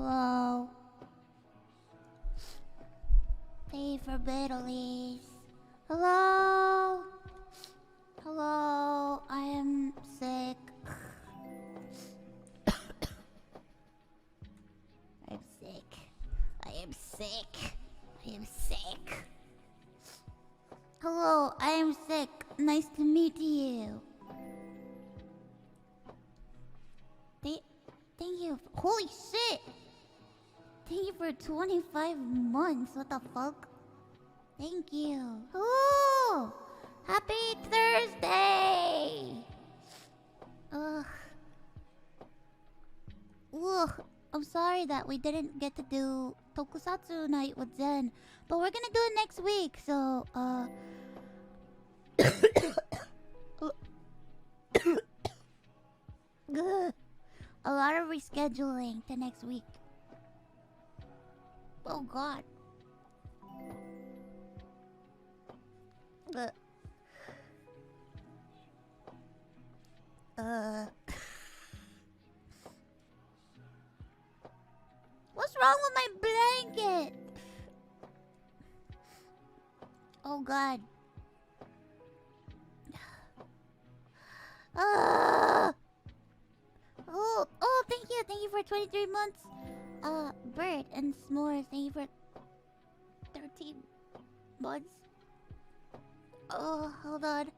Hello. Pay for Beetles. Hello. Hello. I am sick. I'm sick. I am sick. I am sick. Hello, I am sick. Nice to meet you. Thank you. Holy shit! Thank you for 25 months. What the fuck? Thank you. Ooh! Happy Thursday! Ugh. Ugh. I'm sorry that we didn't get to do Tokusatsu night with Zen, but we're gonna do it next week, so, a lot of rescheduling to next week. Oh god. What's wrong with my blanket? Oh god. Oh, thank you. Thank you for 23 months. Bird and S'mores, thank you for 13 months. Oh, hold on.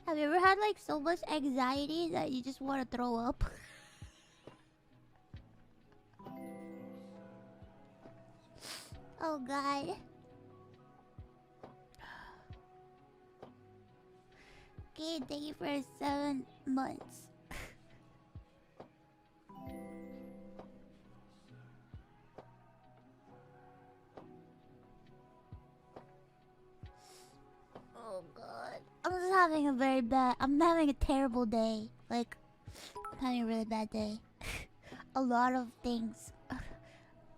Have you ever had like so much anxiety that you just want to throw up? Oh god. Okay, thank you for 7 months. Oh god. I'm just having I'm having a terrible day. Like, I'm having a really bad day. A lot of things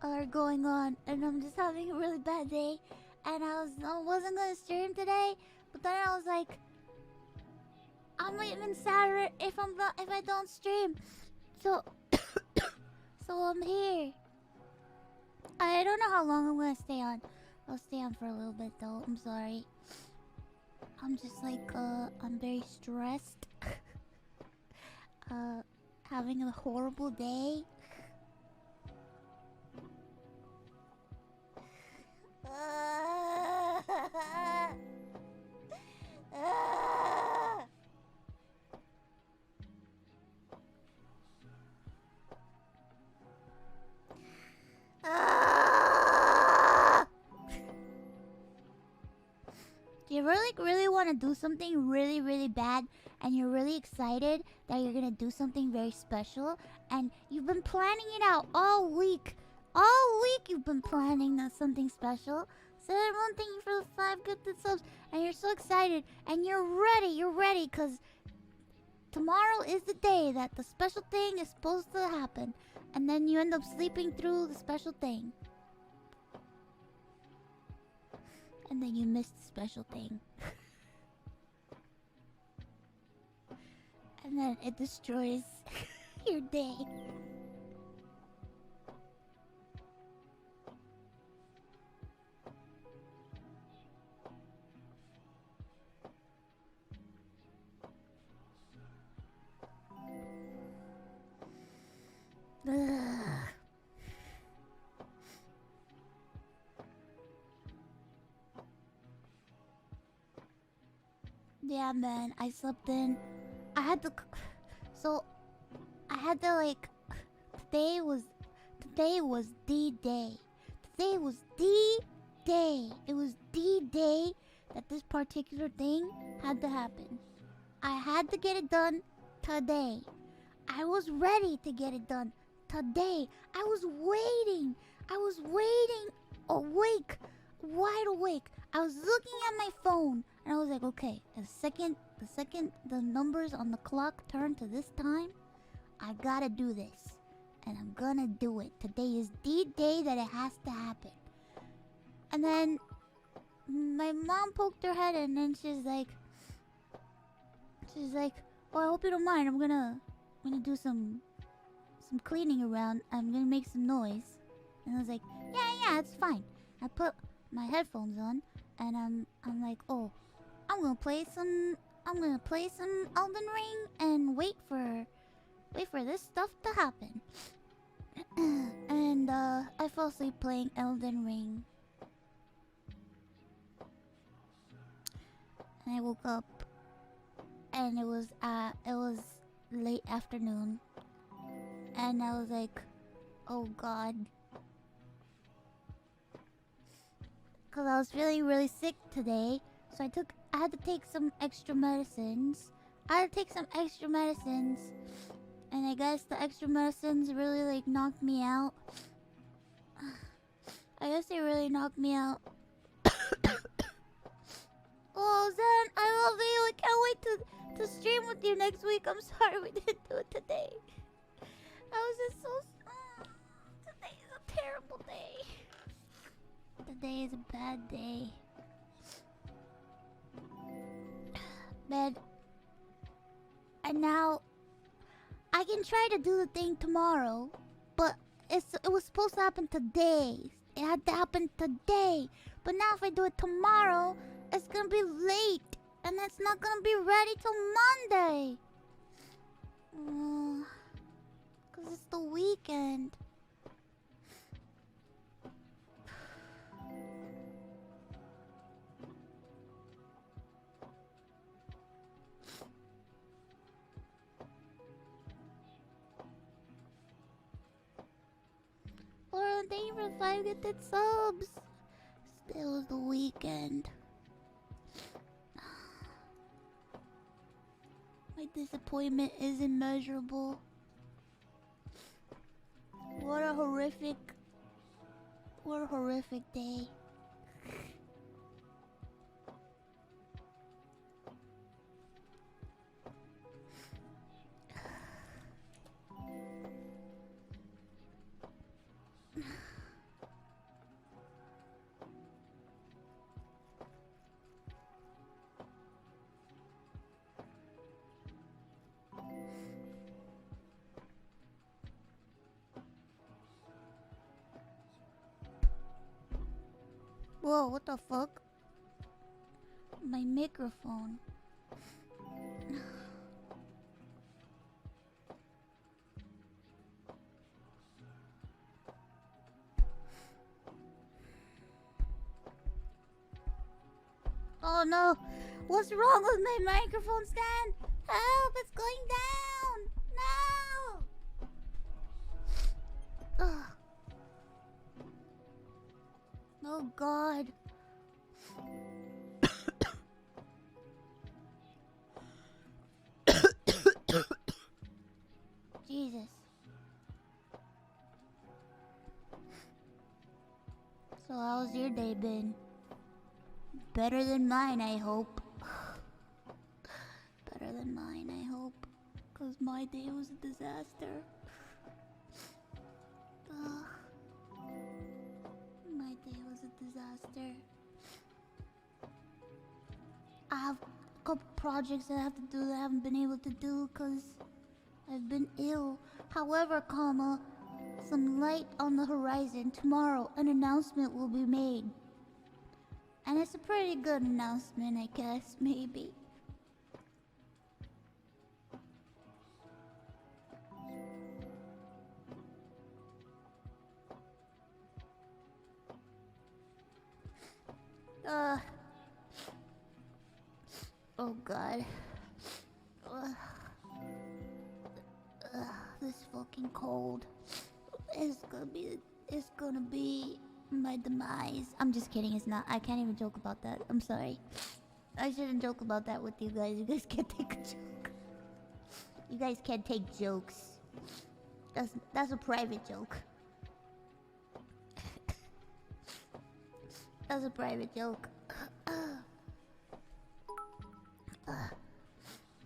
are going on, and I'm just having a really bad day. And I wasn't gonna stream today, but then I was like, I'm even sadder if I don't stream. So so I'm here. I don't know how long I'm gonna stay on. I'll stay on for a little bit though. I'm sorry. I'm just like I'm very stressed. Having a horrible day. Do you really want to do something really bad, and you're really excited that you're gonna do something very special, and you've been planning it out all week. All week you've been planning that something special. So everyone, thank you for the 5 gifted subs, and you're so excited, and you're ready, cause tomorrow is the day that the special thing is supposed to happen, and then you end up sleeping through the special thing. And then you miss the special thing. And then it destroys your day. Ugh. Yeah, man, I slept in. I had to. So, I had to like. Today was the day. Today was the day. It was the day that this particular thing had to happen. I had to get it done today. I was ready to get it done today. I was waiting. Awake, wide awake. I was looking at my phone, and I was like, okay, the second the numbers on the clock turn to this time, I gotta do this. And I'm gonna do it. Today is the day that it has to happen. And then my mom poked her head in and she's like, "Oh, I hope you don't mind. I'm gonna do some cleaning around. I'm gonna make some noise." And I was like, "Yeah, it's fine." I put my headphones on and I'm like, "Oh, I'm gonna play some Elden Ring and wait for this stuff to happen." And I fell asleep playing Elden Ring. And I woke up and it was late afternoon. And I was like, "Oh god." Cause I was feeling really sick today. So I had to take some extra medicines. And I guess the extra medicines really like knocked me out. I guess they really knocked me out. Oh, Zen, I love you. I can't wait to stream with you next week. I'm sorry we didn't do it today. I was just so... today is a terrible day. Today is a bad day. Man. And now... I can try to do the thing tomorrow. But it was supposed to happen today. It had to happen today. But now if I do it tomorrow, it's gonna be late. And it's not gonna be ready till Monday. Cause it's the weekend. Laura, thank you for 5 gifted subs. Still the weekend. My disappointment is immeasurable. What a horrific day. Whoa, what the fuck? My microphone. Oh no! What's wrong with my microphone stand? Help! It's going down! No! Ugh. Oh god. Jesus. So how's your day been? Better than mine, I hope. Better than mine, I hope. Cause my day was a disaster. Ugh. My day was a disaster. I have a couple projects that I have to do that I haven't been able to do because I've been ill. However, some light on the horizon. Tomorrow, an announcement will be made. And it's a pretty good announcement, I guess, maybe. Oh god. This fucking cold. It's gonna be my demise. I'm just kidding, it's not. I can't even joke about that. I'm sorry. I shouldn't joke about that with you guys. You guys can't take a joke. You guys can't take jokes. That's a private joke. That's a private joke.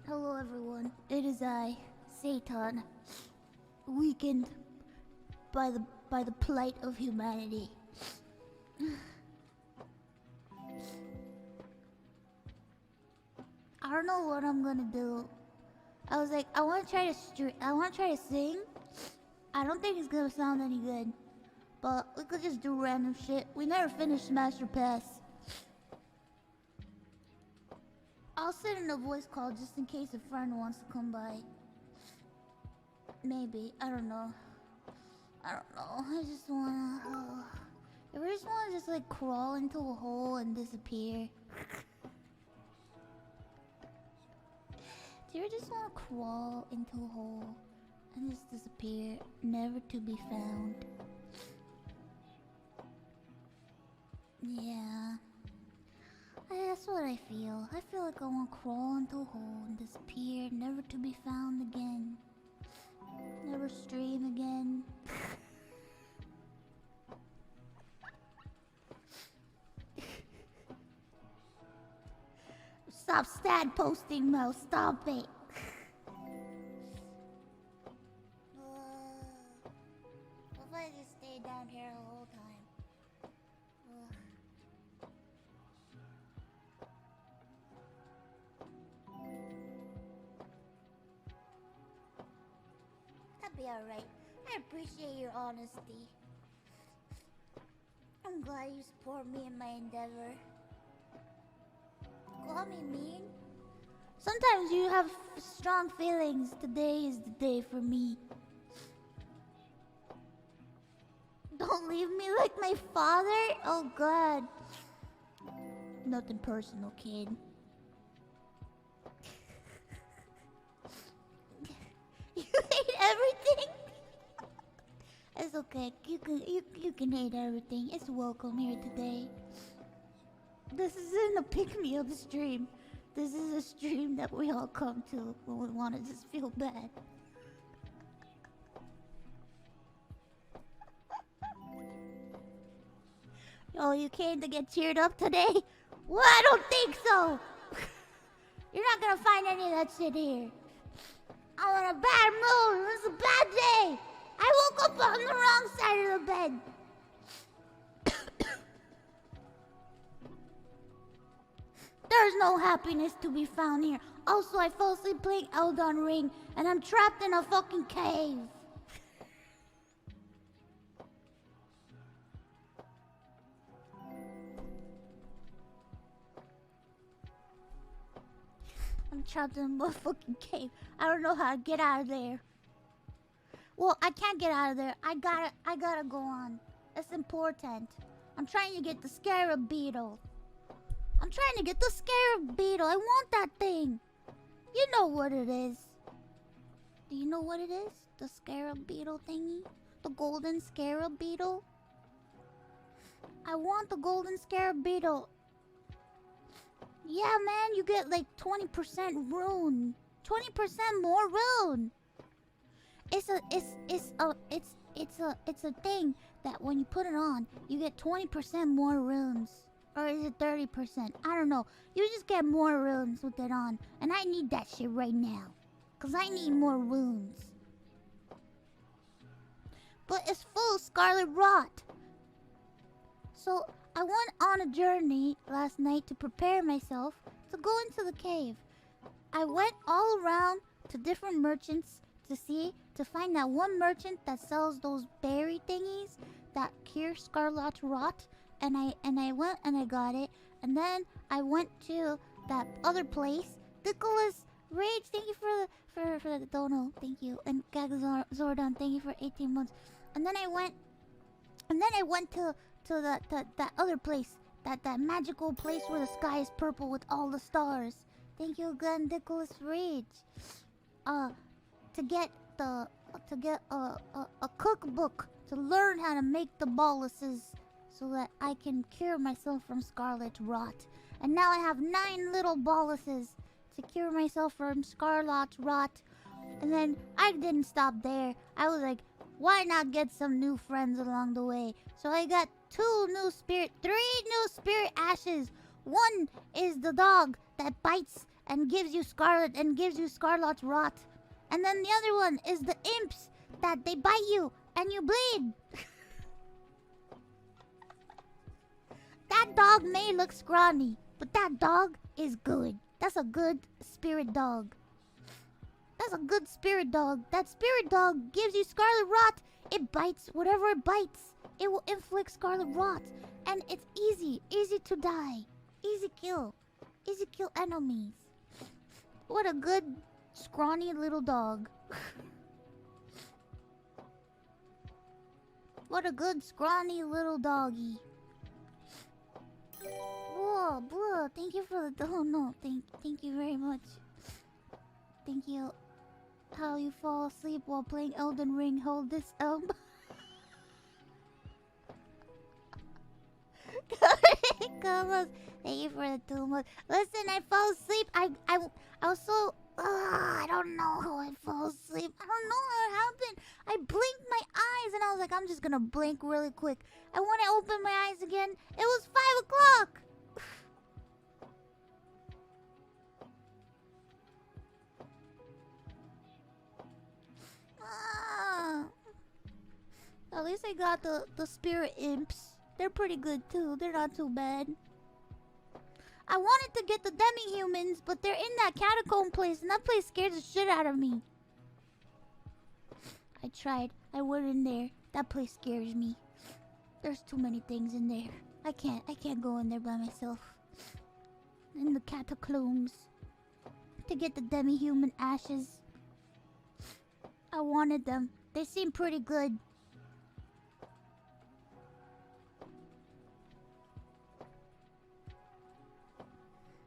Hello everyone. It is I, Satan, weakened by the plight of humanity. don't know what I'm gonna do. I was like, I want to try to sing. I don't think it's gonna sound any good, but we could just do random shit. We never finished Master Pass. I'll send in a voice call just in case a friend wants to come by. Maybe, I don't know. I just wanna... I just wanna just like crawl into a hole and disappear. Do you just wanna crawl into a hole and just disappear, never to be found? Yeah. That's what I feel. I feel like I wanna crawl into a hole and disappear, never to be found again. Never stream again. Stop stat posting, Mo. Stop it. What if I just stay down here the whole time? That'd be alright. I appreciate your honesty. I'm glad you support me in my endeavor. Call me mean. Sometimes you have strong feelings. Today is the day for me. Don't leave me like my father. Oh God. Nothing personal, kid. You hate everything. It's okay. You can hate everything. It's welcome here today. This isn't a pick-me-up stream. This is a stream that we all come to when we want to just feel bad. Yo, you came to get cheered up today? Well, I don't think so. You're not gonna find any of that shit here. I'm in a bad mood. It's a bad day. I woke up on the wrong side of the bed. There's no happiness to be found here. Also, I fell asleep playing Elden Ring, and I'm trapped in a fucking cave. I'm trapped in a fucking cave. I don't know how to get out of there. Well, I can't get out of there. I gotta go on. It's important. I'm trying to get the scarab beetle. I'm trying to get the scarab beetle. I want that thing. You know what it is. Do you know what it is? The scarab beetle thingy? The golden scarab beetle? I want the golden scarab beetle. Yeah, man, you get like 20% rune. 20% more rune. It's a thing that when you put it on, you get 20% more runes. Or is it 30%? I don't know. You just get more runes with it on. And I need that shit right now. Because I need more runes. But it's full of scarlet rot. So I went on a journey last night to prepare myself to go into the cave. I went all around to different merchants to find that one merchant that sells those berry thingies that cure scarlet rot. And I went and I got it. And then I went to that other place. Nicholas Rage, thank you for the dono. Thank you. And Zordon, thank you for 18 months. And then I went to that other place. That magical place where the sky is purple with all the stars. Thank you again, Nicholas Rage. To get a cookbook to learn how to make the boluses, so that I can cure myself from scarlet rot. And now I have 9 little boluses to cure myself from scarlet rot. And then I didn't stop there. I was like, why not get some new friends along the way? So I got 3 new spirit ashes. One is the dog that bites and gives you scarlet rot. And then the other one is the imps that they bite you and you bleed. That dog may look scrawny, but that dog is good. That's a good spirit dog. That's a good spirit dog. That spirit dog gives you scarlet rot. It bites whatever it bites. It will inflict scarlet rot. And it's easy. Easy to die. Easy kill. Easy kill enemies. What a good, scrawny little dog. What a good, scrawny little doggy. Whoa, blah. Thank you for the... Oh, no. Thank you very much. Thank you. How you fall asleep while playing Elden Ring. Hold this thank you for the 2 months. Listen, I fell asleep. I was so... I don't know how I fell asleep. I don't know how it happened. I blinked my eyes and I was like, I'm just gonna blink really quick. And when I opened my eyes again, it was 5 o'clock. At least I got the spirit imps. They're pretty good too. They're not too bad. I wanted to get the demi-humans, but they're in that catacomb place, and that place scares the shit out of me. I tried. I went in there. That place scares me. There's too many things in there. I can't go in there by myself. In the catacombs. To get the demi-human ashes. I wanted them. They seem pretty good.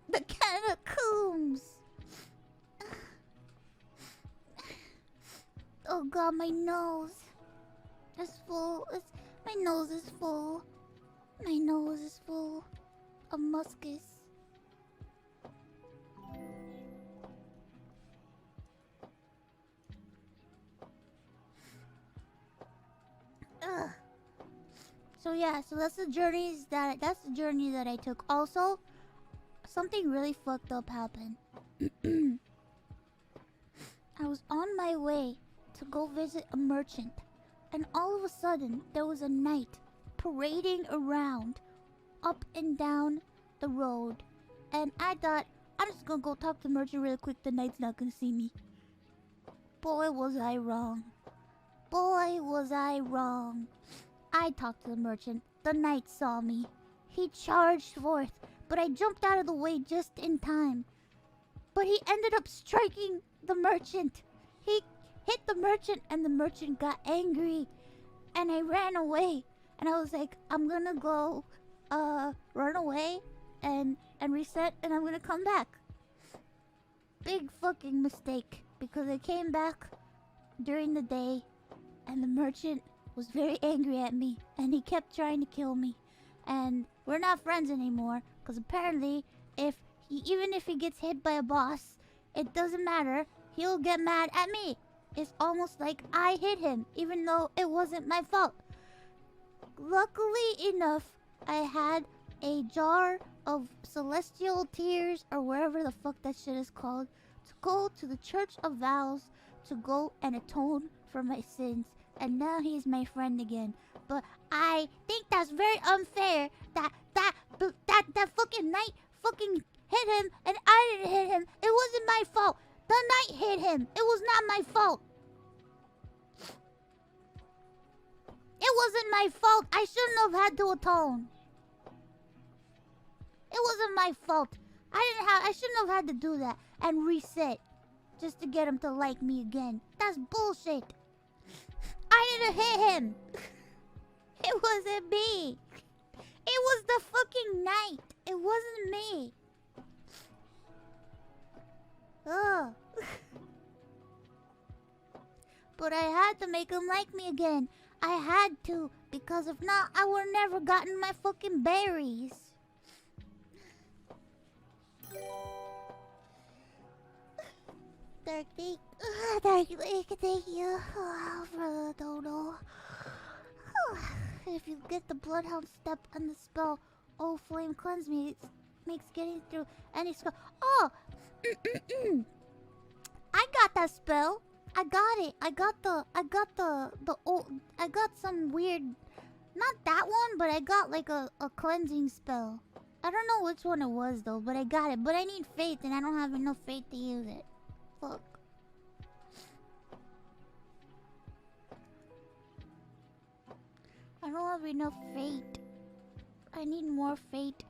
The catacombs. Oh god, my nose is full. My nose is full. My nose is full of muscus. Ugh. So yeah, so that's the journey that I took. Also, something really fucked up happened. I was on my way to go visit a merchant, and all of a sudden there was a knight parading around up and down the road, and I thought, I'm just gonna go talk to the merchant really quick. The knight's not gonna see me. Boy, was I wrong. Boy, was I wrong. I talked to the merchant. The knight saw me. He charged forth, but I jumped out of the way just in time. But he ended up striking the merchant. He hit the merchant, and the merchant got angry. And I ran away. And I was like, I'm gonna go run away and reset, and I'm gonna come back. Big fucking mistake. Because I came back during the day, and the merchant was very angry at me. And he kept trying to kill me. And we're not friends anymore. Because apparently, even if he gets hit by a boss, it doesn't matter. He'll get mad at me. It's almost like I hit him, even though it wasn't my fault. Luckily enough, I had a jar of celestial tears, or wherever the fuck that shit is called, to go to the Church of Vows to go and atone for my sins. And now he's my friend again. But I think that's very unfair that fucking knight fucking hit him and I didn't hit him. It wasn't my fault. The knight hit him. It was not my fault. It wasn't my fault. I shouldn't have had to atone. It wasn't my fault. I shouldn't have had to do that and reset just to get him to like me again. That's bullshit. I didn't hit him. It wasn't me. It was the fucking knight. It wasn't me. Ugh. But I had to make him like me again. I had to, because if not, I would have never gotten my fucking berries. Dark Lake, thank you for the dodo. If you get the Bloodhound step on the spell, oh, flame cleanse me. It makes getting through any spell. Oh, I got that spell. I got it. I got some weird, not that one, but I got like a cleansing spell. I don't know which one it was though, but I got it. But I need faith and I don't have enough faith to use it. Fuck. I don't have enough fate. I need more fate,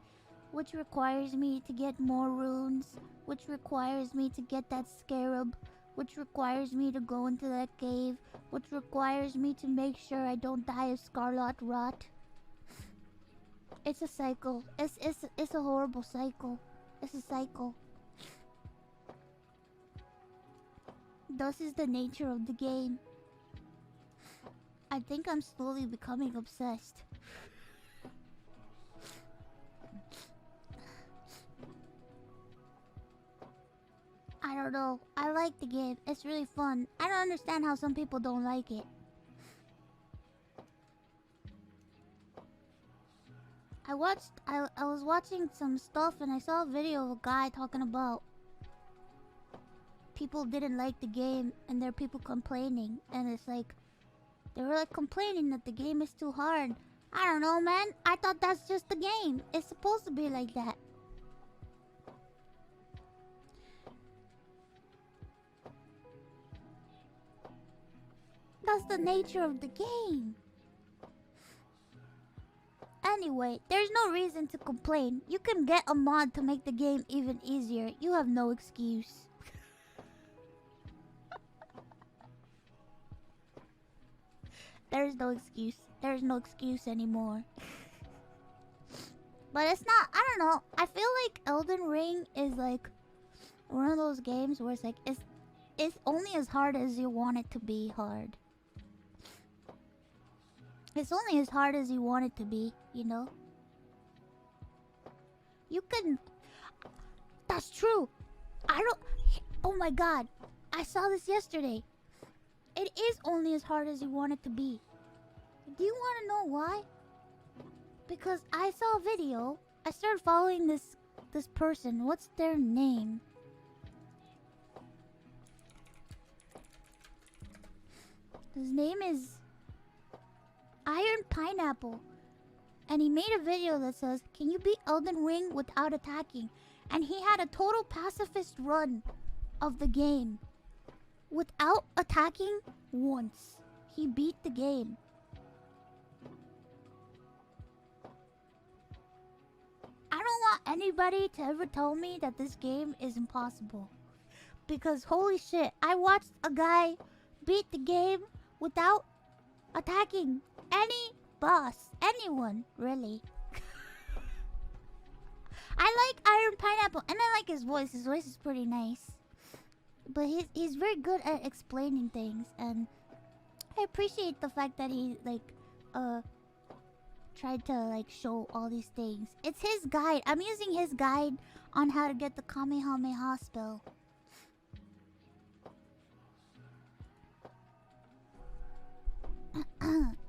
which requires me to get more runes, which requires me to get that scarab, which requires me to go into that cave, which requires me to make sure I don't die of Scarlet rot. It's a cycle. It's a horrible cycle. It's a cycle. This is the nature of the game. I think I'm slowly becoming obsessed. I don't know. I like the game. It's really fun. I don't understand how some people don't like it. I was watching some stuff and I saw a video of a guy talking about people didn't like the game and there are people complaining, and it's like they were like complaining that the game is too hard. I don't know, man. I thought that's just the game. It's supposed to be like that. That's the nature of the game. Anyway, there's no reason to complain. You can get a mod to make the game even easier. You have no excuse. There's no excuse. There's no excuse anymore. But it's not, I don't know. I feel like Elden Ring is like one of those games where it's like it's only as hard as you want it to be hard. It's only as hard as you want it to be, you know? You can... That's true! I don't... Oh my god! I saw this yesterday! It is only as hard as you want it to be. Do you want to know why? Because I saw a video. I started following this person. What's their name? His name is... Iron Pineapple, and he made a video that says, can you beat Elden Ring without attacking? And he had a total pacifist run of the game without attacking once. He beat the game. I don't want anybody to ever tell me that this game is impossible, because holy shit, I watched a guy beat the game without attacking any boss, anyone, really. I like Iron Pineapple, and I like his voice. His voice is pretty nice. But he's very good at explaining things, and I appreciate the fact that he, like, tried to, like, show all these things. It's his guide. I'm using his guide on how to get the Kamehameha spell.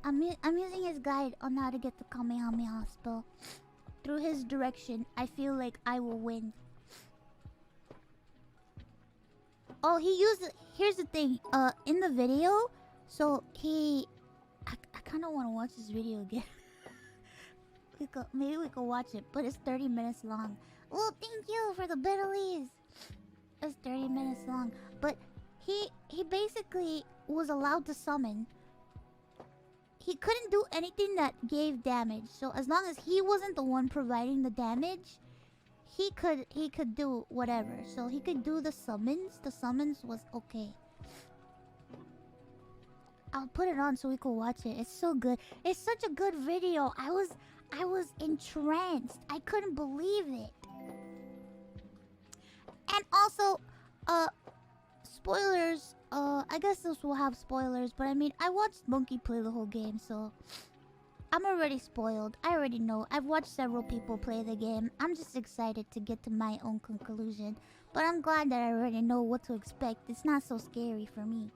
I'm using his guide on how to get the Kamehameha spell. Through his direction, I feel like I will win. Oh, he used... Here's the thing. In the video, so he... I kind of want to watch this video again. Maybe we could watch it, but it's 30 minutes long. Oh, thank you for the bitterlies. It's 30 minutes long. But he basically was allowed to summon. He couldn't do anything that gave damage. So as long as he wasn't the one providing the damage, he could do whatever. So he could do the summons. The summons was okay. I'll put it on so we can watch it. It's so good. It's such a good video. I was entranced. I couldn't believe it. And also, spoilers. I guess this will have spoilers, but I mean, I watched Monkey play the whole game, so I'm already spoiled. I already know. I've watched several people play the game. I'm just excited to get to my own conclusion. But I'm glad that I already know what to expect. It's not so scary for me.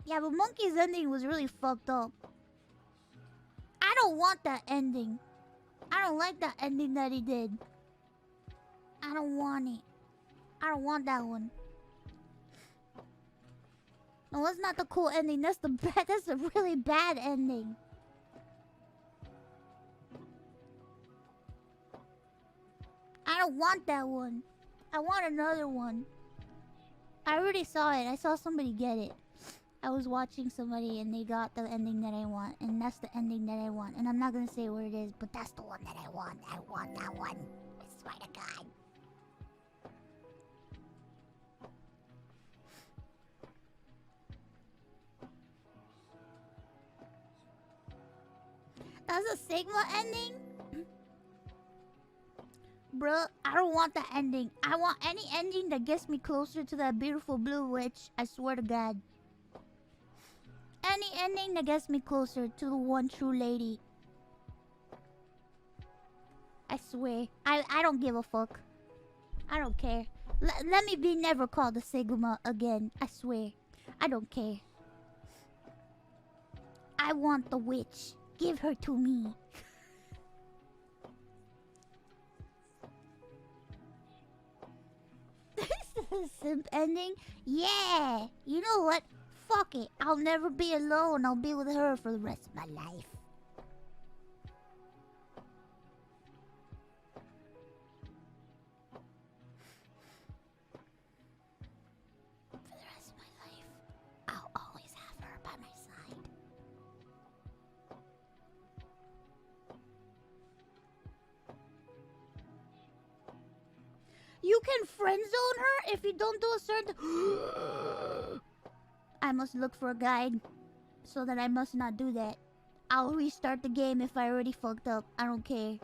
Yeah, but Monkey's ending was really fucked up. I don't want that ending. I don't like that ending that he did. I don't want it. I don't want that one. That was not the cool ending. That's the bad. That's a really bad ending. I don't want that one. I want another one. I already saw it. I saw somebody get it. I was watching somebody and they got the ending that I want. And that's the ending that I want. And I'm not gonna say what it is, but that's the one that I want. I want that one. I swear to God. That's a Sigma ending? Bruh, I don't want that ending. I want any ending that gets me closer to that beautiful blue witch. I swear to God. Any ending that gets me closer to the one true lady. I swear. I don't give a fuck. I don't care. Let me be never called a Sigma again. I swear. I don't care. I want the witch. Give her to me. Simp ending? Yeah! You know what? Fuck it. I'll never be alone. I'll be with her for the rest of my life. For the rest of my life, I'll always have her by my side. You can friend zone her if you don't do a certain... I must look for a guide, so that I must not do that. I'll restart the game if I already fucked up. I don't care.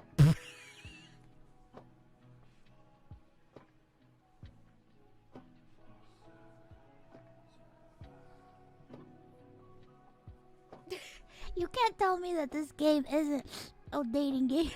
You can't tell me that this game isn't a dating game.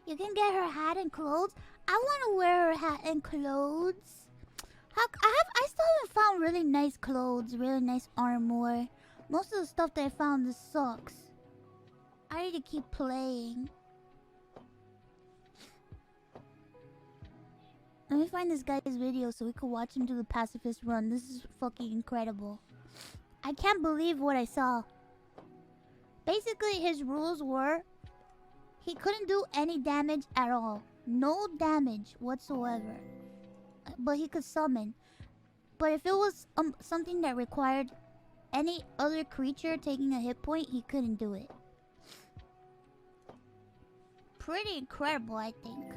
You can get her hat and clothes. I want to wear her hat and clothes. I still haven't found really nice clothes, really nice armor. Most of the stuff that I found just sucks. I need to keep playing. Let me find this guy's video so we can watch him do the pacifist run. This is fucking incredible. I can't believe what I saw. Basically, his rules were he couldn't do any damage at all. No damage whatsoever. But he could summon. But if it was something that required any other creature taking a hit point, he couldn't do it. Pretty incredible, I think.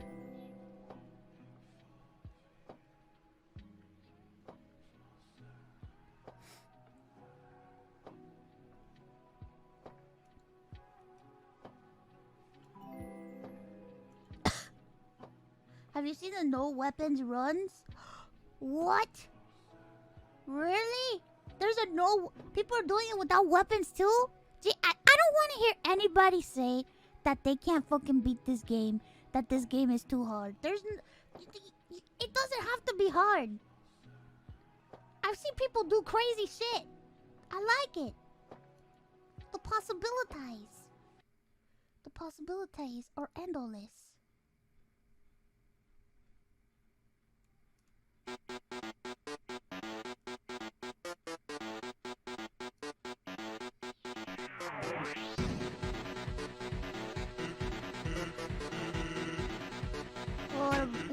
Have you seen the no weapons runs? What? Really? There's a no... People are doing it without weapons too? Gee, I don't want to hear anybody say that they can't fucking beat this game. That this game is too hard. It doesn't have to be hard. I've seen people do crazy shit. I like it. The possibilities. The possibilities are endless.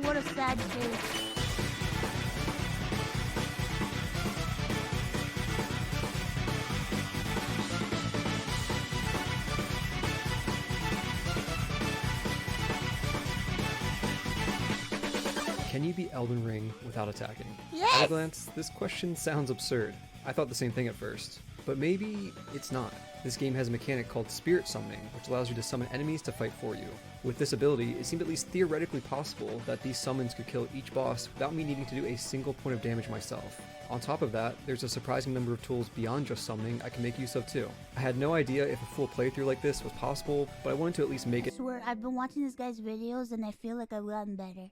What a sad face. Can you beat Elden Ring without attacking? Yes! At a glance, this question sounds absurd. I thought the same thing at first. But maybe it's not. This game has a mechanic called spirit summoning, which allows you to summon enemies to fight for you. With this ability, it seemed at least theoretically possible that these summons could kill each boss without me needing to do a single point of damage myself. On top of that, there's a surprising number of tools beyond just summoning I can make use of too. I had no idea if a full playthrough like this was possible, but I wanted to at least make it. I swear, I've been watching this guy's videos and I feel like I've gotten better.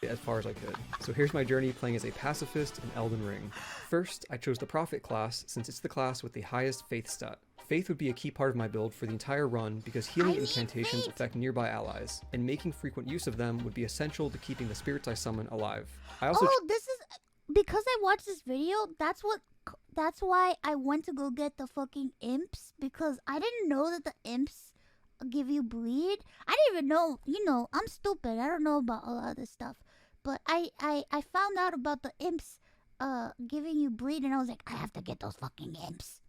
As far as I could. So here's my journey playing as a pacifist in Elden Ring. First, I chose the Prophet class since it's the class with the highest faith stat. Faith would be a key part of my build for the entire run because healing incantations affect nearby allies, and making frequent use of them would be essential to keeping the spirits I summon alive. I also this is because I watched this video. That's why I went to go get the fucking imps, because I didn't know that the imps give you bleed. I didn't even know. You know, I'm stupid. I don't know about a lot of this stuff, but I found out about the imps giving you bleed, and I was like, I have to get those fucking imps.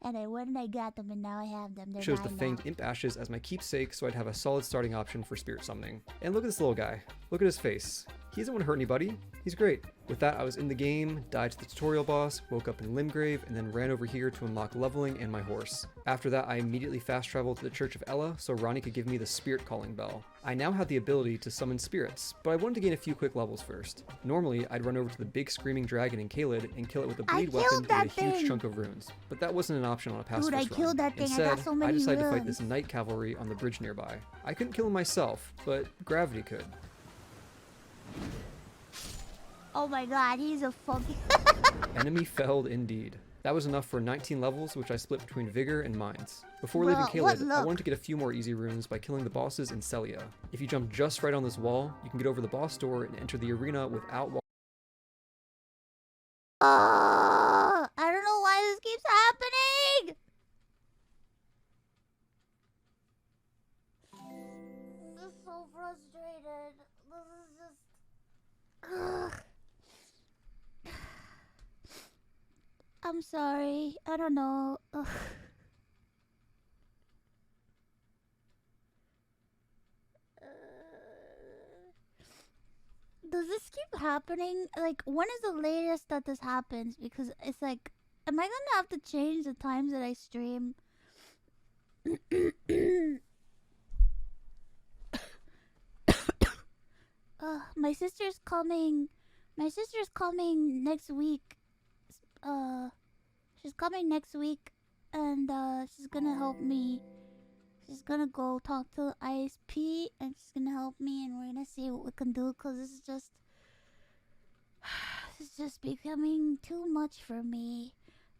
And I went and I got them, and now I have them. They're chose the mine Fanged now. Imp Ashes as my keepsake so I'd have a solid starting option for spirit summoning. And look at this little guy. Look at his face. He doesn't want to hurt anybody. He's great. With that, I was in the game, died to the tutorial boss, woke up in Limgrave, and then ran over here to unlock leveling and my horse. After that, I immediately fast traveled to the Church of Ella so Ronnie could give me the spirit calling bell. I now had the ability to summon spirits, but I wanted to gain a few quick levels first. Normally, I'd run over to the big screaming dragon in Caelid and kill it with a bleed weapon to get a huge chunk of runes, but that wasn't an option on a pacifist run. Dude, I killed that thing. Instead, I got so many decided to fight runes. this knight cavalry on the bridge nearby. I couldn't kill him myself, but gravity could. Oh my god, he's a fucking... Enemy felled indeed. That was enough for 19 levels, which I split between Vigor and Mines. Before leaving Caelid, I wanted to get a few more easy runes by killing the bosses in Celia. If you jump just right on this wall, you can get over the boss door and enter the arena without I don't know why this keeps happening! I'm just so frustrated. This is just... Ugh. I'm sorry. I don't know. Ugh. Does this keep happening? Like, when is the latest that this happens? Because it's like, am I gonna have to change the times that I stream? My sister's coming. My sister's coming next week. She's coming next week, and she's gonna help me. She's gonna go talk to the ISP, and she's gonna help me, and we're gonna see what we can do. Cause this is just becoming too much for me.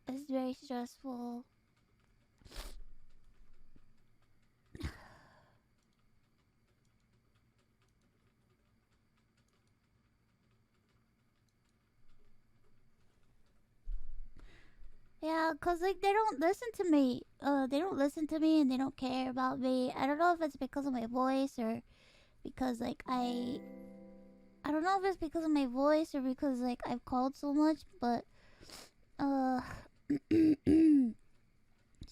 It's very stressful. Yeah, cause like they don't listen to me. They don't listen to me, and they don't care about me. I don't know if it's because of my voice or because like I don't know if it's because of my voice or because like I've called so much, but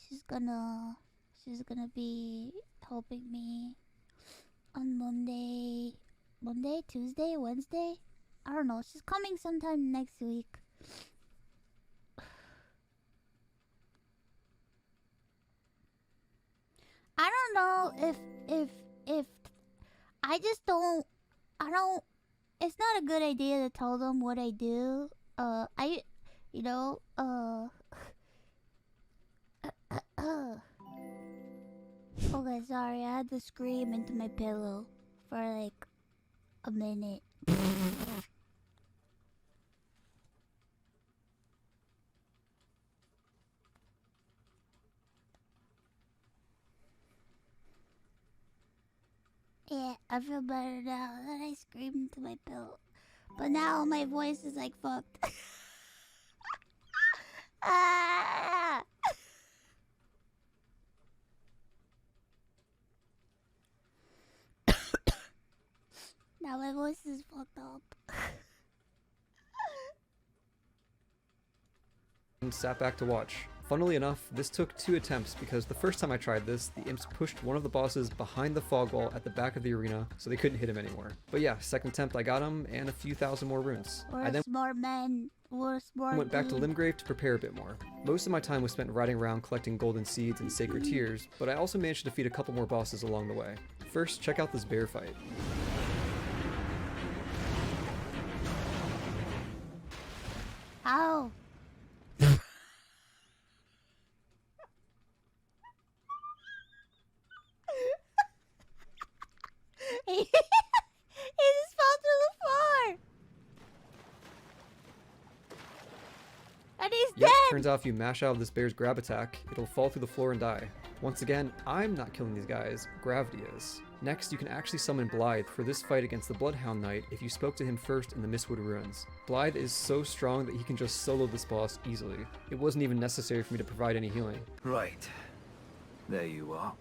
she's gonna be helping me on Monday, Tuesday, Wednesday. I don't know. She's coming sometime next week. I don't know if I just don't. It's not a good idea to tell them what I do. Okay, sorry, I had to scream into my pillow for like a minute. Yeah, I feel better now that I screamed into my pillow. But now my voice is like fucked. Ah! Now my voice is fucked up. and sat back to watch. Funnily enough, this took 2 attempts because the first time I tried this, the imps pushed one of the bosses behind the fog wall at the back of the arena, so they couldn't hit him anymore. But yeah, second attempt I got him, and a few thousand more runes. I then went back to Limgrave to prepare a bit more. Most of my time was spent riding around collecting golden seeds and sacred tears, but I also managed to defeat a couple more bosses along the way. First, check out this bear fight. Ow! He just fell through the floor! And he's dead! Turns out if you mash out of this bear's grab attack, it'll fall through the floor and die. Once again, I'm not killing these guys, gravity is. Next, you can actually summon Blythe for this fight against the Bloodhound Knight if you spoke to him first in the Mistwood Ruins. Blythe is so strong that he can just solo this boss easily. It wasn't even necessary for me to provide any healing. Right. There you are.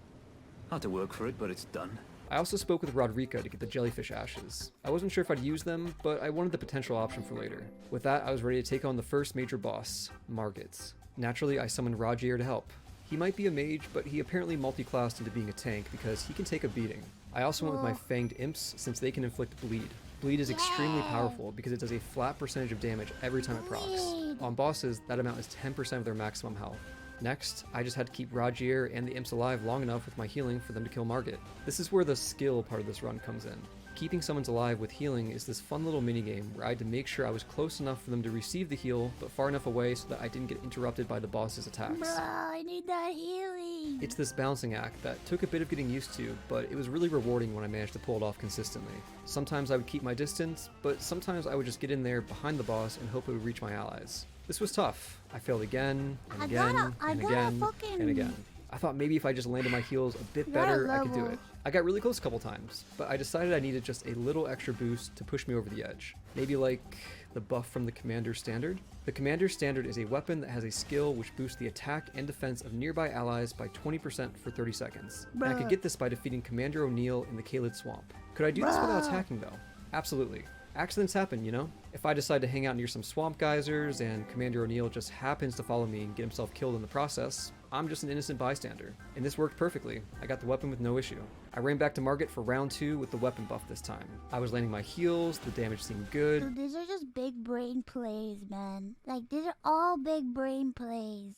Had to work for it, but it's done. I also spoke with Rodrika to get the jellyfish ashes. I wasn't sure if I'd use them, but I wanted the potential option for later. With that, I was ready to take on the first major boss, Margit. Naturally, I summoned Rogier to help. He might be a mage, but he apparently multi-classed into being a tank because he can take a beating. I also went with my fanged imps since they can inflict bleed. Bleed is extremely powerful because it does a flat percentage of damage every time it procs. On bosses, that amount is 10% of their maximum health. Next, I just had to keep Rogier and the imps alive long enough with my healing for them to kill Margit. This is where the skill part of this run comes in. Keeping summons alive with healing is this fun little minigame where I had to make sure I was close enough for them to receive the heal, but far enough away so that I didn't get interrupted by the boss's attacks. Bruh, I need that healing. It's this balancing act that took a bit of getting used to, but it was really rewarding when I managed to pull it off consistently. Sometimes I would keep my distance, but sometimes I would just get in there behind the boss and hope it would reach my allies. This was tough. I failed again, and again, and again, and again. I thought maybe if I just landed my heals a bit better, I could do it. I got really close a couple times, but I decided I needed just a little extra boost to push me over the edge. Maybe like the buff from the Commander's Standard? The Commander's Standard is a weapon that has a skill which boosts the attack and defense of nearby allies by 20% for 30 seconds. And I could get this by defeating Commander O'Neill in the Caelid Swamp. Could I do this without attacking though? Absolutely. Accidents happen, you know? If I decide to hang out near some swamp geysers and Commander O'Neill just happens to follow me and get himself killed in the process, I'm just an innocent bystander. And this worked perfectly. I got the weapon with no issue. I ran back to Margit for round 2 with the weapon buff this time. I was landing my heals, the damage seemed good. Dude, these are just big brain plays, man. Like, these are all big brain plays.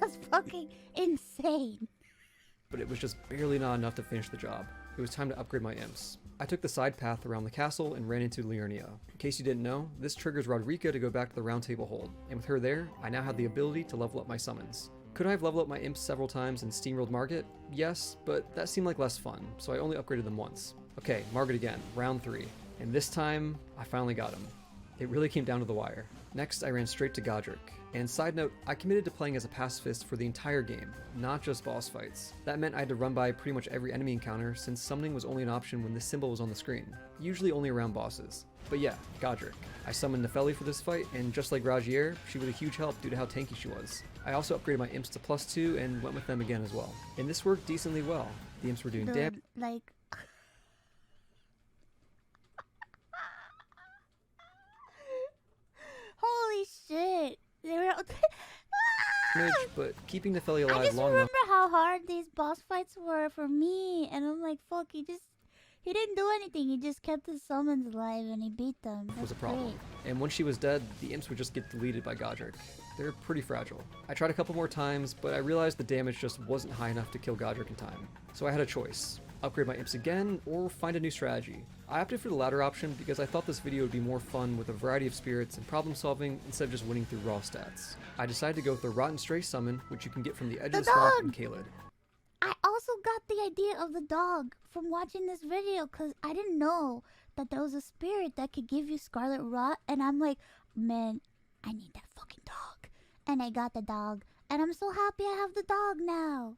That's fucking insane. But it was just barely not enough to finish the job. It was time to upgrade my imps. I took the side path around the castle and ran into Liurnia. In case you didn't know, this triggers Rodrika to go back to the round table hold, and with her there, I now had the ability to level up my summons. Could I have leveled up my imps several times and steamrolled Margit? Yes, but that seemed like less fun, so I only upgraded them once. Okay, Margit again, round 3. And this time, I finally got him. It really came down to the wire. Next, I ran straight to Godrick. And side note, I committed to playing as a pacifist for the entire game, not just boss fights. That meant I had to run by pretty much every enemy encounter since summoning was only an option when this symbol was on the screen, usually only around bosses. But yeah, Godrick. I summoned Nepheli for this fight, and just like Rogier, she was a huge help due to how tanky she was. I also upgraded my imps to +2 and went with them again as well. And this worked decently well. The imps were doing damage. Like... Holy shit. They were... But keeping Nepheli alive long enough. I just remember how hard these boss fights were for me, and I'm like, fuck, he didn't do anything. He just kept his summons alive and he beat them. That's was a problem. Great. And when she was dead, the imps would just get deleted by Godrick. They're pretty fragile. I tried a couple more times, but I realized the damage just wasn't high enough to kill Godrick in time. So I had a choice. Upgrade my imps again, or find a new strategy. I opted for the latter option because I thought this video would be more fun with a variety of spirits and problem solving instead of just winning through raw stats. I decided to go with the Rotten Stray summon, which you can get from the edge of the swamp in Caelid. I also got the idea of the dog from watching this video because I didn't know that there was a spirit that could give you Scarlet Rot, and I'm like, man, I need that fucking dog. And I got the dog, and I'm so happy I have the dog now.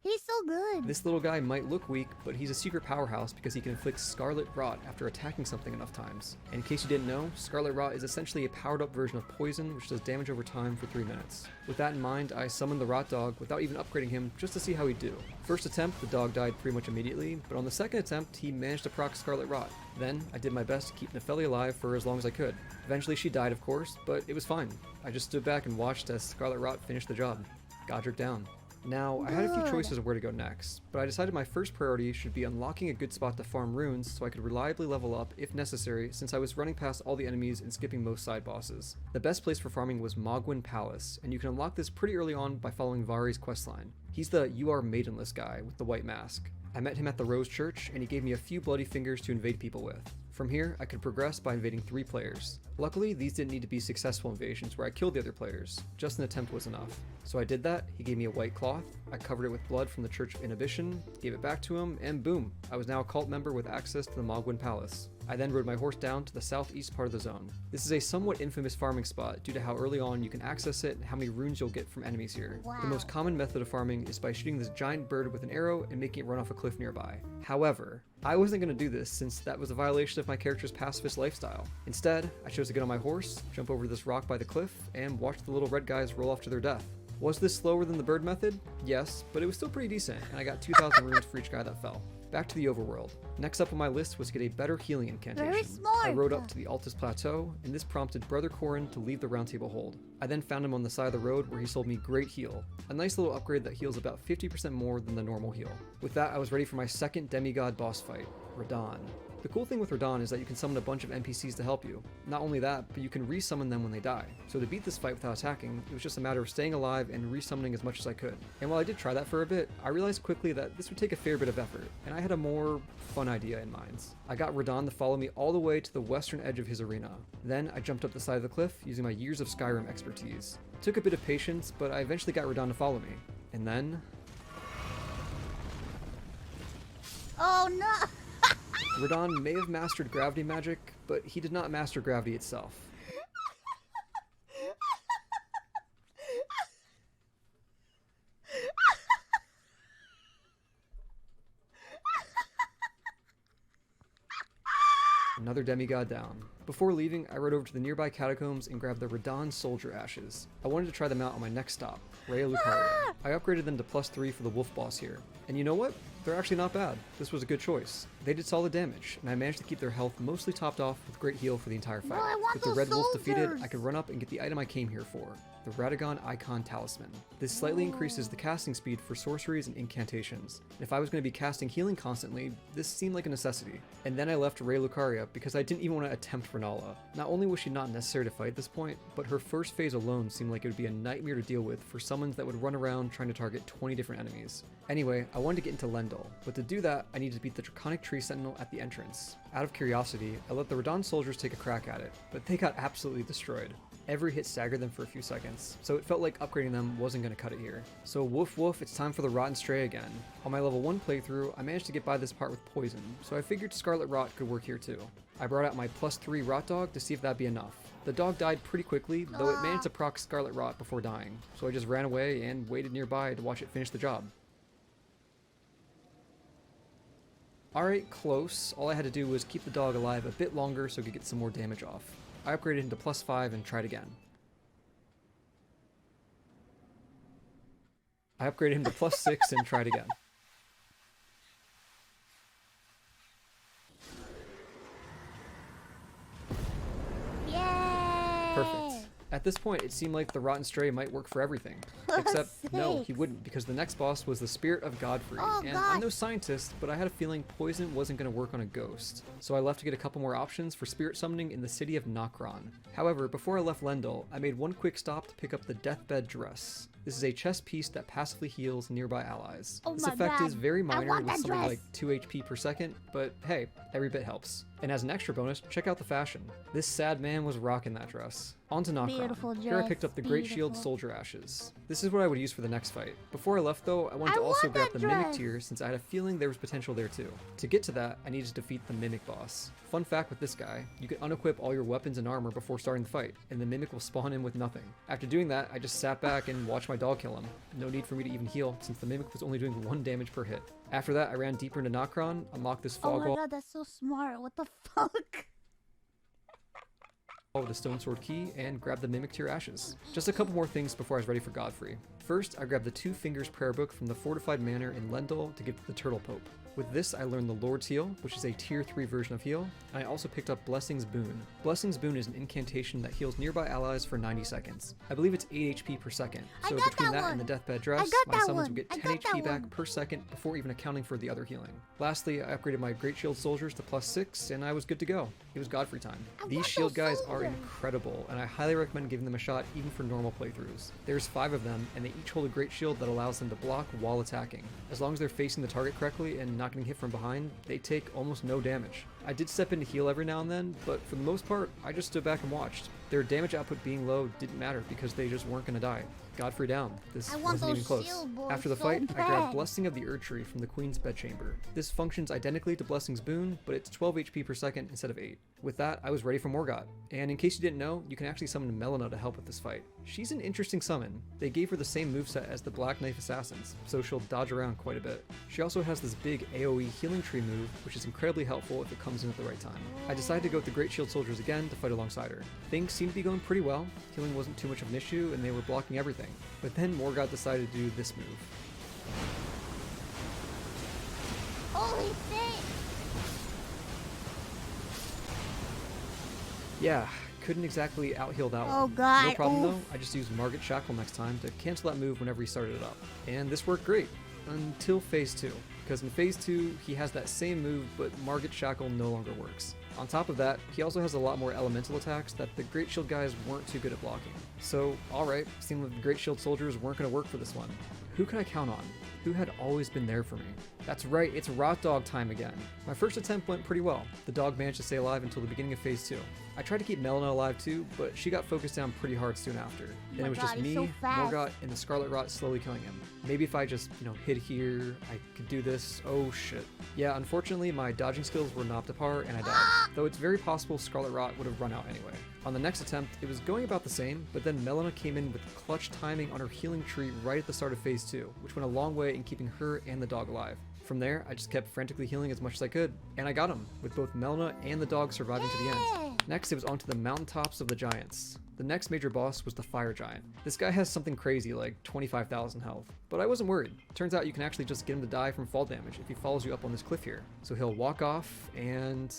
He's so good. This little guy might look weak, but he's a secret powerhouse because he can inflict Scarlet Rot after attacking something enough times. And in case you didn't know, Scarlet Rot is essentially a powered up version of poison which does damage over time for 3 minutes. With that in mind, I summoned the Rot Dog without even upgrading him just to see how he'd do. First attempt, the dog died pretty much immediately, but on the second attempt, he managed to proc Scarlet Rot. Then, I did my best to keep Nepheli alive for as long as I could. Eventually she died, of course, but it was fine. I just stood back and watched as Scarlet Rot finished the job. Godrick down. Now, I had a few choices of where to go next, but I decided my first priority should be unlocking a good spot to farm runes so I could reliably level up if necessary since I was running past all the enemies and skipping most side bosses. The best place for farming was Mogwyn Palace, and you can unlock this pretty early on by following Vari's questline. He's the "You are maidenless" guy with the white mask. I met him at the Rose Church, and he gave me a few bloody fingers to invade people with. From here, I could progress by invading 3 players. Luckily, these didn't need to be successful invasions where I killed the other players. Just an attempt was enough. So I did that, he gave me a white cloth, I covered it with blood from the Church of Inhibition, gave it back to him, and boom, I was now a cult member with access to the Mogwyn Palace. I then rode my horse down to the southeast part of the zone. This is a somewhat infamous farming spot due to how early on you can access it and how many runes you'll get from enemies here. Wow. The most common method of farming is by shooting this giant bird with an arrow and making it run off a cliff nearby. However, I wasn't going to do this since that was a violation of my character's pacifist lifestyle. Instead, I chose to get on my horse, jump over this rock by the cliff, and watch the little red guys roll off to their death. Was this slower than the bird method? Yes, but it was still pretty decent, and I got 2,000 runes for each guy that fell. Back to the overworld. Next up on my list was to get a better healing incantation. Very smart. I rode up to the Altus Plateau, and this prompted Brother Corin to leave the Round Table Hold. I then found him on the side of the road where he sold me Great Heal, a nice little upgrade that heals about 50% more than the normal heal. With that, I was ready for my second demigod boss fight, Radahn. The cool thing with Radahn is that you can summon a bunch of NPCs to help you. Not only that, but you can resummon them when they die. So to beat this fight without attacking, it was just a matter of staying alive and resummoning as much as I could. And while I did try that for a bit, I realized quickly that this would take a fair bit of effort, and I had a more fun idea in mind. I got Radahn to follow me all the way to the western edge of his arena. Then I jumped up the side of the cliff using my years of Skyrim expertise. It took a bit of patience, but I eventually got Radahn to follow me. And then... Oh no! Radahn may have mastered gravity magic, but he did not master gravity itself. Another demigod down. Before leaving, I rode over to the nearby catacombs and grabbed the Radahn soldier ashes. I wanted to try them out on my next stop, Raya Lucaria. I upgraded them to +3 for the wolf boss here. And you know what? They're actually not bad. This was a good choice. They did solid damage, and I managed to keep their health mostly topped off with great heal for the entire fight. With the red wolf defeated, I could run up and get the item I came here for, the Radahn Icon Talisman. This slightly increases the casting speed for sorceries and incantations. And if I was going to be casting healing constantly, this seemed like a necessity. And then I left Raya Lucaria because I didn't even want to attempt Renala. Not only was she not necessary to fight at this point, but her first phase alone seemed like it would be a nightmare to deal with for summons that would run around trying to target 20 different enemies. Anyway, I wanted to get into Lendall, but to do that, I needed to beat the Draconic Tree Sentinel at the entrance. Out of curiosity, I let the Radahn soldiers take a crack at it, but they got absolutely destroyed. Every hit staggered them for a few seconds, so it felt like upgrading them wasn't going to cut it here. So woof woof, it's time for the Rotten Stray again. On my level 1 playthrough, I managed to get by this part with poison, so I figured Scarlet Rot could work here too. I brought out my +3 Rot Dog to see if that'd be enough. The dog died pretty quickly, though it managed to proc Scarlet Rot before dying, so I just ran away and waited nearby to watch it finish the job. Alright, close. All I had to do was keep the dog alive a bit longer so it could get some more damage off. I upgraded him to +5 and tried again. I upgraded him to +6 and tried again. Yay! Perfect. At this point, it seemed like the Rotten Stray might work for everything. Except, no, he wouldn't, because the next boss was the Spirit of Godfrey. And I'm no scientist, but I had a feeling poison wasn't going to work on a ghost. So I left to get a couple more options for spirit summoning in the city of Nokron. However, before I left Lendall, I made one quick stop to pick up the Deathbed Dress. This is a chest piece that passively heals nearby allies. This effect is very minor with something like 2 HP per second, but hey, every bit helps. And as an extra bonus, check out the fashion. This sad man was rocking that dress. On to Nokron. Here I picked up the Great Shield Soldier Ashes. This is what I would use for the next fight. Before I left though, I wanted to also grab the Mimic tier since I had a feeling there was potential there too. To get to that, I needed to defeat the Mimic boss. Fun fact with this guy, you can unequip all your weapons and armor before starting the fight, and the Mimic will spawn in with nothing. After doing that, I just sat back and watched my dog kill him. No need for me to even heal, since the Mimic was only doing 1 damage per hit. After that, I ran deeper into Nokron, unlocked this fog wall. Oh my god, that's so smart. What the fuck? With a Stone Sword key, and grabbed the Mimic tier ashes. Just a couple more things before I was ready for Godfrey. First, I grabbed the Two Fingers prayer book from the fortified manor in Lendall to give to the Turtle Pope. With this, I learned the Lord's Heal, which is a tier 3 version of heal, and I also picked up Blessing's Boon. Blessing's Boon is an incantation that heals nearby allies for 90 seconds. I believe it's 8 HP per second, so between that and the Deathbed Dress, my summons will get 10 HP back per second before even accounting for the other healing. Lastly, I upgraded my Great Shield Soldiers to +6, and I was good to go. It was Godfrey time. These shield guys are incredible, and I highly recommend giving them a shot even for normal playthroughs. There's 5 of them, and they each hold a Great Shield that allows them to block while attacking. As long as they're facing the target correctly and not getting hit from behind, they take almost no damage. I did step in to heal every now and then, but for the most part, I just stood back and watched. Their damage output being low didn't matter because they just weren't gonna die. Godfrey down. This wasn't even close. After the fight, I grabbed Blessing of the Erdtree from the Queen's bedchamber. This functions identically to Blessing's boon, but it's 12 HP per second instead of 8. With that, I was ready for Morgott. And in case you didn't know, you can actually summon Melina to help with this fight. She's an interesting summon. They gave her the same moveset as the Black Knife Assassins, so she'll dodge around quite a bit. She also has this big AoE healing tree move, which is incredibly helpful if it comes in at the right time. I decided to go with the Great Shield Soldiers again to fight alongside her. Things seemed to be going pretty well. Healing wasn't too much of an issue, and they were blocking everything. But then Morgott decided to do this move. Holy shit! Yeah, couldn't exactly out-heal that one. Oh god. No problem though, I just used Margit Shackle next time to cancel that move whenever he started it up. And this worked great, until phase 2. Because in phase 2, he has that same move, but Margit Shackle no longer works. On top of that, he also has a lot more elemental attacks that the Great Shield guys weren't too good at blocking. So, alright, seemed like the Great Shield soldiers weren't going to work for this one. Who could I count on? Who had always been there for me? That's right, it's Rot Dog time again. My first attempt went pretty well. The dog managed to stay alive until the beginning of phase 2. I tried to keep Melina alive too, but she got focused down pretty hard soon after. Then it was just me, Morgott, and the Scarlet Rot slowly killing him. Maybe if I just, hid here, I could do this. Oh shit. Yeah, unfortunately my dodging skills were knocked apart and I died. Though it's very possible Scarlet Rot would have run out anyway. On the next attempt, it was going about the same, but then Melina came in with clutch timing on her healing tree right at the start of phase 2, which went a long way in keeping her and the dog alive. From there, I just kept frantically healing as much as I could, and I got him, with both Melina and the dog surviving to the end. Next, it was onto the mountaintops of the giants. The next major boss was the Fire Giant. This guy has something crazy like 25,000 health, but I wasn't worried. Turns out you can actually just get him to die from fall damage if he follows you up on this cliff here. So he'll walk off and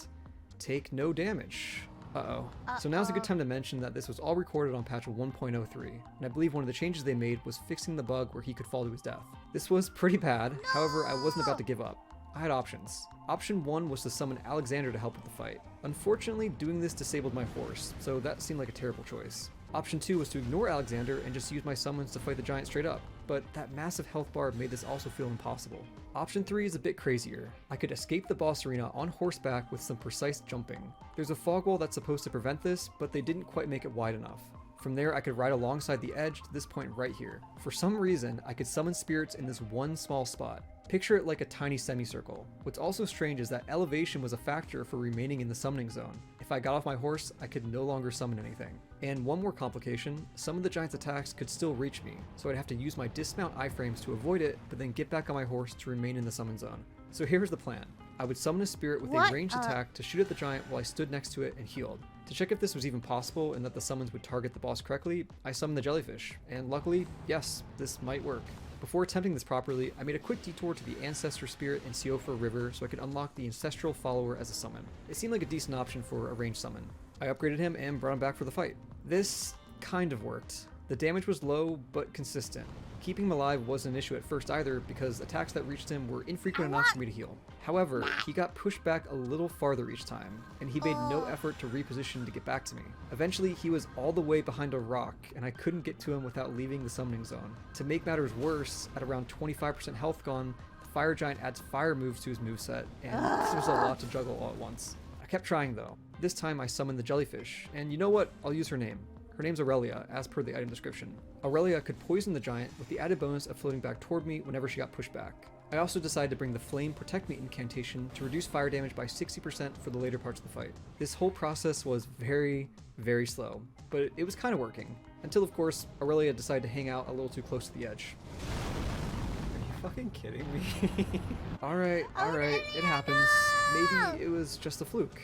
take no damage. Uh-oh. So now's a good time to mention that this was all recorded on patch 1.03, and I believe one of the changes they made was fixing the bug where he could fall to his death. This was pretty bad, however I wasn't about to give up. I had options. Option 1 was to summon Alexander to help with the fight. Unfortunately, doing this disabled my horse, so that seemed like a terrible choice. Option 2 was to ignore Alexander and just use my summons to fight the giant straight up, but that massive health bar made this also feel impossible. Option 3 is a bit crazier. I could escape the boss arena on horseback with some precise jumping. There's a fog wall that's supposed to prevent this, but they didn't quite make it wide enough. From there, I could ride alongside the edge to this point right here. For some reason, I could summon spirits in this one small spot. Picture it like a tiny semicircle. What's also strange is that elevation was a factor for remaining in the summoning zone. If I got off my horse, I could no longer summon anything. And one more complication, some of the giant's attacks could still reach me, so I'd have to use my dismount iframes to avoid it, but then get back on my horse to remain in the summon zone. So here's the plan. I would summon a spirit with a ranged attack to shoot at the giant while I stood next to it and healed. To check if this was even possible and that the summons would target the boss correctly, I summoned the jellyfish, and luckily, yes, this might work. Before attempting this properly, I made a quick detour to the Ancestor Spirit in Siofra River so I could unlock the Ancestral Follower as a summon. It seemed like a decent option for a ranged summon. I upgraded him and brought him back for the fight. This kind of worked. The damage was low, but consistent. Keeping him alive wasn't an issue at first either because attacks that reached him were infrequent enough for me to heal. However, he got pushed back a little farther each time, and he made no effort to reposition to get back to me. Eventually, he was all the way behind a rock, and I couldn't get to him without leaving the summoning zone. To make matters worse, at around 25% health gone, the Fire Giant adds fire moves to his moveset, and this was a lot to juggle all at once. I kept trying though. This time I summoned the jellyfish, and you know what? I'll use her name. Her name's Aurelia, as per the item description. Aurelia could poison the giant with the added bonus of floating back toward me whenever she got pushed back. I also decided to bring the Flame Protect Me incantation to reduce fire damage by 60% for the later parts of the fight. This whole process was very, very slow, but it was kind of working. Until of course, Aurelia decided to hang out a little too close to the edge. Are you fucking kidding me? Alright, it happens. Maybe it was just a fluke.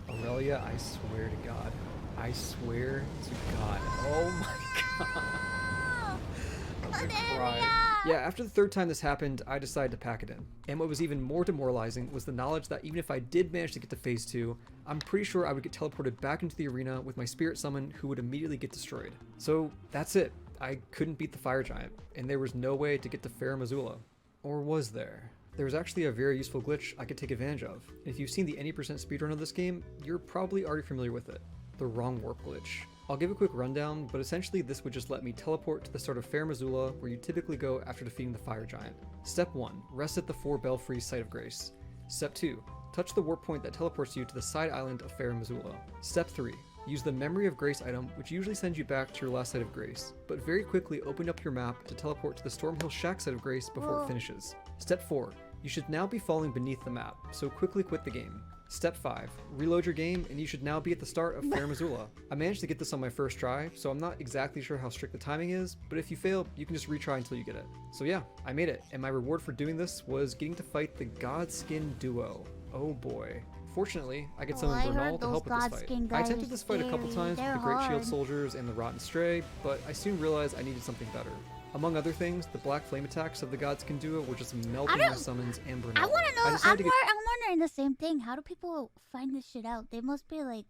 Aurelia, I swear to God. I swear to God. Oh my God. I'm gonna cry. Yeah, after the third time this happened, I decided to pack it in. And what was even more demoralizing was the knowledge that even if I did manage to get to phase 2, I'm pretty sure I would get teleported back into the arena with my spirit summon who would immediately get destroyed. So that's it. I couldn't beat the Fire Giant, and there was no way to get to Fair Missoula. Or was there? There was actually a very useful glitch I could take advantage of. And if you've seen the any % speedrun of this game, you're probably already familiar with it. The wrong warp glitch. I'll give a quick rundown, but essentially this would just let me teleport to the start of Fair Missoula, where you typically go after defeating the Fire Giant. Step 1, rest at the 4 Belfries Site of Grace. Step 2, Touch the warp point that teleports you to the side island of Farum-Azula. Step 3. Use the Memory of Grace item, which usually sends you back to your last site of grace, but very quickly open up your map to teleport to the Stormhill Shack site of grace before it finishes. Step 4. You should now be falling beneath the map, so quickly quit the game. Step 5. Reload your game, and you should now be at the start of Farum-Azula. I managed to get this on my first try, so I'm not exactly sure how strict the timing is, but if you fail, you can just retry until you get it. So yeah, I made it, and my reward for doing this was getting to fight the Godskin duo. Oh boy. Fortunately, I get some of Radahn to help with this fight. I attempted this fight a couple times with the Great Shield Soldiers and the Rotten Stray, but I soon realized I needed something better. Among other things, the black flame attacks of the Godskin duo were just melting my summons and Brunel. I want to know, I'm wondering the same thing. How do people find this shit out? They must be like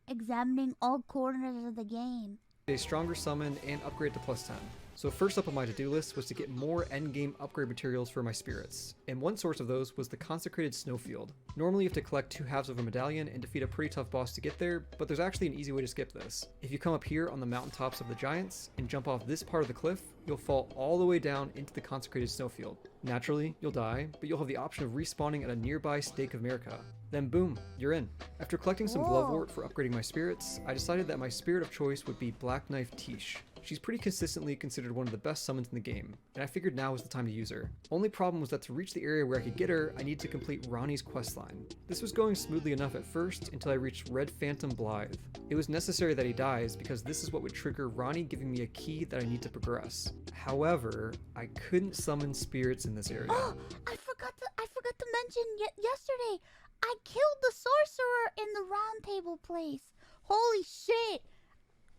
examining all corners of the game. A stronger summon and upgrade to +10. So first up on my to-do list was to get more endgame upgrade materials for my spirits, and one source of those was the Consecrated Snowfield. Normally you have to collect 2 halves of a medallion and defeat a pretty tough boss to get there, but there's actually an easy way to skip this. If you come up here on the mountaintops of the giants and jump off this part of the cliff, you'll fall all the way down into the Consecrated Snowfield. Naturally, you'll die, but you'll have the option of respawning at a nearby Stake of America. Then boom, you're in. After collecting some Glovewort for upgrading my spirits, I decided that my spirit of choice would be Black Knife Tiche. She's pretty consistently considered one of the best summons in the game, and I figured now was the time to use her. Only problem was that to reach the area where I could get her, I needed to complete Ronnie's questline. This was going smoothly enough at first until I reached Red Phantom Blythe. It was necessary that he dies because this is what would trigger Ronnie giving me a key that I need to progress. However, I couldn't summon spirits in this area. I forgot to mention yesterday, I killed the sorcerer in the round table place. Holy shit!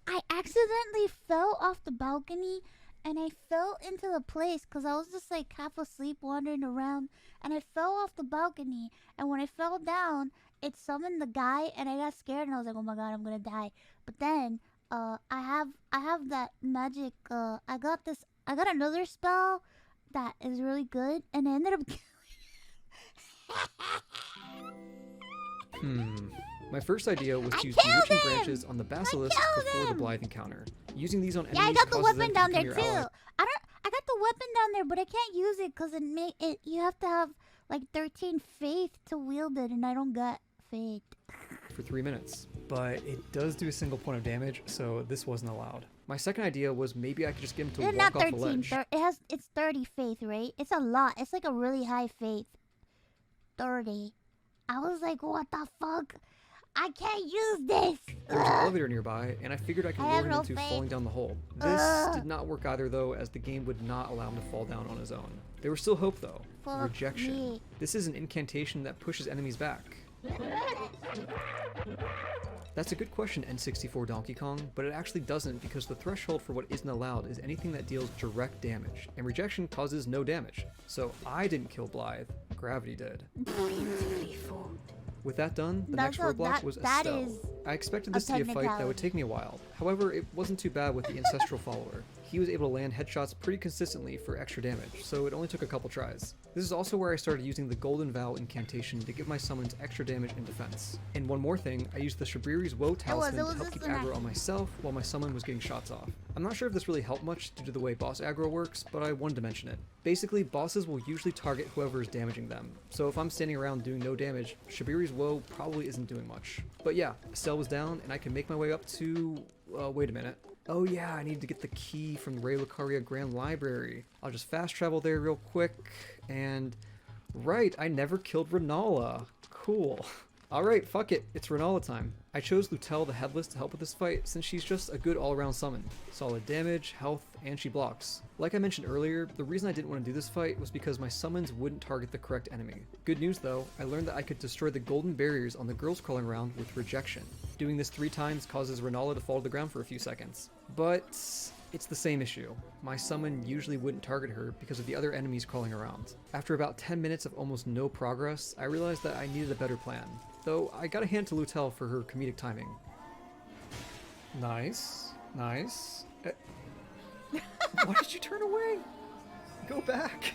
I accidentally fell off the balcony and I fell into the place because I was just like half asleep wandering around, and I fell off the balcony, and when I fell down it summoned the guy and I got scared and I was like, oh my god, I'm gonna die. But then I have that magic, I got another spell that is really good and I ended up My first idea was to use the witching branches on the basilisk before the Blythe encounter. Using these on enemies I got the causes weapon them down to there become your too. ally. I got the weapon down there, but I can't use it because you have to have like 13 faith to wield it, and I don't got faith. For 3 minutes. But it does do a single point of damage, so this wasn't allowed. My second idea was maybe I could just get him to It's walk not off a 13. ledge. It's 30 faith, right? It's a lot. It's like a really high faith. 30. I was like, what the fuck? I can't use this. There was an elevator nearby, and I figured I could lure him no into faith. falling down the hole. This did not work either, though, as the game would not allow him to fall down on his own. There was still hope, though. Fuck Rejection. me. This is an incantation that pushes enemies back. That's a good question, N64 Donkey Kong, but it actually doesn't because the threshold for what isn't allowed is anything that deals direct damage, and rejection causes no damage. So I didn't kill Blythe, gravity did. With that done, the next roadblock was Estelle. I expected this to be a fight that would take me a while. However, it wasn't too bad with the ancestral follower. He was able to land headshots pretty consistently for extra damage, so it only took a couple tries. This is also where I started using the Golden Vow incantation to give my summons extra damage and defense. And one more thing, I used the Shabriri's Woe talisman to help keep aggro on myself while my summon was getting shots off. I'm not sure if this really helped much due to the way boss aggro works, but I wanted to mention it. Basically, bosses will usually target whoever is damaging them, so if I'm standing around doing no damage, Shabriri's Woe probably isn't doing much. But yeah, Estelle was down, and I can make my way up to... wait a minute. Oh yeah, I need to get the key from the Ray Lucaria Grand Library. I'll just fast travel there real quick, and... Right, I never killed Renala. Cool. Alright, fuck it, it's Renala time. I chose Lutelle the Headless to help with this fight since she's just a good all-around summon. Solid damage, health, and she blocks. Like I mentioned earlier, the reason I didn't want to do this fight was because my summons wouldn't target the correct enemy. Good news though, I learned that I could destroy the golden barriers on the girls crawling around with rejection. Doing this 3 times causes Renala to fall to the ground for a few seconds. But it's the same issue. My summon usually wouldn't target her because of the other enemies crawling around. After about 10 minutes of almost no progress, I realized that I needed a better plan. Though I gotta hand to Lutelle for her comedic timing. Nice. Nice. Why did you turn away? Go back.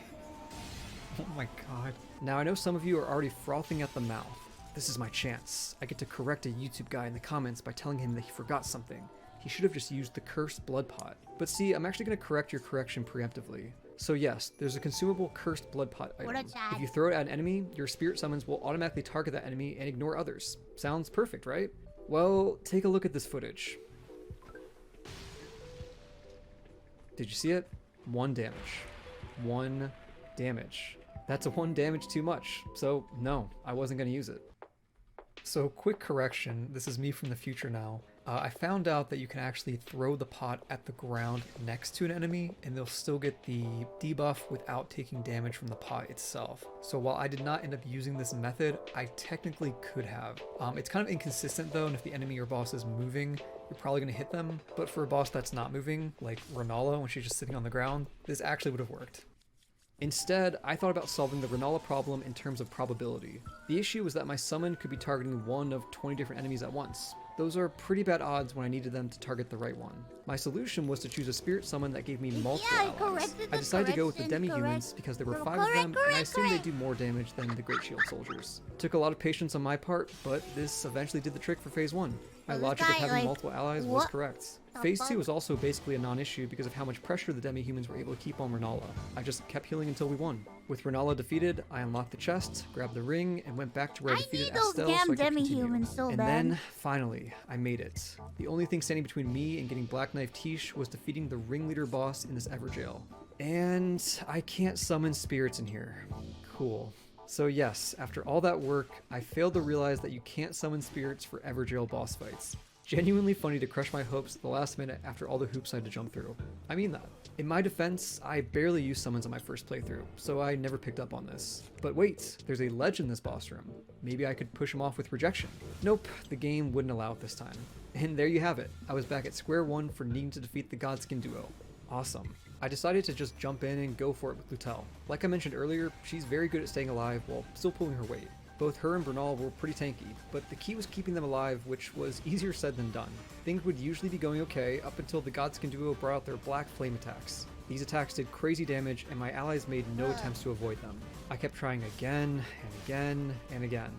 Oh my god. Now I know some of you are already frothing at the mouth. This is my chance. I get to correct a YouTube guy in the comments by telling him that he forgot something. He should have just used the cursed blood pot. But see, I'm actually going to correct your correction preemptively. So yes, there's a consumable cursed blood pot What a item. chat. If you throw it at an enemy, your spirit summons will automatically target that enemy and ignore others. Sounds perfect, right? Well, take a look at this footage. Did you see it? 1 damage. 1 damage. That's a 1 damage too much, so no, I wasn't going to use it. So quick correction, this is me from the future now. I found out that you can actually throw the pot at the ground next to an enemy and they'll still get the debuff without taking damage from the pot itself. So while I did not end up using this method, I technically could have. It's kind of inconsistent though, and if the enemy or boss is moving, you're probably going to hit them. But for a boss that's not moving, like Renala when she's just sitting on the ground, this actually would have worked. Instead, I thought about solving the Renala problem in terms of probability. The issue was that my summon could be targeting one of 20 different enemies at once. Those are pretty bad odds when I needed them to target the right one. My solution was to choose a spirit summon that gave me multiple allies. I decided to go with the demi-humans because there were 5 of them, and I assumed they'd do more damage than the Great Shield soldiers. Took a lot of patience on my part, but this eventually did the trick for phase 1. My logic of having multiple allies was correct. Phase 2 was also basically a non-issue because of how much pressure the demi-humans were able to keep on Renala. I just kept healing until we won. With Renala defeated, I unlocked the chest, grabbed the ring, and went back to where I defeated Estelle so I could continue. So and then, finally, I made it. The only thing standing between me and getting Black Knife Tiche was defeating the ringleader boss in this Everjail. And I can't summon spirits in here. Cool. So yes, after all that work, I failed to realize that you can't summon spirits for Everjail boss fights. Genuinely funny to crush my hopes at the last minute after all the hoops I had to jump through. I mean that. In my defense, I barely used summons on my first playthrough, so I never picked up on this. But wait, there's a ledge in this boss room. Maybe I could push him off with rejection. Nope, the game wouldn't allow it this time. And there you have it. I was back at square one for needing to defeat the Godskin duo. Awesome. I decided to just jump in and go for it with Lendall. Like I mentioned earlier, she's very good at staying alive while still pulling her weight. Both her and Bernal were pretty tanky, but the key was keeping them alive, which was easier said than done. Things would usually be going okay up until the Godskin duo brought out their black flame attacks. These attacks did crazy damage and my allies made no attempts to avoid them. I kept trying again and again and again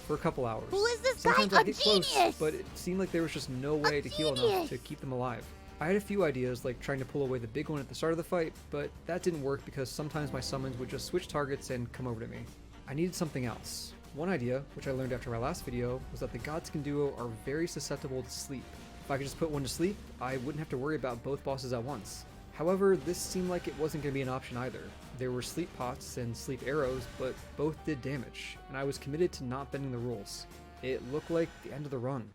for a couple hours. Who is this Sometimes guy? I'd get close, but it seemed like there was just no way to heal enough to keep them alive. I had a few ideas, like trying to pull away the big one at the start of the fight, but that didn't work because sometimes my summons would just switch targets and come over to me. I needed something else. One idea, which I learned after my last video, was that the Godskin duo are very susceptible to sleep. If I could just put one to sleep, I wouldn't have to worry about both bosses at once. However, this seemed like it wasn't going to be an option either. There were sleep pots and sleep arrows, but both did damage, and I was committed to not bending the rules. It looked like the end of the run.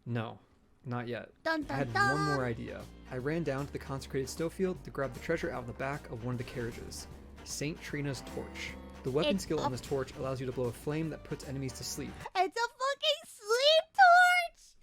No, not yet. Dun, dun, I had dun. one more idea. I ran down to the consecrated snowfield to grab the treasure out of the back of one of the carriages. Saint Trina's torch. The weapon It's skill on this torch allows you to blow a flame that puts enemies to sleep. It's a fucking sleep torch!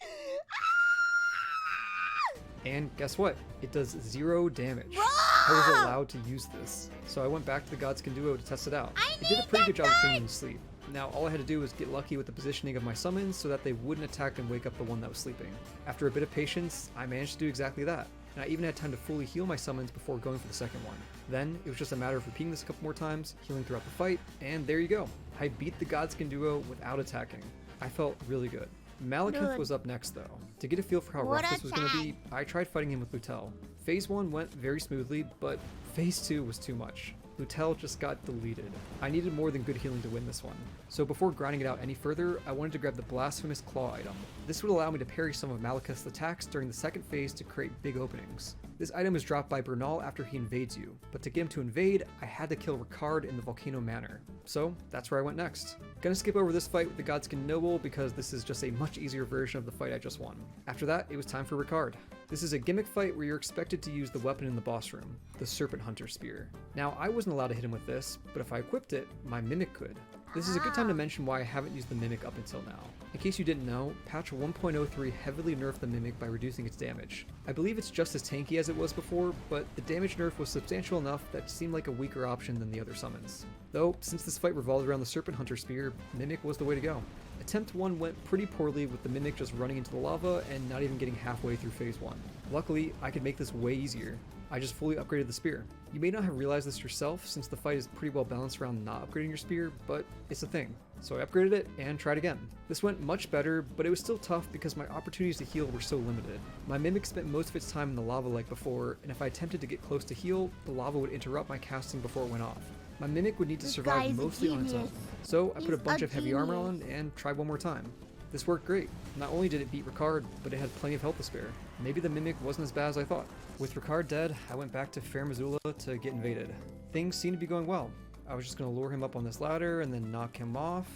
And guess what? It does 0 damage. Bro! I was allowed to use this, so I went back to the Godskin duo to test it out. It did a pretty good job of putting them to sleep. Now all I had to do was get lucky with the positioning of my summons so that they wouldn't attack and wake up the one that was sleeping. After a bit of patience, I managed to do exactly that. And I even had time to fully heal my summons before going for the second one. Then, it was just a matter of repeating this a couple more times, healing throughout the fight, and there you go. I beat the Godskin duo without attacking. I felt really good. Maliketh was up next though. To get a feel for how rough this was going to be, I tried fighting him with Lendall. Phase 1 went very smoothly, but Phase 2 was too much. Lendall just got deleted. I needed more than good healing to win this one. So before grinding it out any further, I wanted to grab the Blasphemous Claw item. This would allow me to parry some of Maliketh's attacks during the second phase to create big openings. This item is dropped by Bernal after he invades you, but to get him to invade, I had to kill Ricard in the Volcano Manor. So that's where I went next. Gonna skip over this fight with the Godskin Noble because this is just a much easier version of the fight I just won. After that, it was time for Ricard. This is a gimmick fight where you're expected to use the weapon in the boss room, the Serpent Hunter Spear. Now, I wasn't allowed to hit him with this, but if I equipped it, my Mimic could. This is a good time to mention why I haven't used the Mimic up until now. In case you didn't know, patch 1.03 heavily nerfed the Mimic by reducing its damage. I believe it's just as tanky as it was before, but the damage nerf was substantial enough that it seemed like a weaker option than the other summons. Though, since this fight revolved around the Serpent Hunter Spear, Mimic was the way to go. Attempt 1 went pretty poorly with the Mimic just running into the lava and not even getting halfway through phase 1. Luckily, I could make this way easier. I just fully upgraded the spear. You may not have realized this yourself since the fight is pretty well balanced around not upgrading your spear, but it's a thing. So I upgraded it and tried again. This went much better, but it was still tough because my opportunities to heal were so limited. My mimic spent most of its time in the lava like before, and if I attempted to get close to heal, the lava would interrupt my casting before it went off. My mimic would need to survive mostly on its own. So I put a bunch of heavy armor on and tried one more time. This worked great. Not only did it beat Ricard, but it had plenty of health to spare. Maybe the mimic wasn't as bad as I thought. With Ricard dead, I went back to Fair Missoula to get invaded. Things seemed to be going well. I was just going to lure him up on this ladder and then knock him off.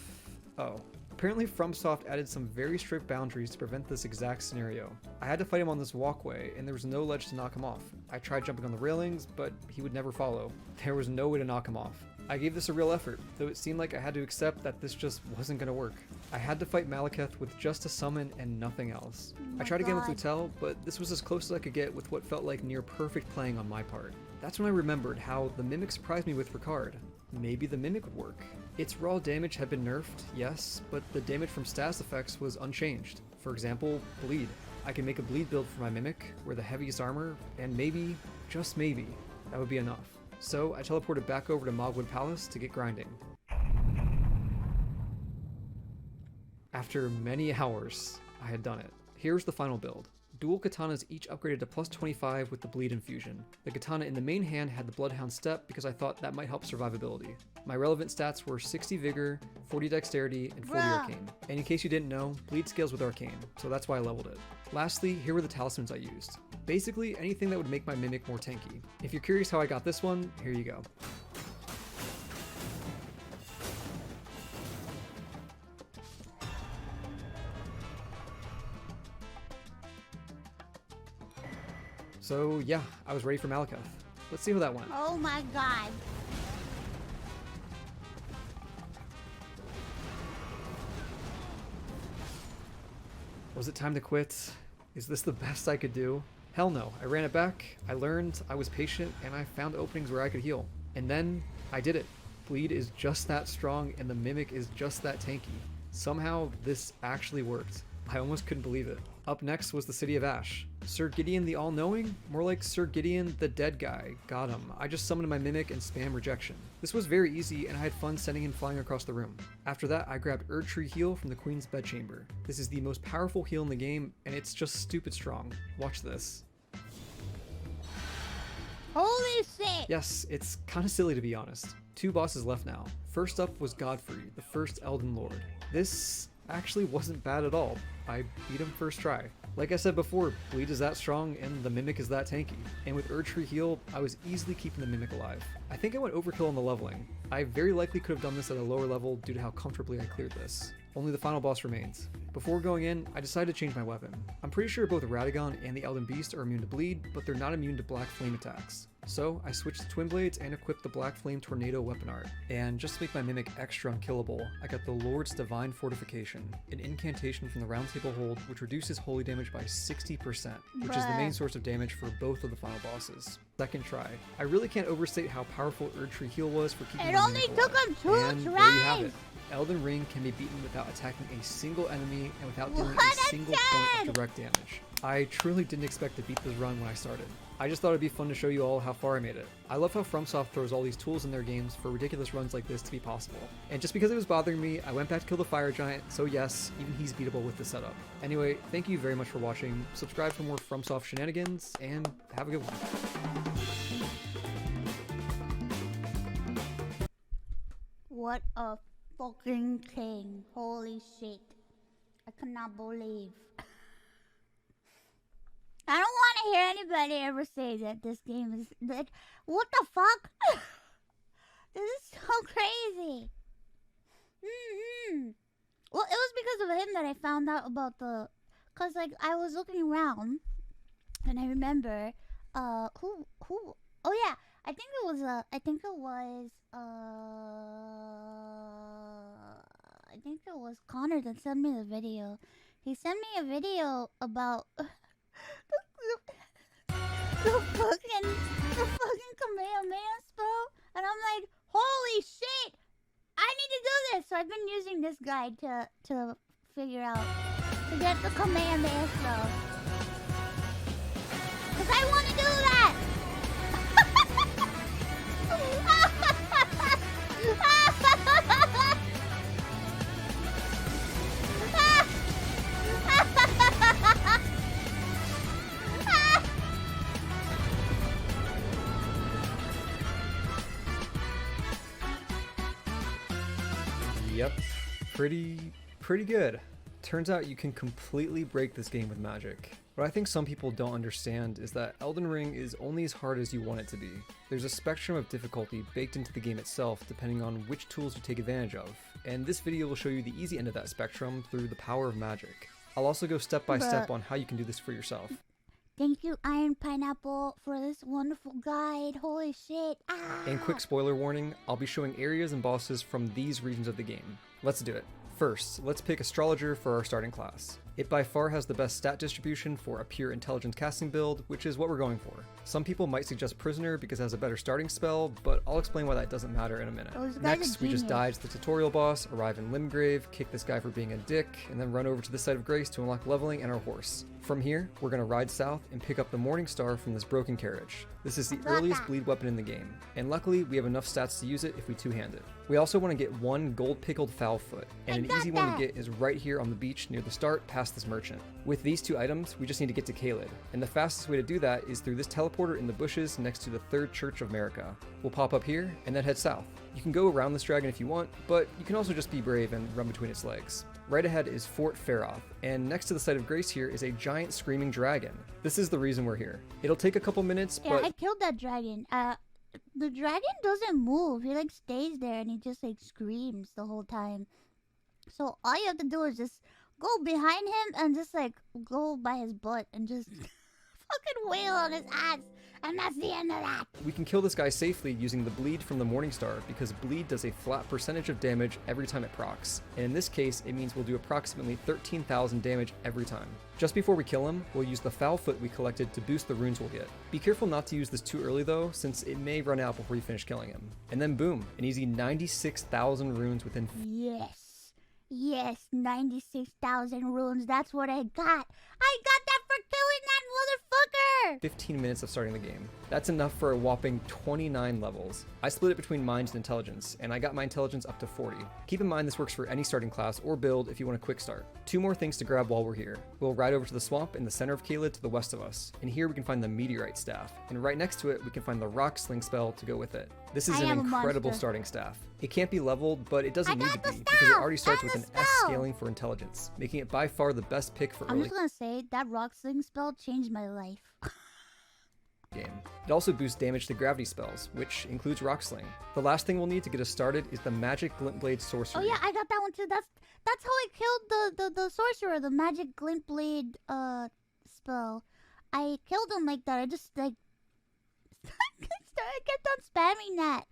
Oh. Apparently FromSoft added some very strict boundaries to prevent this exact scenario. I had to fight him on this walkway, and there was no ledge to knock him off. I tried jumping on the railings, but he would never follow. There was no way to knock him off. I gave this a real effort, though it seemed like I had to accept that this just wasn't going to work. I had to fight Maliketh with just a summon and nothing else. I tried again with Lutel, but this was as close as I could get with what felt like near perfect playing on my part. That's when I remembered how the Mimic surprised me with Ricard. Maybe the Mimic would work. Its raw damage had been nerfed, yes, but the damage from status effects was unchanged. For example, bleed. I can make a bleed build for my Mimic, wear the heaviest armor, and maybe, just maybe, that would be enough. So I teleported back over to Mogwood Palace to get grinding. After many hours, I had done it. Here's the final build. Dual katanas each upgraded to plus 25 with the bleed infusion. The katana in the main hand had the Bloodhound step because I thought that might help survivability. My relevant stats were 60 vigor, 40 dexterity, and 40 arcane. And in case you didn't know, bleed scales with arcane, so that's why I leveled it. Lastly, here were the talismans I used. Basically, anything that would make my Mimic more tanky. If you're curious how I got this one, here you go. So yeah, I was ready for Maliketh. Let's see how that went. Oh my god. Was it time to quit? Is this the best I could do? Hell no. I ran it back, I learned, I was patient, and I found openings where I could heal. And then, I did it. Bleed is just that strong, and the Mimic is just that tanky. Somehow, this actually worked. I almost couldn't believe it. Up next was the City of Ash. Sir Gideon the All-Knowing? More like Sir Gideon the Dead Guy. Got him. I just summoned my Mimic and spam rejection. This was very easy, and I had fun sending him flying across the room. After that, I grabbed Erdtree Heal from the Queen's Bedchamber. This is the most powerful heal in the game, and it's just stupid strong. Watch this. Holy shit! Yes, it's kinda silly to be honest. 2 bosses left now. First up was Godfrey, the first Elden Lord. This actually wasn't bad at all. I beat him first try. Like I said before, bleed is that strong and the Mimic is that tanky. And with Erdtree Heal, I was easily keeping the Mimic alive. I think I went overkill on the leveling. I very likely could have done this at a lower level due to how comfortably I cleared this. Only the final boss remains. Before going in, I decided to change my weapon. I'm pretty sure both Radahn and the Elden Beast are immune to bleed, but they're not immune to black flame attacks. So I switched to Twin Blades and equipped the Black Flame Tornado weapon art. And just to make my Mimic extra unkillable, I got the Lord's Divine Fortification, an incantation from the Round Table Hold which reduces holy damage by 60%, which is the main source of damage for both of the final bosses. Second try. I really can't overstate how powerful Erdtree Heal was for keeping my Mimic alive. It only took him 2 and tries! There you have it. Elden Ring can be beaten without attacking a single enemy and without dealing a single point of direct damage. I truly didn't expect to beat this run when I started. I just thought it'd be fun to show you all how far I made it. I love how FromSoft throws all these tools in their games for ridiculous runs like this to be possible. And just because it was bothering me, I went back to kill the fire giant, so yes, even he's beatable with this setup. Anyway, thank you very much for watching, subscribe for more FromSoft shenanigans, and have a good one. What a fucking king. Holy shit. I cannot believe. I don't want to hear anybody ever say that this game is like, what the fuck? This is so crazy. Well, it was because of him that I found out about cause like I was looking around, and I remember, who, oh yeah, I think it was Connor that sent me the video. He sent me a video about the fucking Kamehameha spell, and I'm like, holy shit, I need to do this. So I've been using this guide to figure out to get the Kamehameha spell, cause I want to do that. Yep, pretty good. Turns out you can completely break this game with magic. What I think some people don't understand is that Elden Ring is only as hard as you want it to be. There's a spectrum of difficulty baked into the game itself depending on which tools you take advantage of, and this video will show you the easy end of that spectrum through the power of magic. I'll also go step by step on how you can do this for yourself. Thank you, Iron Pineapple, for this wonderful guide. Holy shit. Ah! And quick spoiler warning, I'll be showing areas and bosses from these regions of the game. Let's do it. First, let's pick Astrologer for our starting class. It by far has the best stat distribution for a pure intelligence casting build, which is what we're going for. Some people might suggest Prisoner because it has a better starting spell, but I'll explain why that doesn't matter in a minute. Next, we just dive to the tutorial boss, arrive in Limgrave, kick this guy for being a dick, and then run over to the site of Grace to unlock leveling and our horse. From here, we're going to ride south and pick up the Morning Star from this broken carriage. This is the earliest bleed weapon in the game, and luckily we have enough stats to use it if we two-hand it. We also want to get one gold pickled foul foot, and an easy one to get is right here on the beach near the start past this merchant. With these two items, we just need to get to Caelid, and the fastest way to do that is through this teleporter in the bushes next to the Third Church of America. We'll pop up here and then head south. You can go around this dragon if you want, but you can also just be brave and run between its legs. Right ahead is Fort Feroth, and next to the site of Grace here is a giant screaming dragon. This is the reason we're here. It'll take a couple minutes, but... Yeah, I killed that dragon. The dragon doesn't move. He, like, stays there and he just, like, screams the whole time. So all you have to do is just go behind him and just, like, go by his butt and just fucking wail on his ass. And that's the end of that. We can kill this guy safely using the bleed from the Morning Star because bleed does a flat percentage of damage every time it procs. And in this case, it means we'll do approximately 13,000 damage every time. Just before we kill him, we'll use the foul foot we collected to boost the runes we'll get. Be careful not to use this too early though, since it may run out before you finish killing him. And then boom, an easy 96,000 runes within... Yes, 96,000 runes. That's what I got. I got that for killing that motherfucker! 15 minutes of starting the game. That's enough for a whopping 29 levels. I split it between mind and intelligence, and I got my intelligence up to 40. Keep in mind this works for any starting class or build if you want a quick start. Two more things to grab while we're here. We'll ride over to the swamp in the center of Caelid to the west of us, and here we can find the meteorite staff, and right next to it we can find the rock sling spell to go with it. This is an incredible starting staff. It can't be leveled, but it doesn't need to be because it already starts with an S scaling for intelligence, making it by far the best pick for early. I'm just gonna say, that rock sling spell changed my life. Game. It also boosts damage to gravity spells, which includes rock sling. The last thing we'll need to get us started is the magic glint blade sorcery. Oh yeah, I got that one too. That's how I killed the sorcerer, the magic glint blade spell. I killed him like that. I just like I kept on spamming that.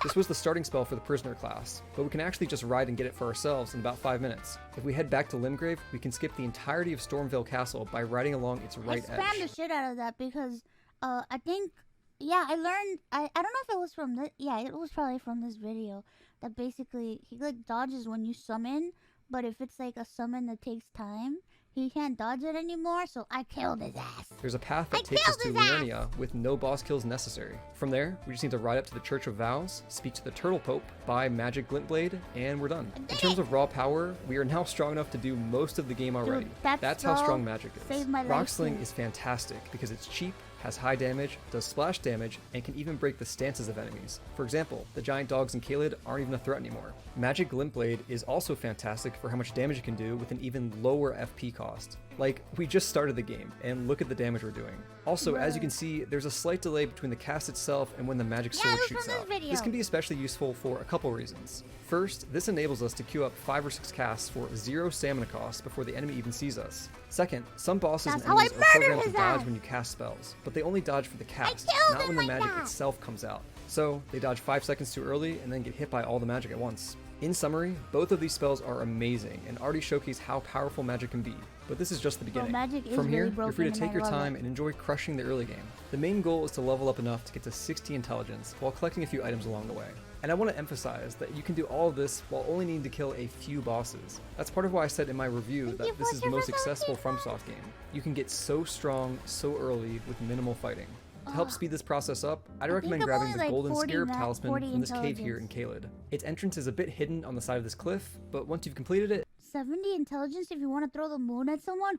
This was the starting spell for the prisoner class, but we can actually just ride and get it for ourselves in about 5 minutes. If we head back to Limgrave, we can skip the entirety of Stormvale Castle by riding along its right edge. I spammed the shit out of that because I think, yeah, I learned, I don't know if it was from this, yeah, it was probably from this video, that basically he like dodges when you summon, but if it's like a summon that takes time, he can't dodge it anymore, so I killed his ass. There's a path that takes us to Liurnia with no boss kills necessary. From there, we just need to ride up to the Church of Vows, speak to the Turtle Pope, buy Magic Glint Blade, and we're done. In terms of raw power, we are now strong enough to do most of the game already. Dude, that's how strong magic is. Saved my life. Rock Sling is fantastic because it's cheap, has high damage, does splash damage, and can even break the stances of enemies. For example, the giant dogs in Caelid aren't even a threat anymore. Magic Glint Blade is also fantastic for how much damage it can do with an even lower FP cost. Like, we just started the game, and look at the damage we're doing. Also, as you can see, there's a slight delay between the cast itself and when the magic sword shoots out. This can be especially useful for a couple reasons. First, this enables us to queue up 5 or 6 casts for 0 stamina cost before the enemy even sees us. Second, some bosses and enemies are programmed to dodge when you cast spells, but they only dodge for the cast, not when the magic itself comes out. So, they dodge 5 seconds too early and then get hit by all the magic at once. In summary, both of these spells are amazing and already showcase how powerful magic can be, but this is just the beginning. From here, you're free to take your time and enjoy crushing the early game. The main goal is to level up enough to get to 60 intelligence while collecting a few items along the way. And I want to emphasize that you can do all of this while only needing to kill a few bosses. That's part of why I said in my review that this is the most accessible FromSoft game. You can get so strong so early with minimal fighting. To help speed this process up, I'd recommend grabbing the golden scarab talisman from this cave here in Caelid. Its entrance is a bit hidden on the side of this cliff, but once you've completed it... 70 intelligence if you want to throw the moon at someone?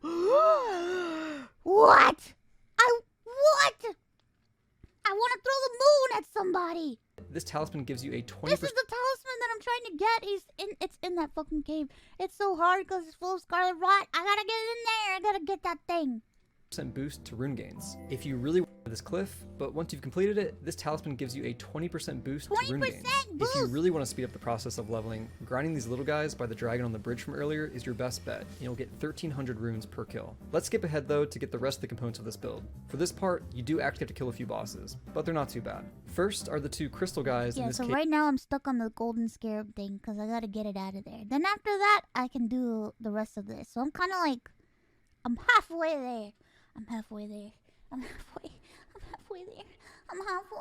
What? What? I want to throw the moon at somebody! This talisman gives you a 20%... This is the talisman that I'm trying to get. It's in that fucking cave. It's so hard because it's full of scarlet rot. I gotta get in there. I gotta get that thing. Boost to rune gains. If you really want this cliff, but once you've completed it, this talisman gives you a 20% boost to rune gains. Boost. If you really want to speed up the process of leveling, grinding these little guys by the dragon on the bridge from earlier is your best bet, and you'll get 1300 runes per kill. Let's skip ahead though to get the rest of the components of this build. For this part, you do actually have to kill a few bosses, but they're not too bad. First are the two crystal guys in this cave. Right now I'm stuck on the golden scarab thing because I gotta get it out of there. Then after that, I can do the rest of this. So I'm kind of like, I'm halfway there. I'm halfway there. I'm halfway there. I'm halfway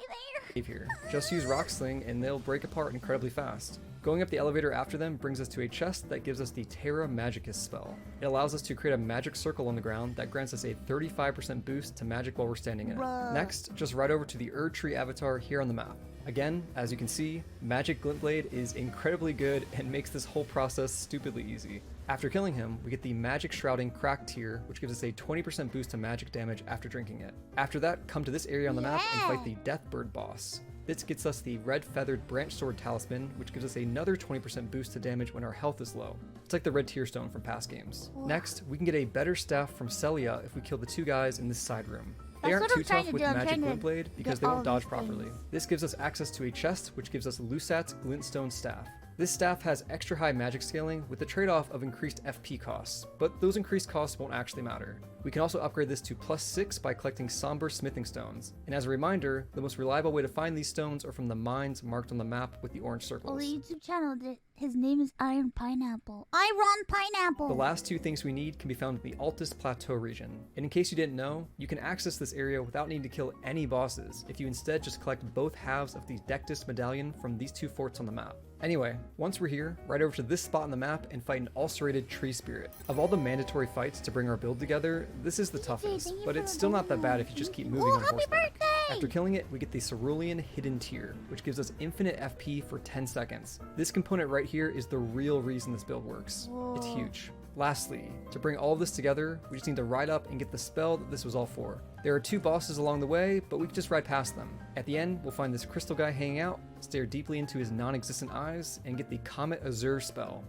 there. Here. Just use rock sling and they'll break apart incredibly fast. Going up the elevator after them brings us to a chest that gives us the Terra Magicus spell. It allows us to create a magic circle on the ground that grants us a 35% boost to magic while we're standing in it. Next, just right over to the Tree avatar here on the map. Again, as you can see, Magic Glintblade is incredibly good and makes this whole process stupidly easy. After killing him, we get the Magic Shrouding Crack tier, which gives us a 20% boost to magic damage after drinking it. After that, come to this area on the map and fight the Deathbird boss. This gets us the Red Feathered Branch Sword Talisman, which gives us another 20% boost to damage when our health is low. It's like the Red Tear Stone from past games. Next, we can get a better staff from Celia if we kill the two guys in this side room. They aren't too tough with Magic Glintblade because they won't dodge properly. This gives us access to a chest, which gives us Lusat's Glintstone Staff. This staff has extra high magic scaling with the trade-off of increased FP costs, but those increased costs won't actually matter. We can also upgrade this to +6 by collecting somber smithing stones. And as a reminder, the most reliable way to find these stones are from the mines marked on the map with the orange circles. The YouTube channel, his name is Iron Pineapple. Iron Pineapple! The last two things we need can be found in the Altus Plateau region. And in case you didn't know, you can access this area without needing to kill any bosses if you instead just collect both halves of the Dectus medallion from these two forts on the map. Anyway, once we're here, right over to this spot on the map and fight an ulcerated tree spirit. Of all the mandatory fights to bring our build together, this is the toughest, but it's still not that bad if you just keep moving on horseback. After killing it, we get the Cerulean Hidden Tier, which gives us infinite FP for 10 seconds. This component right here is the real reason this build works. It's huge. Lastly, to bring all of this together, we just need to ride up and get the spell that this was all for. There are two bosses along the way, but we can just ride past them. At the end, we'll find this crystal guy hanging out, stare deeply into his non-existent eyes, and get the Comet Azure spell.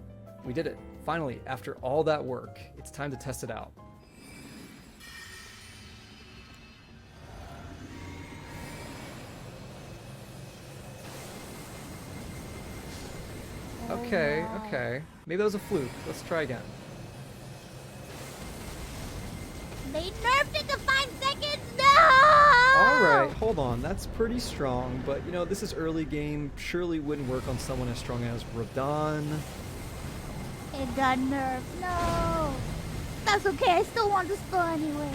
We did it. Finally, after all that work, it's time to test it out. Okay. Maybe that was a fluke. Let's try again. They nerfed it to 5 seconds? No! Alright, hold on. That's pretty strong, but you know, this is early game. Surely wouldn't work on someone as strong as Radahn. It got nerfed. No! That's okay. I still want the spell anyway.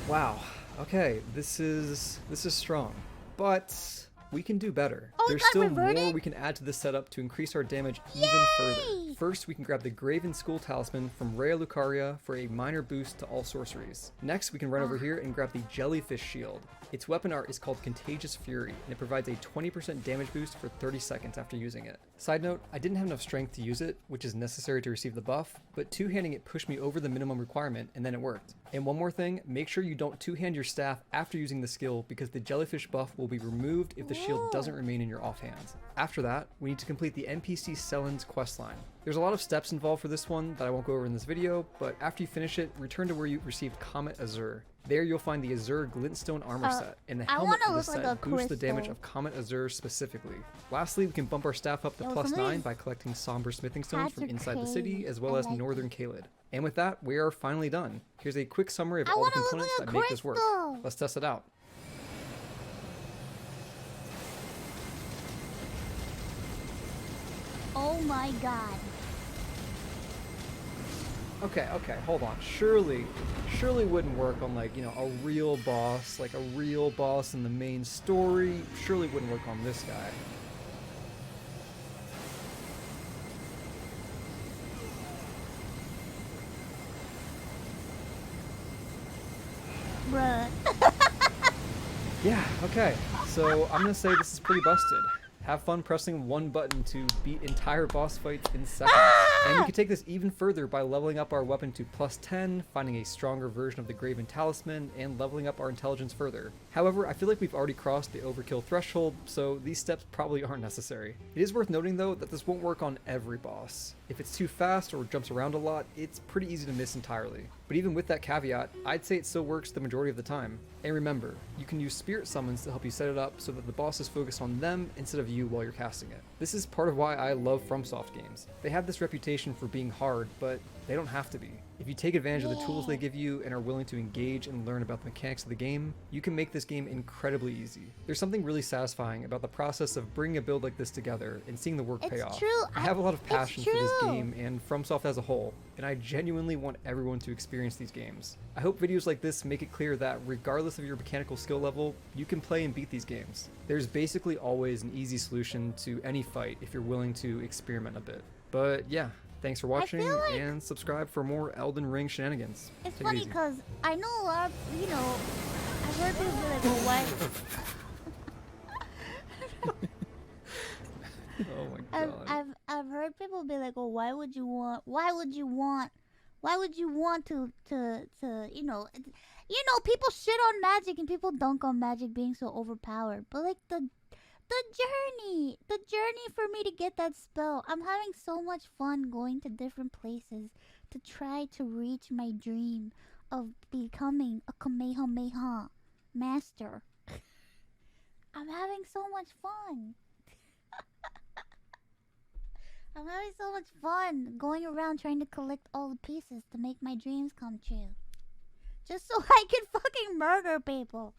Wow. Okay, this is strong. But we can do better. There's still more we can add to this setup to increase our damage even further. First, we can grab the Graven School Talisman from Rhea Lucaria for a minor boost to all sorceries. Next, we can run over here and grab the Jellyfish Shield. Its weapon art is called Contagious Fury, and it provides a 20% damage boost for 30 seconds after using it. Side note, I didn't have enough strength to use it, which is necessary to receive the buff, but two-handing it pushed me over the minimum requirement, and then it worked. And one more thing, make sure you don't two-hand your staff after using the skill, because the Jellyfish buff will be removed if the shield doesn't remain in your offhands. After that, we need to complete the NPC Sellen's questline. There's a lot of steps involved for this one that I won't go over in this video, but after you finish it, return to where you received Comet Azure. There you'll find the Azure Glintstone armor set, and the helmet for the set boosts the damage of Comet Azure specifically. Lastly, we can bump our staff up to +9 by collecting somber smithing stones from inside the city, as well as Northern Caelid. And with that, we are finally done. Here's a quick summary of all the components that make this work. Let's test it out. Oh my god. Okay, hold on. Surely wouldn't work on, like, you know, a real boss in the main story. Surely wouldn't work on this guy. Bruh. Yeah, okay. So I'm gonna say this is pretty busted. Have fun pressing one button to beat entire boss fights in seconds. And we can take this even further by leveling up our weapon to +10, finding a stronger version of the Graven Talisman, and leveling up our intelligence further. However, I feel like we've already crossed the overkill threshold, so these steps probably aren't necessary. It is worth noting though that this won't work on every boss. If it's too fast or jumps around a lot, it's pretty easy to miss entirely. But even with that caveat, I'd say it still works the majority of the time. And remember, you can use spirit summons to help you set it up so that the boss is focused on them instead of you while you're casting it. This is part of why I love FromSoft games. They have this reputation for being hard, but they don't have to be. If you take advantage of the tools they give you and are willing to engage and learn about the mechanics of the game, you can make this game incredibly easy. There's something really satisfying about the process of bringing a build like this together and seeing the work pay off. True. I have a lot of passion for this game and FromSoft as a whole, and I genuinely want everyone to experience these games. I hope videos like this make it clear that regardless of your mechanical skill level, you can play and beat these games. There's basically always an easy solution to any fight if you're willing to experiment a bit. But yeah, thanks for watching, and subscribe for more Elden Ring shenanigans. It's funny because I know a lot of, I've heard people be like, well, why? Oh my god. I've heard people be like, well, why would you want people shit on magic and people dunk on magic being so overpowered. But like the journey for me to get that spell, I'm having so much fun going to different places to try to reach my dream of becoming a Kamehameha master. I'm having so much fun. I'm having so much fun going around trying to collect all the pieces to make my dreams come true. Just so I can fucking murder people.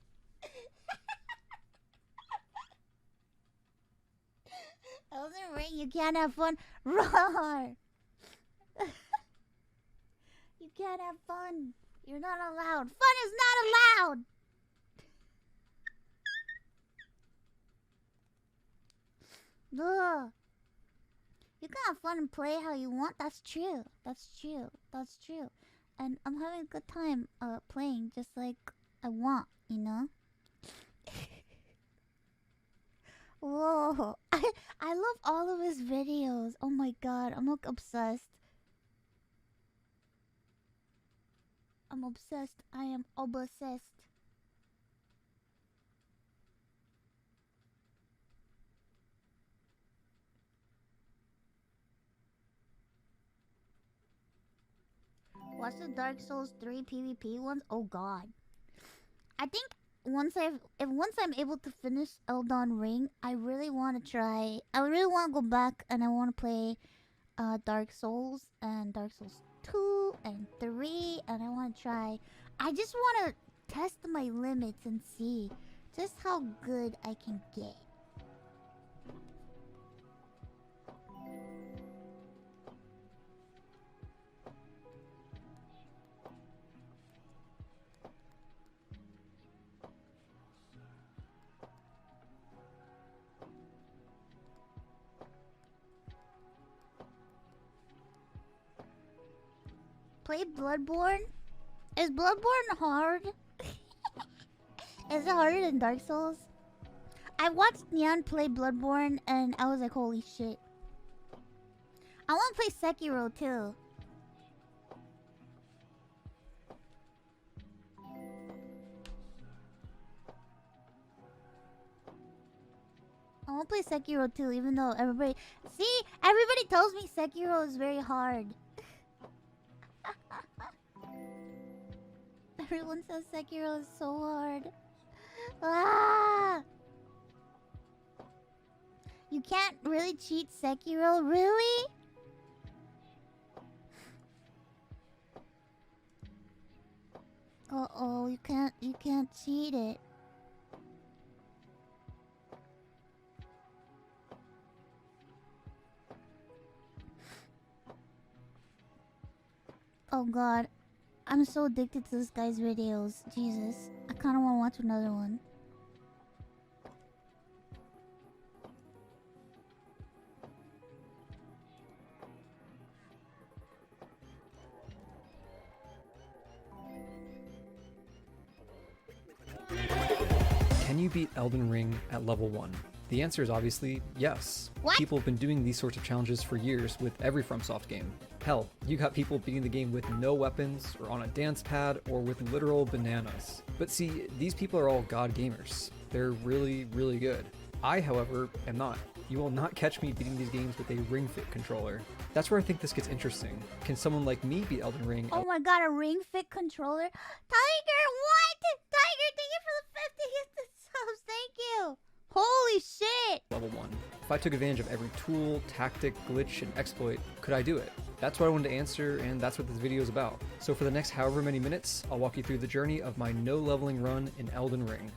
Elden Ring, you can't have fun. Roar! You can't have fun. You're not allowed. Fun is not allowed! Ugh. You can have fun and play how you want. That's true. That's true. That's true. And I'm having a good time playing just like I want, you know? Whoa. I love all of his videos. Oh my god. I'm like obsessed. I'm obsessed. I am obsessed. Watch the Dark Souls 3 PvP ones. Oh god. I think once I'm able to finish Elden Ring, I really want to go back and I want to play Dark Souls and Dark Souls 2 and 3, and I just want to test my limits and see just how good I can get. Play Bloodborne? Is Bloodborne hard? Is it harder than Dark Souls? I watched Nyan play Bloodborne and I was like, holy shit. I want to play Sekiro too. I want to play Sekiro too, even though everybody tells me Sekiro is very hard. Everyone says Sekiro is so hard. Ah! You can't really cheat Sekiro, really? Uh-oh, you can't cheat it. Oh god. I'm so addicted to this guy's videos. Jesus. I kinda wanna watch another one. Can you beat Elden Ring at level 1? The answer is obviously yes. What? People have been doing these sorts of challenges for years with every FromSoft game. Hell, you got people beating the game with no weapons, or on a dance pad, or with literal bananas. But see, these people are all god gamers. They're really, really good. I, however, am not. You will not catch me beating these games with a Ring Fit controller. That's where I think this gets interesting. Can someone like me beat Elden Ring? Oh my god, a Ring Fit controller? Tiger, what? Tiger, thank you for the 50 gifted subs. Thank you. Holy shit. Level 1. If I took advantage of every tool, tactic, glitch, and exploit, could I do it? That's what I wanted to answer, and that's what this video is about. So for the next however many minutes, I'll walk you through the journey of my no leveling run in Elden Ring.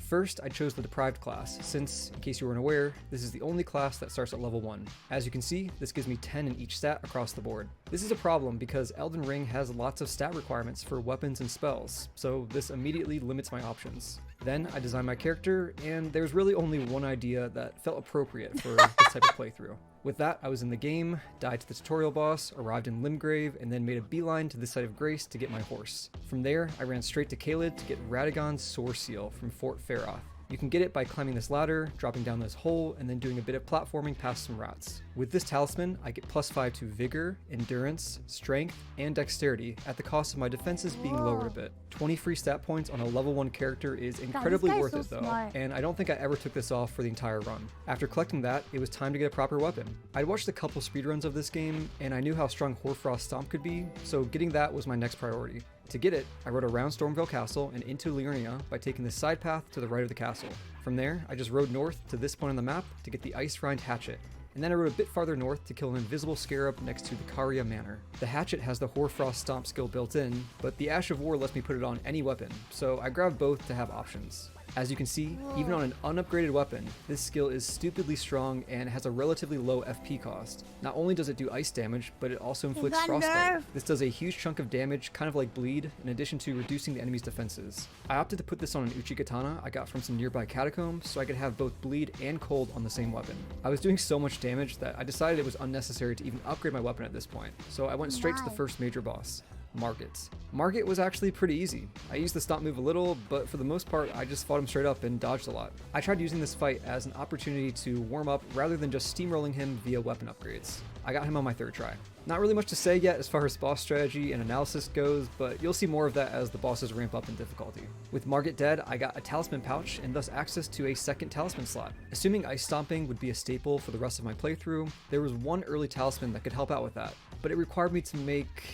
First, I chose the Deprived class, since, in case you weren't aware, this is the only class that starts at level 1. As you can see, this gives me 10 in each stat across the board. This is a problem because Elden Ring has lots of stat requirements for weapons and spells, so this immediately limits my options. Then I designed my character, and there's really only one idea that felt appropriate for this type of playthrough. With that, I was in the game, died to the tutorial boss, arrived in Limgrave, and then made a beeline to the site of Grace to get my horse. From there, I ran straight to Caelid to get Radagon's Sore Seal from Fort Faroth. You can get it by climbing this ladder, dropping down this hole, and then doing a bit of platforming past some rats. With this talisman, I get +5 to Vigor, Endurance, Strength, and Dexterity at the cost of my defenses being lowered a bit. 20 free stat points on a level 1 character is incredibly worth it though, and I don't think I ever took this off for the entire run. After collecting that, it was time to get a proper weapon. I'd watched a couple speedruns of this game, and I knew how strong Hoarfrost Stomp could be, so getting that was my next priority. To get it, I rode around Stormvale Castle and into Liurnia by taking the side path to the right of the castle. From there, I just rode north to this point on the map to get the Ice Rind Hatchet, and then I rode a bit farther north to kill an invisible scarab next to the Caria Manor. The hatchet has the Hoarfrost Stomp skill built in, but the Ash of War lets me put it on any weapon, so I grabbed both to have options. As you can see, even on an unupgraded weapon, this skill is stupidly strong and has a relatively low FP cost. Not only does it do ice damage, but it also inflicts frostbite. This does a huge chunk of damage, kind of like bleed, in addition to reducing the enemy's defenses. I opted to put this on an Uchigatana I got from some nearby catacombs, so I could have both bleed and cold on the same weapon. I was doing so much damage that I decided it was unnecessary to even upgrade my weapon at this point, so I went straight to the first major boss. Margit. Margit was actually pretty easy. I used the stomp move a little, but for the most part I just fought him straight up and dodged a lot. I tried using this fight as an opportunity to warm up rather than just steamrolling him via weapon upgrades. I got him on my 3rd try. Not really much to say yet as far as boss strategy and analysis goes, but you'll see more of that as the bosses ramp up in difficulty. With Margit dead, I got a talisman pouch and thus access to a 2nd talisman slot. Assuming ice stomping would be a staple for the rest of my playthrough, there was one early talisman that could help out with that, but it required me to make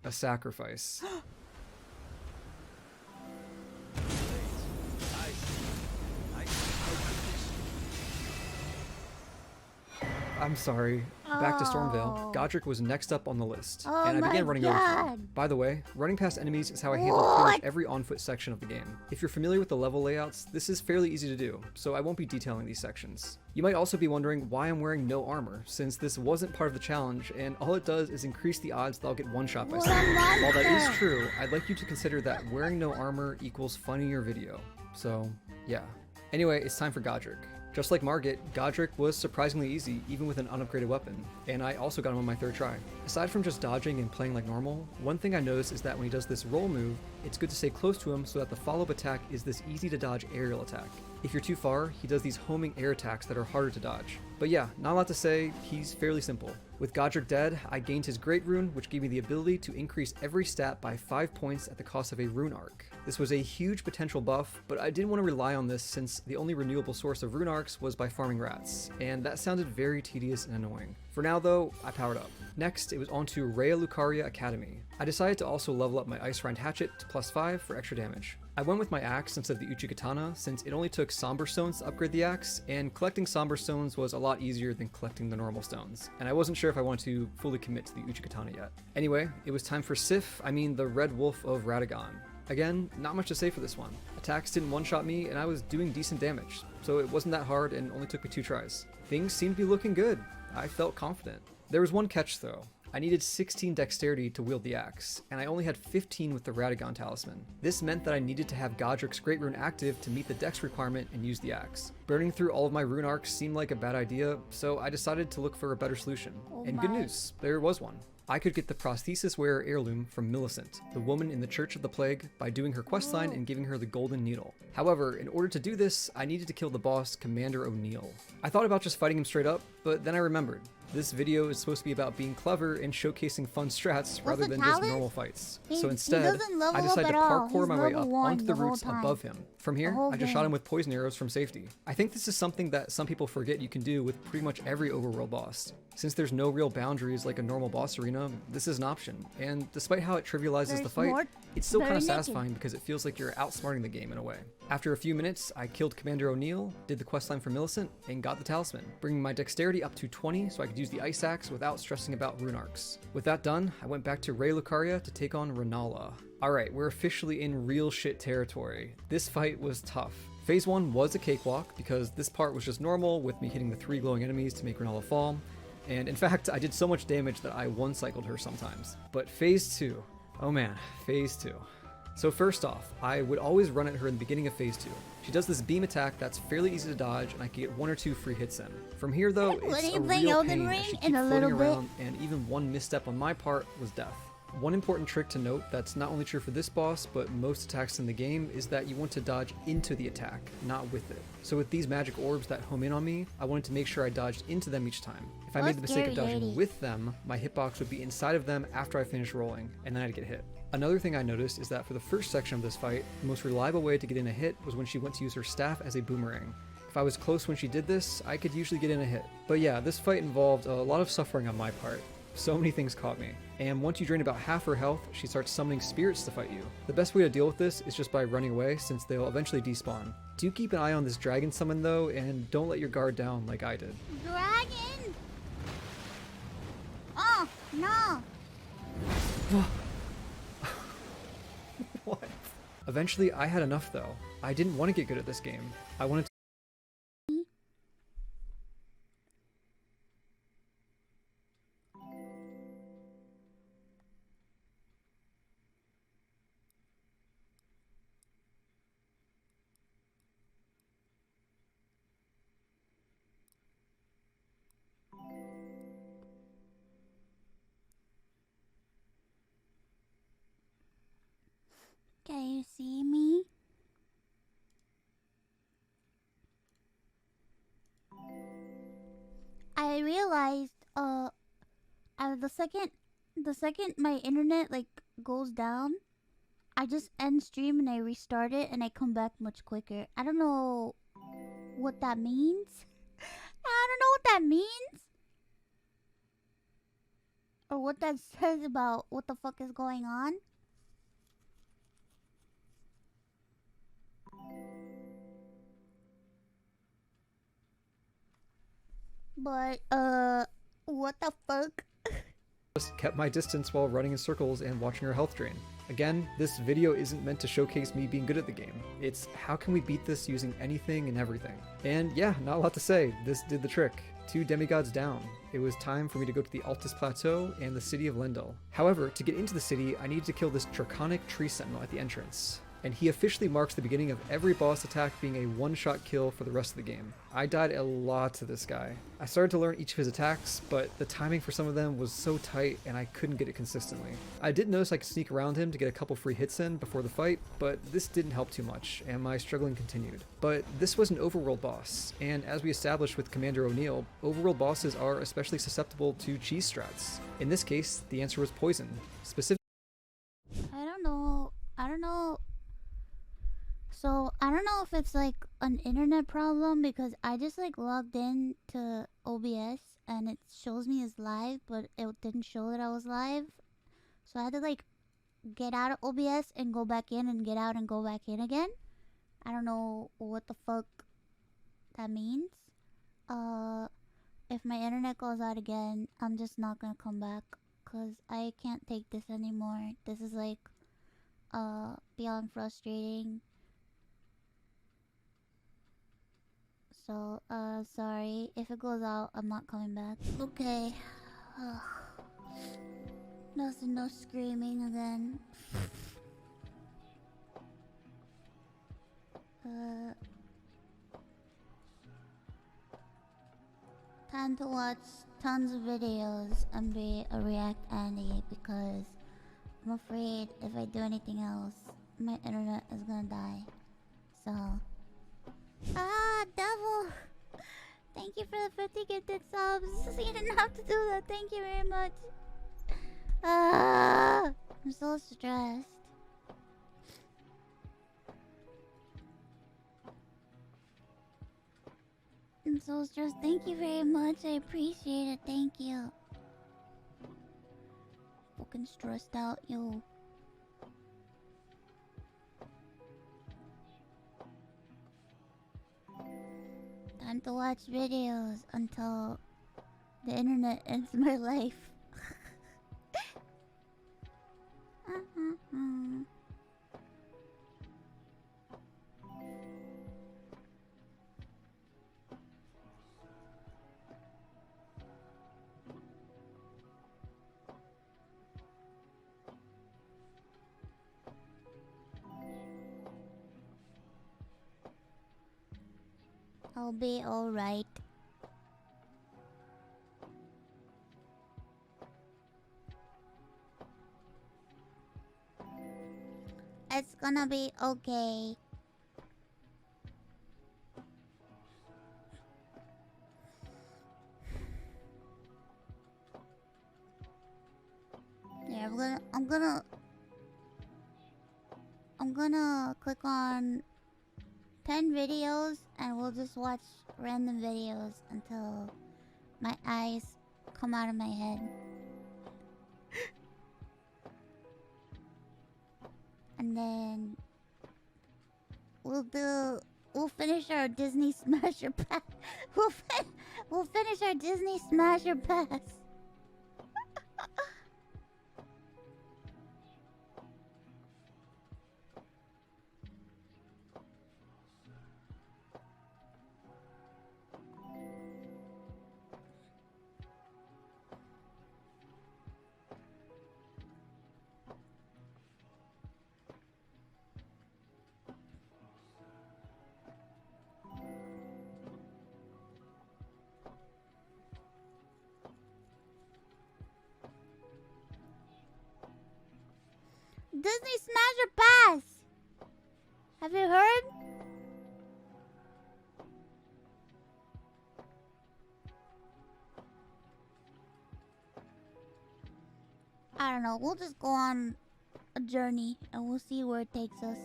a sacrifice. I'm sorry. Back to Stormvale. Godrick was next up on the list, and I began running over to him. By the way, running past enemies is how I handle pretty much every on-foot section of the game. If you're familiar with the level layouts, this is fairly easy to do, so I won't be detailing these sections. You might also be wondering why I'm wearing no armor, since this wasn't part of the challenge, and all it does is increase the odds that I'll get one-shot by someone. While that is true, I'd like you to consider that wearing no armor equals funnier video. So, yeah. Anyway, it's time for Godrick. Just like Margit, Godrick was surprisingly easy, even with an unupgraded weapon, and I also got him on my 3rd try. Aside from just dodging and playing like normal, one thing I noticed is that when he does this roll move, it's good to stay close to him so that the follow-up attack is this easy to dodge aerial attack. If you're too far, he does these homing air attacks that are harder to dodge. But yeah, not a lot to say, he's fairly simple. With Godrick dead, I gained his Great Rune, which gave me the ability to increase every stat by 5 points at the cost of a rune arc. This was a huge potential buff, but I didn't want to rely on this since the only renewable source of rune arcs was by farming rats, and that sounded very tedious and annoying. For now though, I powered up. Next, it was on to Rhea Lucaria Academy. I decided to also level up my Ice Rind Hatchet to +5 for extra damage. I went with my axe instead of the Uchigatana since it only took Somber Stones to upgrade the axe, and collecting Somber Stones was a lot easier than collecting the normal stones, and I wasn't sure if I wanted to fully commit to the Uchigatana yet. Anyway, it was time for the Red Wolf of Radahn. Again, not much to say for this one. Attacks didn't one-shot me, and I was doing decent damage, so it wasn't that hard and only took me 2 tries. Things seemed to be looking good. I felt confident. There was one catch though. I needed 16 dexterity to wield the axe, and I only had 15 with the Radahn talisman. This meant that I needed to have Godrick's Great Rune active to meet the dex requirement and use the axe. Burning through all of my rune arcs seemed like a bad idea, so I decided to look for a better solution. And good news, there was one. I could get the prosthesis wearer heirloom from Millicent, the woman in the Church of the Plague, by doing her questline and giving her the golden needle. However, in order to do this, I needed to kill the boss, Commander O'Neill. I thought about just fighting him straight up, but then I remembered. This video is supposed to be about being clever and showcasing fun strats rather than just normal fights. So instead, I decided to parkour my way up onto the roots above him. From here, I just shot him with poison arrows from safety. I think this is something that some people forget you can do with pretty much every overworld boss. Since there's no real boundaries like a normal boss arena, this is an option. And despite how it trivializes the fight, it's still kind of satisfying because it feels like you're outsmarting the game in a way. After a few minutes, I killed Commander O'Neill, did the questline for Millicent, and got the talisman, bringing my dexterity up to 20 so I could use the ice axe without stressing about rune arcs. With that done, I went back to Ray Lucaria to take on Rennala. Alright, we're officially in real shit territory. This fight was tough. Phase 1 was a cakewalk because this part was just normal with me hitting the 3 glowing enemies to make Rennala fall. And in fact, I did so much damage that I one-cycled her sometimes. But Phase 2, oh man, Phase 2. So first off, I would always run at her in the beginning of Phase 2. She does this beam attack that's fairly easy to dodge, and I can get 1 or 2 free hits in. From here though, it's a real pain as she keeps floating around, and even one misstep on my part was death. One important trick to note that's not only true for this boss, but most attacks in the game, is that you want to dodge into the attack, not with it. So with these magic orbs that home in on me, I wanted to make sure I dodged into them each time. If I made the mistake of dodging with them, my hitbox would be inside of them after I finished rolling, and then I'd get hit. Another thing I noticed is that for the first section of this fight, the most reliable way to get in a hit was when she went to use her staff as a boomerang. If I was close when she did this, I could usually get in a hit. But yeah, this fight involved a lot of suffering on my part. So many things caught me. And once you drain about half her health, she starts summoning spirits to fight you. The best way to deal with this is just by running away, since they'll eventually despawn. Do keep an eye on this dragon summon though, and don't let your guard down like I did. Dragon! Oh, no! What? Eventually, I had enough though. I didn't want to get good at this game. I wanted to Can you see me? I realized, the second my internet like goes down, I just end stream and I restart it and I come back much quicker. I don't know what that means. I don't know what that means. Or what that says about what the fuck is going on. But, what the fuck? just kept my distance while running in circles and watching her health drain. Again, this video isn't meant to showcase me being good at the game. It's how can we beat this using anything and everything. And yeah, not a lot to say. This did the trick. 2 demigods down. It was time for me to go to the Altus Plateau and the city of Lendall. However, to get into the city, I needed to kill this draconic tree sentinel at the entrance. And he officially marks the beginning of every boss attack being a one-shot kill for the rest of the game. I died a lot to this guy. I started to learn each of his attacks, but the timing for some of them was so tight and I couldn't get it consistently. I did notice I could sneak around him to get a couple free hits in before the fight, but this didn't help too much, and my struggling continued. But this was an overworld boss, and as we established with Commander O'Neill, overworld bosses are especially susceptible to cheese strats. In this case, the answer was poison. Specifically, I don't know. So, I don't know if it's like an internet problem because I just like logged in to OBS and it shows me as live, but it didn't show that I was live. So I had to like get out of OBS and go back in and get out and go back in again. I don't know what the fuck that means. If my internet goes out again, I'm just not gonna come back because I can't take this anymore. This is like, beyond frustrating. So, sorry. If it goes out, I'm not coming back. Okay. No screaming again. Time to watch tons of videos and be a React Andy because I'm afraid if I do anything else, my internet is gonna die. So. Ah, devil! Thank you for the 50 gifted subs. You didn't have to do that. Thank you very much. Ah, I'm so stressed. I'm so stressed. Thank you very much. I appreciate it. Thank you. Fucking stressed out, yo. Time to watch videos until the internet ends my life. I'll be alright. It's gonna be okay. Yeah, I'm gonna click on 10 videos and we'll just watch random videos until my eyes come out of my head. And then we'll finish our Disney Smasher Pass. We'll finish our Disney Smasher Pass. Disney Smasher Pass! Have you heard? I don't know, we'll just go on a journey and we'll see where it takes us.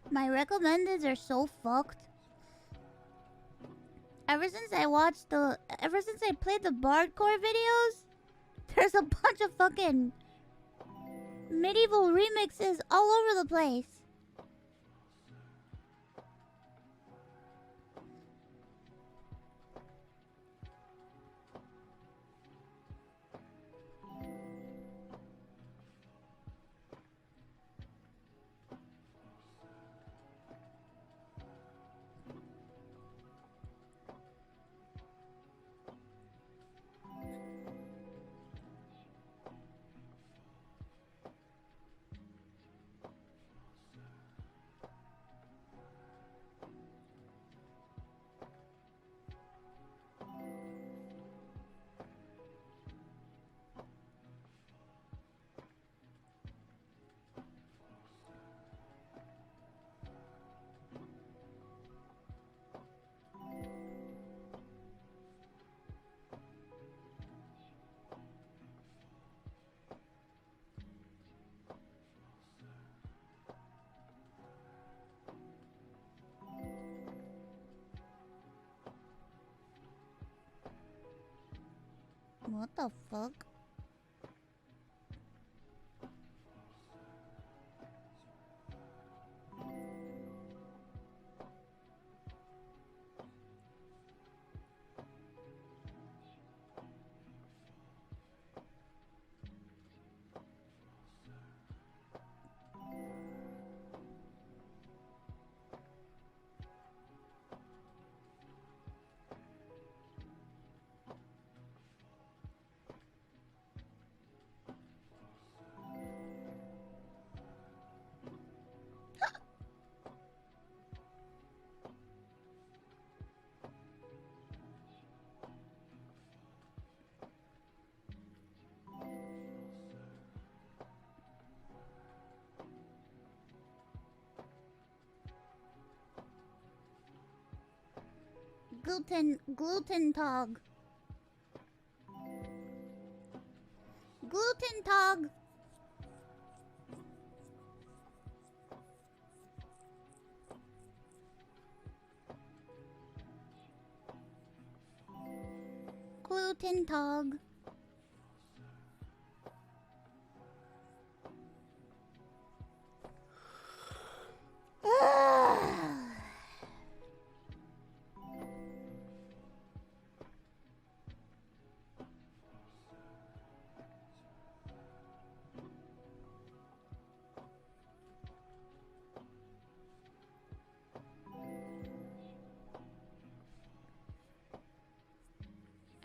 My recommendeds are so fucked. Ever since I played the Bardcore videos, there's a bunch of fucking medieval remixes all over the place. What the fuck? Gluten tog. Gluten tog. Gluten tog.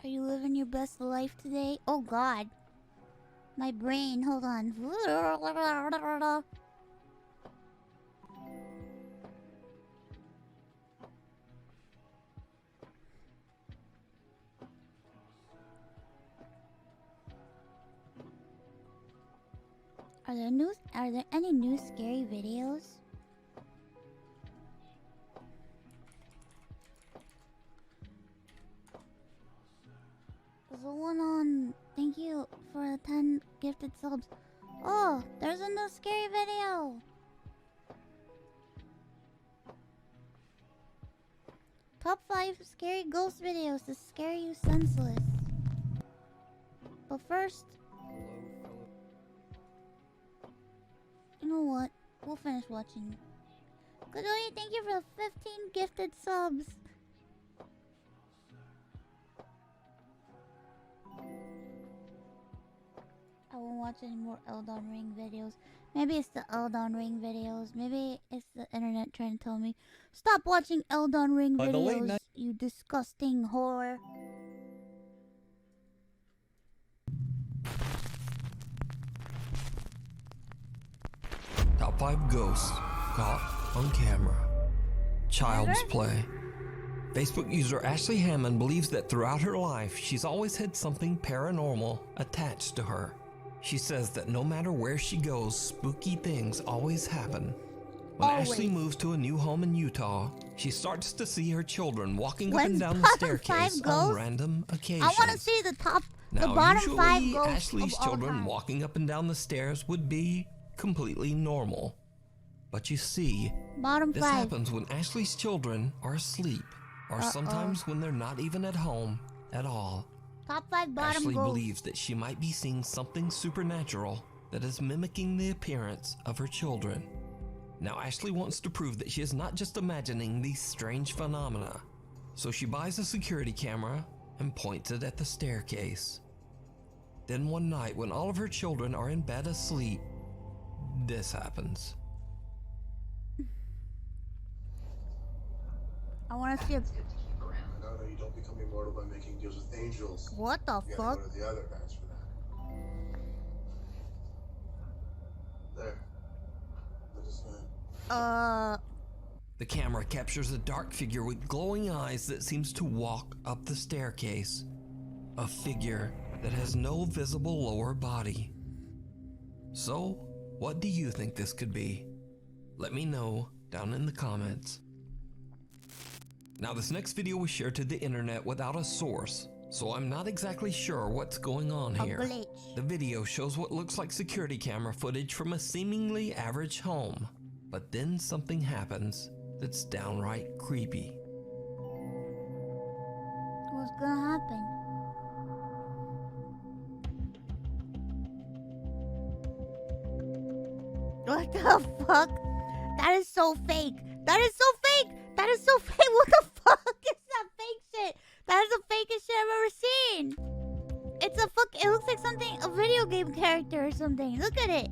Are you living your best life today? Oh god. My brain, hold on. Are there any new scary videos? There's the one on... Thank you for the 10 gifted subs. Oh, there's a new scary video! Top 5 scary ghost videos to scare you senseless. But first... You know what? We'll finish watching. Godoy, thank you for the 15 gifted subs. I won't watch any more Elden Ring videos. Maybe it's the Elden Ring videos. Maybe it's the internet trying to tell me, stop watching Elden Ring videos, you disgusting whore. Top 5 ghosts caught on camera. Child's play. Facebook user Ashley Hammond believes that throughout her life, she's always had something paranormal attached to her. She says that no matter where she goes, spooky things always happen. When Ashley moves to a new home in Utah, she starts to see her children walking up and down the staircase on random occasions. I want to see the bottom 5 ghosts. Ashley's children walking up and down the stairs would be completely normal. But you see, this happens when Ashley's children are asleep, or sometimes when they're not even at home at all. Top 5 bottom Ashley ghosts. believes that she might be seeing something supernatural that is mimicking the appearance of her children. Now Ashley wants to prove that she is not just imagining these strange phenomena, so she buys a security camera and points it at the staircase. Then one night when all of her children are in bed asleep, this happens. I want to see it. No, you don't become immortal by making deals with angels. What the You fuck? gotta go to the other patch for that. There. Look at that. The camera captures a dark figure with glowing eyes that seems to walk up the staircase. A figure that has no visible lower body. So, what do you think this could be? Let me know down in the comments. Now this next video was shared to the internet without a source, so I'm not exactly sure what's going on here. The video shows what looks like security camera footage from a seemingly average home, but then something happens that's downright creepy. What's gonna happen? What the fuck? That is so fake. That is so fake. That is so fake. What the fuck is that fake shit? That is the fakest shit I've ever seen. It's a fuck. It looks like something, a video game character or something. Look at it.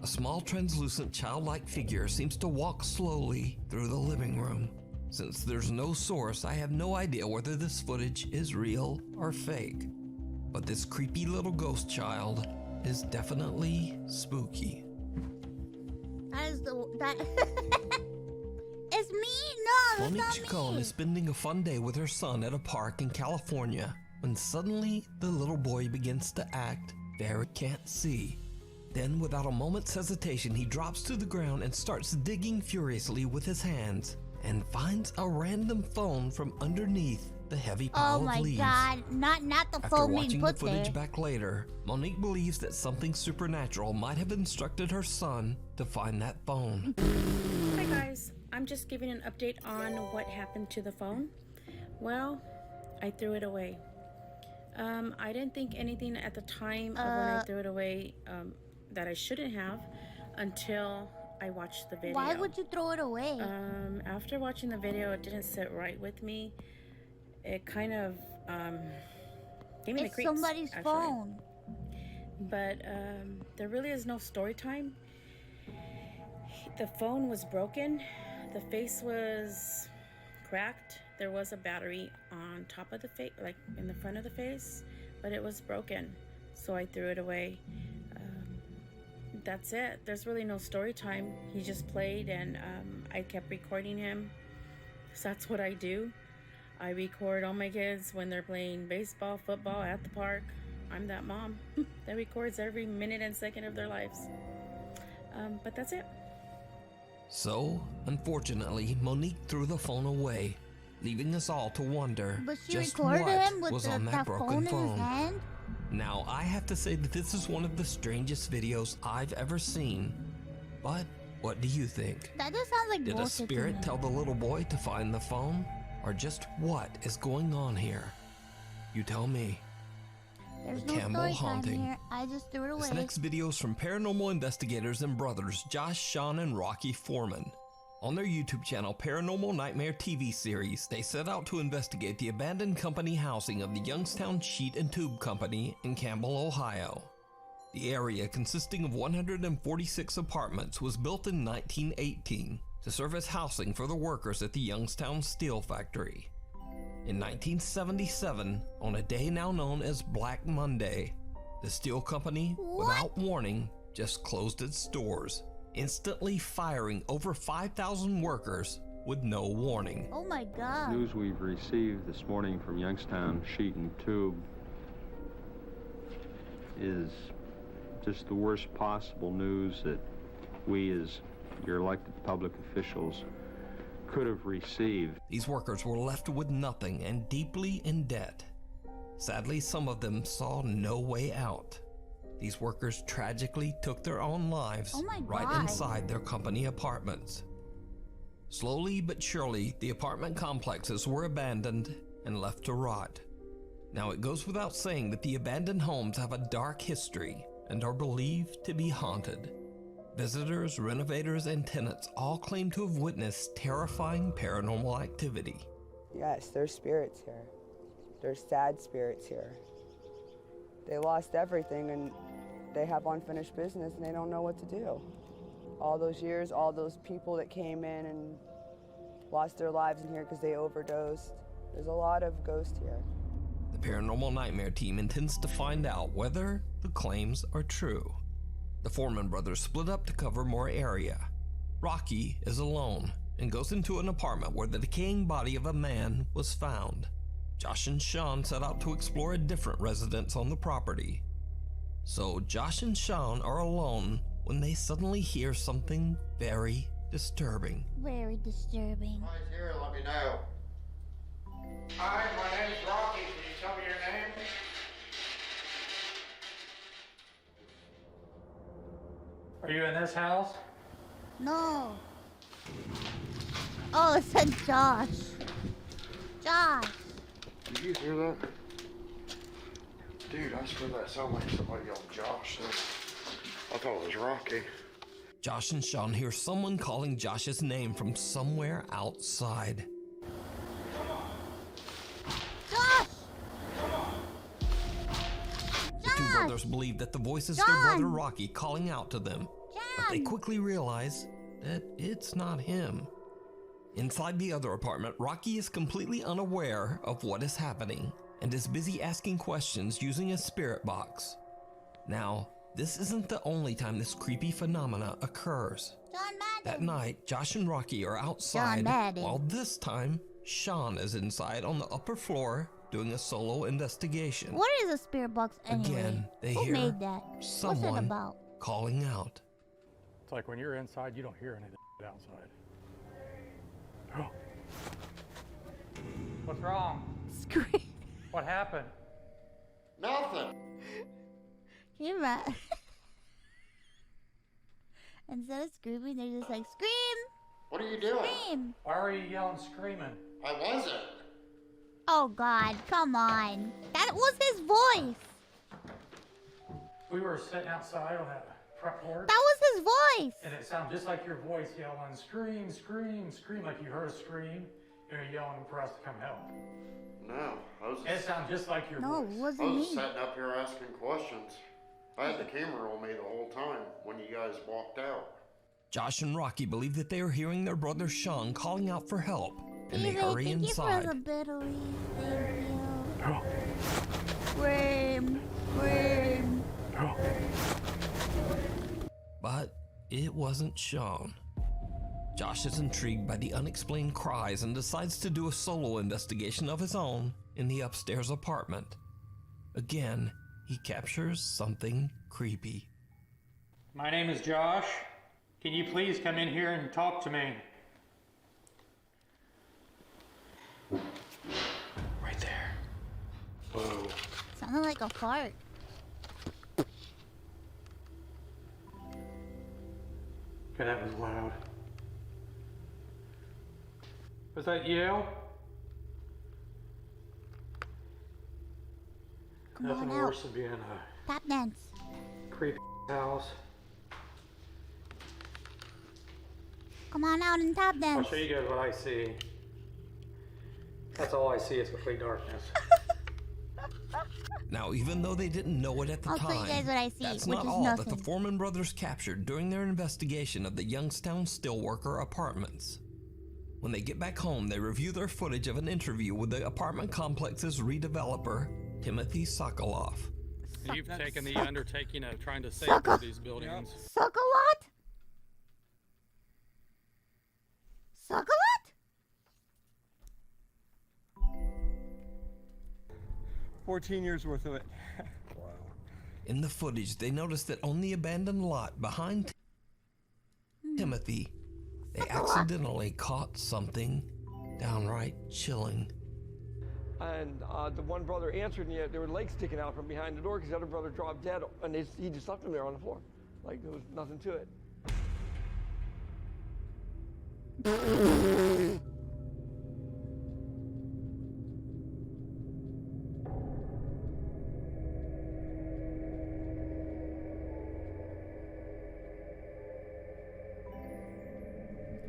A small translucent childlike figure seems to walk slowly through the living room. Since there's no source, I have no idea whether this footage is real or fake. But this creepy little ghost child is definitely spooky. That is that. It's me? No, that's Monique not Chacon me. is spending a fun day with her son at a park in California when suddenly the little boy begins to act very can't see. Then, without a moment's hesitation, he drops to the ground and starts digging furiously with his hands and finds a random phone from underneath the heavy pile Oh my of leaves. god, not the After phone being watching the put footage there. back later, Monique believes that something supernatural might have instructed her son to find that phone. Hi guys, I'm just giving an update on what happened to the phone. Well, I threw it away. I didn't think anything at the time of when I threw it away that I shouldn't have until I watched the video. Why would you throw it away? After watching the video, it didn't sit right with me. It kind of gave me the It's creeps, somebody's actually. phone. But there really is no story time. The phone was broken. The face was cracked. There was a battery on top of the face, like in the front of the face, but it was broken. So I threw it away. That's it. There's really no story time. He just played and I kept recording him. So that's what I do. I record all my kids when they're playing baseball, football at the park. I'm that mom that records every minute and second of their lives. But that's it. So, unfortunately, Monique threw the phone away, leaving us all to wonder But she just recorded what him with was the, on that that phone broken in his phone. hand? Now, I have to say that this is one of the strangest videos I've ever seen. But what do you think? That just sounds like Did a bullshit to spirit me. tell the little boy to find the phone? Or just what is going on here? You tell me. There's The no Campbell story haunting. time here. I just threw it away. This next video is from paranormal investigators and brothers Josh, Sean, and Rocky Foreman. On their YouTube channel, Paranormal Nightmare TV series, they set out to investigate the abandoned company housing of the Youngstown Sheet and Tube Company in Campbell, Ohio. The area, consisting of 146 apartments, was built in 1918 to serve as housing for the workers at the Youngstown Steel Factory. In 1977, on a day now known as Black Monday, the steel company, without warning, just closed its doors, instantly firing over 5,000 workers with no warning. Oh my god. News we've received this morning from Youngstown Sheet and Tube is just the worst possible news that we as your elected public officials could have received. These workers were left with nothing and deeply in debt. Sadly, some of them saw no way out. These workers tragically took their own lives Oh my right God. inside their company apartments. Slowly but surely, the apartment complexes were abandoned and left to rot. Now, it goes without saying that the abandoned homes have a dark history and are believed to be haunted. Visitors, renovators, and tenants all claim to have witnessed terrifying paranormal activity. Yes, there's spirits here. There's sad spirits here. They lost everything and they have unfinished business and they don't know what to do. All those years, all those people that came in and lost their lives in here because they overdosed. There's a lot of ghosts here. The Paranormal Nightmare team intends to find out whether the claims are true. The Foreman brothers split up to cover more area. Rocky is alone and goes into an apartment where the decaying body of a man was found. Josh and Sean set out to explore a different residence on the property. So Josh and Sean are alone when they suddenly hear something very disturbing. Very disturbing. Somebody's here, let me know. Hi, my name's Rocky. Can you tell me your name? Are you in this house? No. Oh, it said Josh. Josh. Did you hear that? Dude, I swear that sounded like somebody yelled Josh. I thought it was Rocky. Josh and Sean hear someone calling Josh's name from somewhere outside. Josh. The two brothers believe that the voice is their brother Rocky calling out to them, but they quickly realize that it's not him. Inside the other apartment, Rocky is completely unaware of what is happening and is busy asking questions using a spirit box. Now, this isn't the only time this creepy phenomena occurs. John Madden. That night, Josh and Rocky are outside, Madden. while this time, Sean is inside on the upper floor doing a solo investigation. What is a spirit box anyway? Again, they Who hear made that? What's it someone about? calling out. It's like when you're inside, you don't hear anything outside. Oh. What's wrong? Scream. What happened? Nothing. Can you imagine? Instead of screaming, they're just like, scream! What are you doing? Scream! Why were you yelling, screaming? I wasn't. Oh God, come on. That was his voice. We were sitting outside on that front porch. That was his voice. And it sounded just like your voice yelling, scream, scream, scream, like you heard a scream. And you're yelling for us to come help. No, I was It sounded just like your No, voice. it I wasn't was me. sitting up here asking questions. I had the camera on me the whole time when you guys walked out. Josh and Rocky believe that they are hearing their brother Sean calling out for help, and they Peter, hurry thank inside. you for the bittery. Thank you. Oh. Scream. Scream. Oh. But it wasn't Sean. Josh is intrigued by the unexplained cries and decides to do a solo investigation of his own in the upstairs apartment. Again, he captures something creepy. My name is Josh. Can you please come in here and talk to me? Right there. Whoa. Sounded like a fart. Okay, that was loud. Was that you? Come Nothing on out. worse than being in a Tap dance. creepy house. Come on out and tap I'll dance. show you guys what I see. That's all I see is complete darkness. Now, even though they didn't know it at the I'll time, show you guys what I see, that's which not is all that nothing. the Foreman brothers captured during their investigation of the Youngstown Steelworker apartments. When they get back home, they review their footage of an interview with the apartment complex's redeveloper, Timothy Sokoloff. You've taken the undertaking of trying to safeguard these buildings. Suck a lot? Suck a lot? 14 years worth of it. In the footage, they notice that on the abandoned lot behind Timothy, they accidentally caught something downright chilling. And the one brother answered, and yet there were legs sticking out from behind the door because the other brother dropped dead, and he just left him there on the floor. Like there was nothing to it.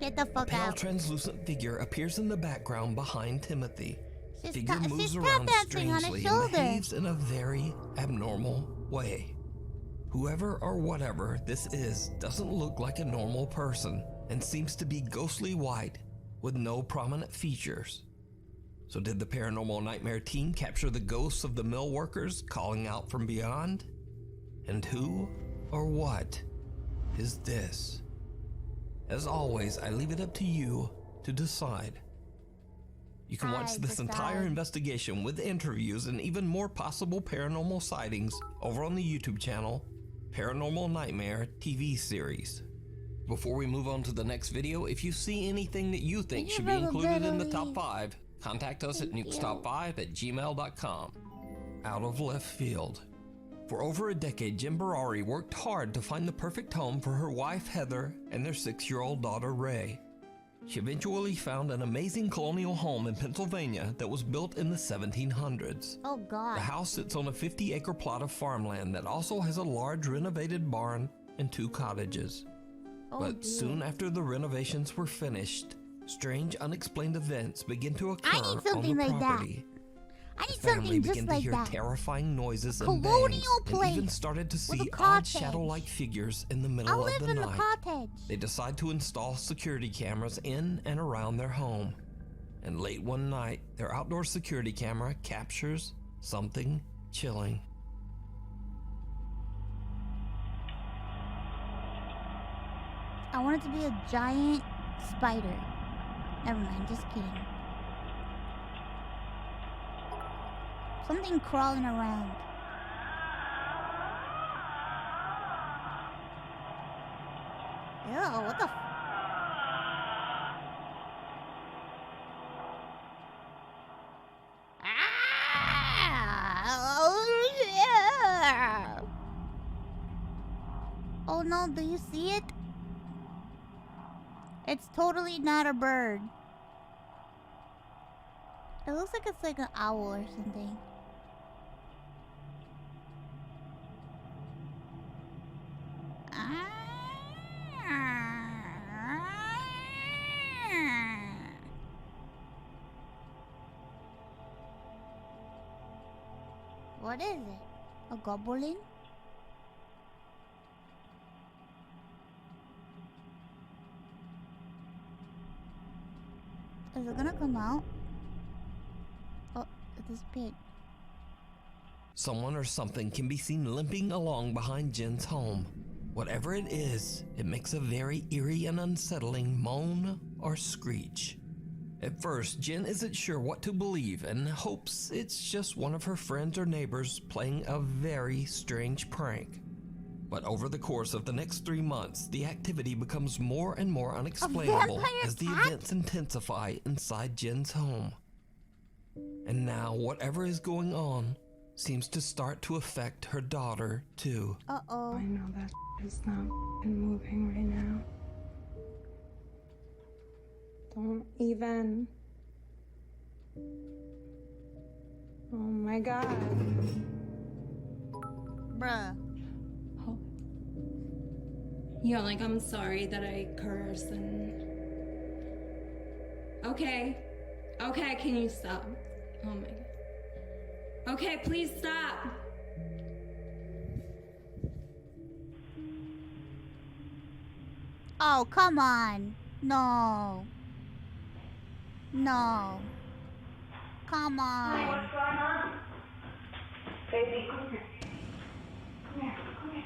Get the fuck Pale out. translucent figure appears in the background behind Timothy. She's Figure moves she's tap around dancing on his strangely and shoulder. behaves in a very abnormal way. Whoever or whatever this is doesn't look like a normal person and seems to be ghostly white with no prominent features. So did the Paranormal Nightmare team capture the ghosts of the mill workers calling out from beyond? And who or what is this? As always, I leave it up to you to decide. You can watch this entire investigation with interviews and even more possible paranormal sightings over on the YouTube channel, Paranormal Nightmare TV series. Before we move on to the next video, if you see anything that you think should be included in the top 5, contact us at nukestop5@gmail.com. Out of left field. For over a decade, Jim Barari worked hard to find the perfect home for her wife Heather and their 6-year-old daughter Ray. She eventually found an amazing colonial home in Pennsylvania that was built in the 1700s. Oh God. The house sits on a 50-acre plot of farmland that also has a large renovated barn and 2 cottages. Oh, But dear. soon after the renovations were finished, strange unexplained events began to occur on something the like that. property. I need The family something just began to like hear that. terrifying noises and Colonial bangs, and place even started to with see a odd cottage. shadow-like figures in the I middle of live the in the night. cottage. They decide to install security cameras in and around their home. And late one night, their outdoor security camera captures something chilling. I want it to be a giant spider. Never mind, just kidding. Something crawling around. Ew, what the f- Ah! Oh no, do you see it? It's totally not a bird. It looks like it's like an owl or something. What is it? A goblin? Is it gonna come out? Oh, it disappeared. Someone or something can be seen limping along behind Jen's home. Whatever it is, it makes a very eerie and unsettling moan or screech. At first, Jen isn't sure what to believe and hopes it's just one of her friends or neighbors playing a very strange prank. But over the course of the next 3 months, the activity becomes more and more unexplainable as the events intensify inside Jen's home. And now, whatever is going on seems to start to affect her daughter, too. Uh-oh. I know that is not moving right now. Don't even. Oh my god. Bruh. Oh. Yeah, like, I'm sorry that I curse and... Okay. Okay, can you stop? Oh my god. Okay, please stop. Oh, come on. No. No. Come on. Hi, what's going on? Baby, come here. Come here, come here.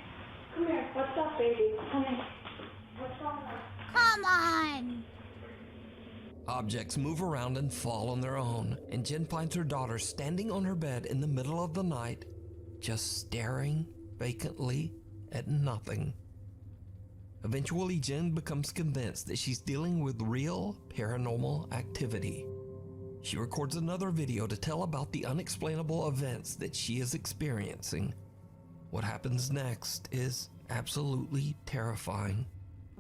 Come here. What's up, baby? Come here. What's going on? Come on. Objects move around and fall on their own, and Jen finds her daughter standing on her bed in the middle of the night, just staring vacantly at nothing. Eventually, Jen becomes convinced that she's dealing with real paranormal activity. She records another video to tell about the unexplainable events that she is experiencing. What happens next is absolutely terrifying.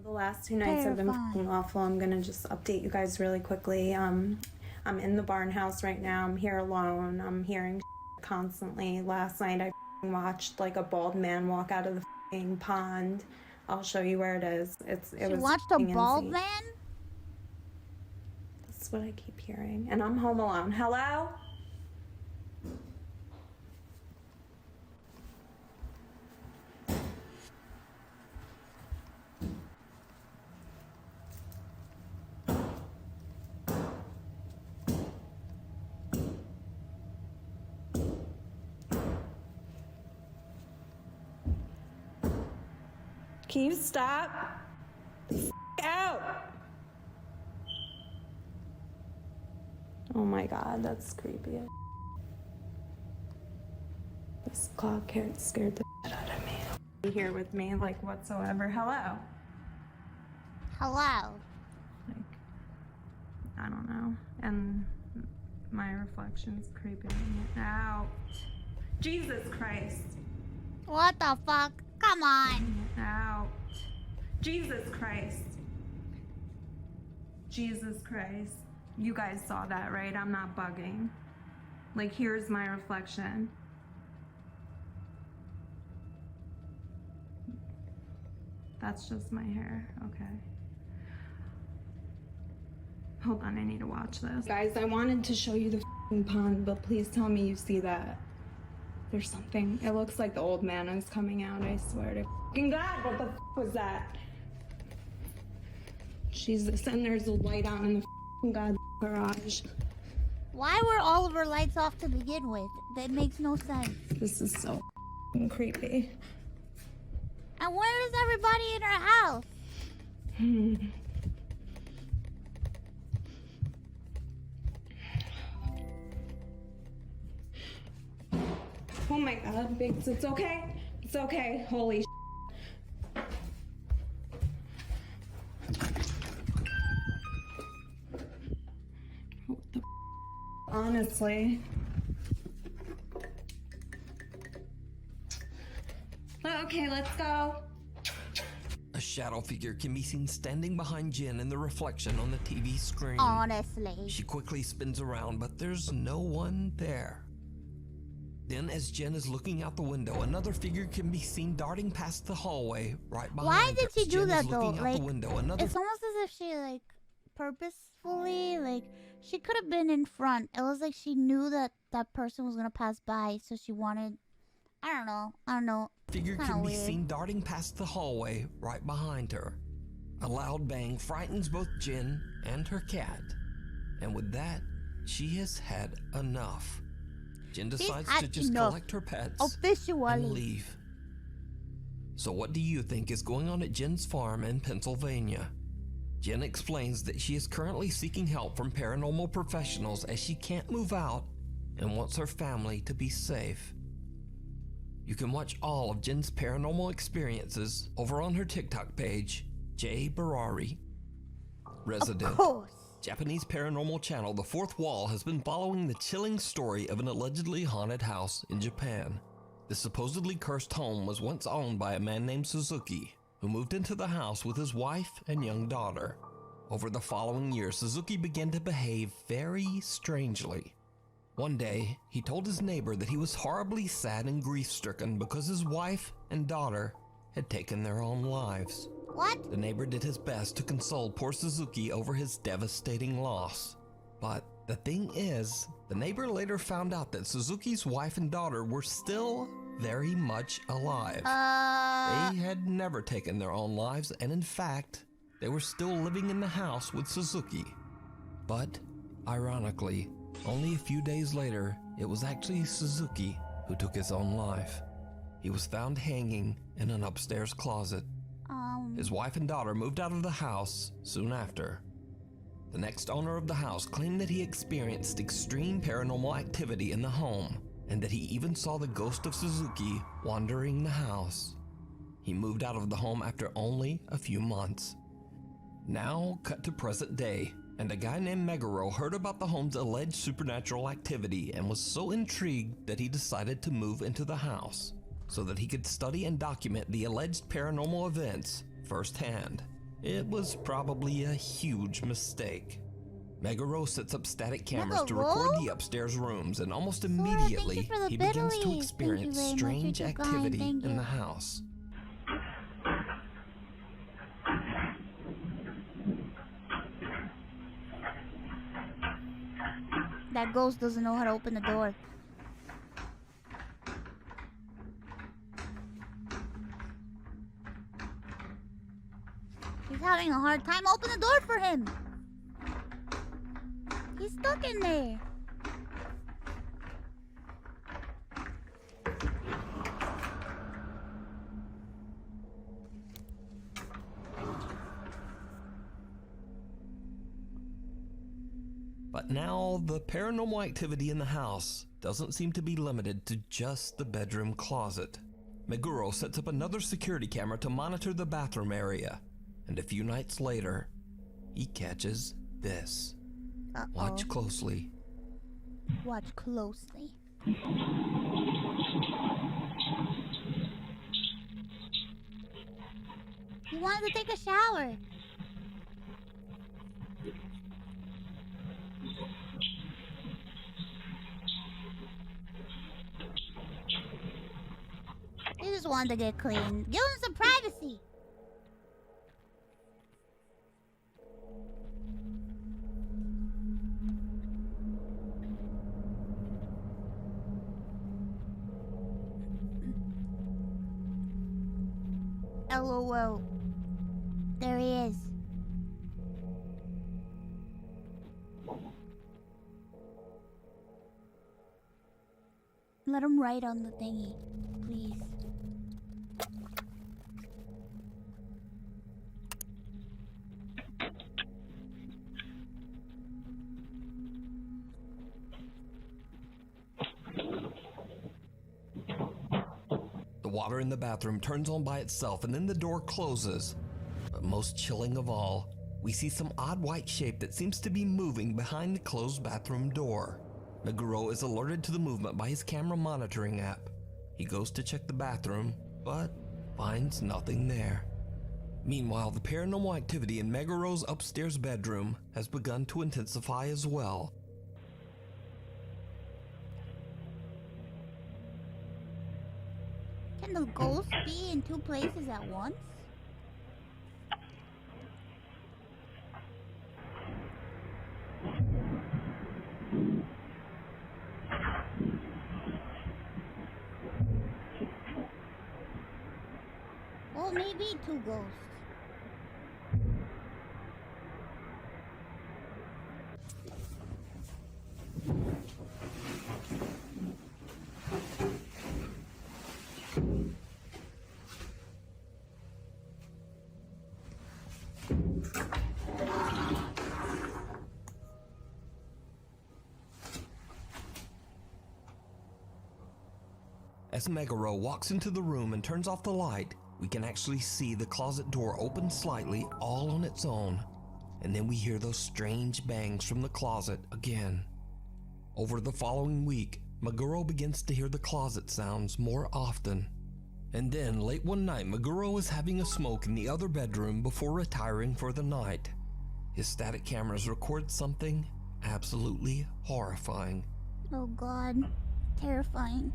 The last 2 nights have been fucking awful. I'm gonna just update you guys really quickly. I'm in the barn house right now. I'm here alone. I'm hearing constantly. Last night I watched like a bald man walk out of the pond. I'll show you where it is. You watched a bald man? That's what I keep hearing. And I'm home alone. Hello? Can you stop? Out! Oh my god, that's creepy. This clock here scared the shit out of me. Be here with me, like, whatsoever. Hello? Hello? Like, I don't know. And my reflection's creeping me out. Jesus Christ. What the fuck? Come on. Out. Jesus Christ. Jesus Christ. You guys saw that, right? I'm not bugging. Like, here's my reflection. That's just my hair. Okay. Hold on, I need to watch this. Guys, I wanted to show you the f***ing pond, but please tell me you see that. There's something. It looks like the old man is coming out, I swear to f***ing God, what the f*** was that? Jesus, and there's a light on in the f***ing God garage. Why were all of our lights off to begin with? That makes no sense. This is so f***ing creepy. And where is everybody in our house? Oh my god, Biggs, it's okay. It's okay. Holy What the honestly. Okay, let's go. A shadow figure can be seen standing behind Jen in the reflection on the TV screen. Honestly. She quickly spins around, but there's no one there. Then, as Jen is looking out the window, another figure can be seen darting past the hallway right behind Why her. did she do Jen that is though? looking out Like, the window. Another it's almost as if she like purposefully, like she could have been in front. It was like she knew that that person was gonna pass by, so she wanted. I don't know. figure Kinda can be weird. seen darting past the hallway right behind her. A loud bang frightens both Jen and her cat. And with that, she has had enough. Jen decides to just collect her pets and leave. So what do you think is going on at Jen's farm in Pennsylvania? Jen explains that she is currently seeking help from paranormal professionals as she can't move out and wants her family to be safe. You can watch all of Jen's paranormal experiences over on her TikTok page, J. Barari. Resident. Of course. Japanese paranormal channel The Fourth Wall has been following the chilling story of an allegedly haunted house in Japan. The supposedly cursed home was once owned by a man named Suzuki, who moved into the house with his wife and young daughter. Over the following year, Suzuki began to behave very strangely. One day, he told his neighbor that he was horribly sad and grief-stricken because his wife and daughter had taken their own lives. What? The neighbor did his best to console poor Suzuki over his devastating loss. But the thing is, the neighbor later found out that Suzuki's wife and daughter were still very much alive. They had never taken their own lives, and in fact, they were still living in the house with Suzuki. But, ironically, only a few days later, it was actually Suzuki who took his own life. He was found hanging in an upstairs closet. His wife and daughter moved out of the house soon after. The next owner of the house claimed that he experienced extreme paranormal activity in the home, and that he even saw the ghost of Suzuki wandering the house. He moved out of the home after only a few months. Now, cut to present day, and a guy named Meguro heard about the home's alleged supernatural activity and was so intrigued that he decided to move into the house so that he could study and document the alleged paranormal events firsthand. It was probably a huge mistake. Meguro sets up static cameras to record the upstairs rooms, and almost immediately he begins to experience strange activity in the house. That ghost doesn't know how to open the door. He's having a hard time. Open the door for him. He's stuck in there. But now, the paranormal activity in the house doesn't seem to be limited to just the bedroom closet. Meguro sets up another security camera to monitor the bathroom area, and a few nights later, he catches this. Watch closely. Watch closely. He wanted to take a shower. He just wanted to get clean. Give him some privacy. LOL. There he is. Let him write on the thingy, please. water in the bathroom turns on by itself and then the door closes. But most chilling of all, we see some odd white shape that seems to be moving behind the closed bathroom door. Meguro is alerted to the movement by his camera monitoring app. He goes to check the bathroom, but finds nothing there. Meanwhile, the paranormal activity in Meguro's upstairs bedroom has begun to intensify as well. Can the ghost be in two places at once? Well, maybe two ghosts. As Meguro walks into the room and turns off the light, we can actually see the closet door open slightly all on its own, and then we hear those strange bangs from the closet again. Over the following week, Meguro begins to hear the closet sounds more often. And then, late one night, Meguro is having a smoke in the other bedroom before retiring for the night. His static cameras record something absolutely horrifying. Oh god, terrifying.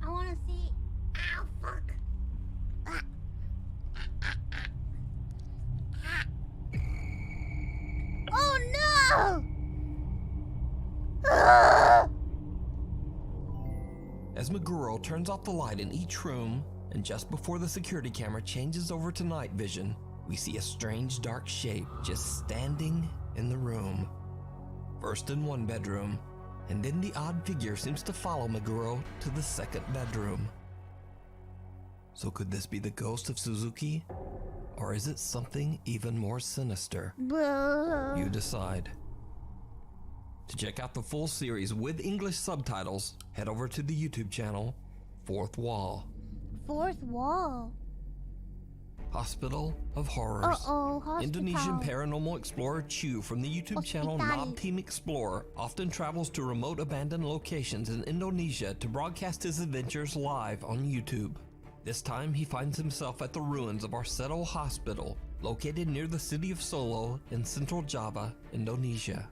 I wanna see. Ow, fuck. Ah. Oh no! Ah! As Meguro turns off the light in each room, and just before the security camera changes over to night vision, we see a strange dark shape just standing in the room. First in one bedroom, and then the odd figure seems to follow Meguro to the second bedroom. So could this be the ghost of Suzuki? Or is it something even more sinister? You decide. To check out the full series with English subtitles, head over to the YouTube channel, Fourth Wall. Fourth Wall. Hospital of Horrors. Hospital. Indonesian paranormal explorer Chu from the YouTube channel Knob Team Explorer often travels to remote abandoned locations in Indonesia to broadcast his adventures live on YouTube. This time he finds himself at the ruins of Arseto Hospital, located near the city of Solo in central Java, Indonesia.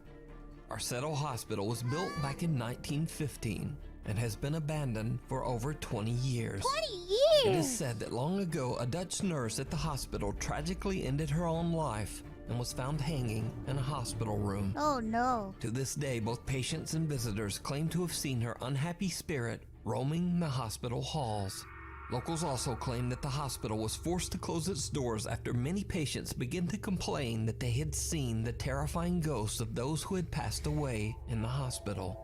Arseto Hospital was built back in 1915 and has been abandoned for over 20 years. 20 years? It is said that long ago, a Dutch nurse at the hospital tragically ended her own life and was found hanging in a hospital room. Oh no. To this day, both patients and visitors claim to have seen her unhappy spirit roaming the hospital halls. Locals also claim that the hospital was forced to close its doors after many patients began to complain that they had seen the terrifying ghosts of those who had passed away in the hospital.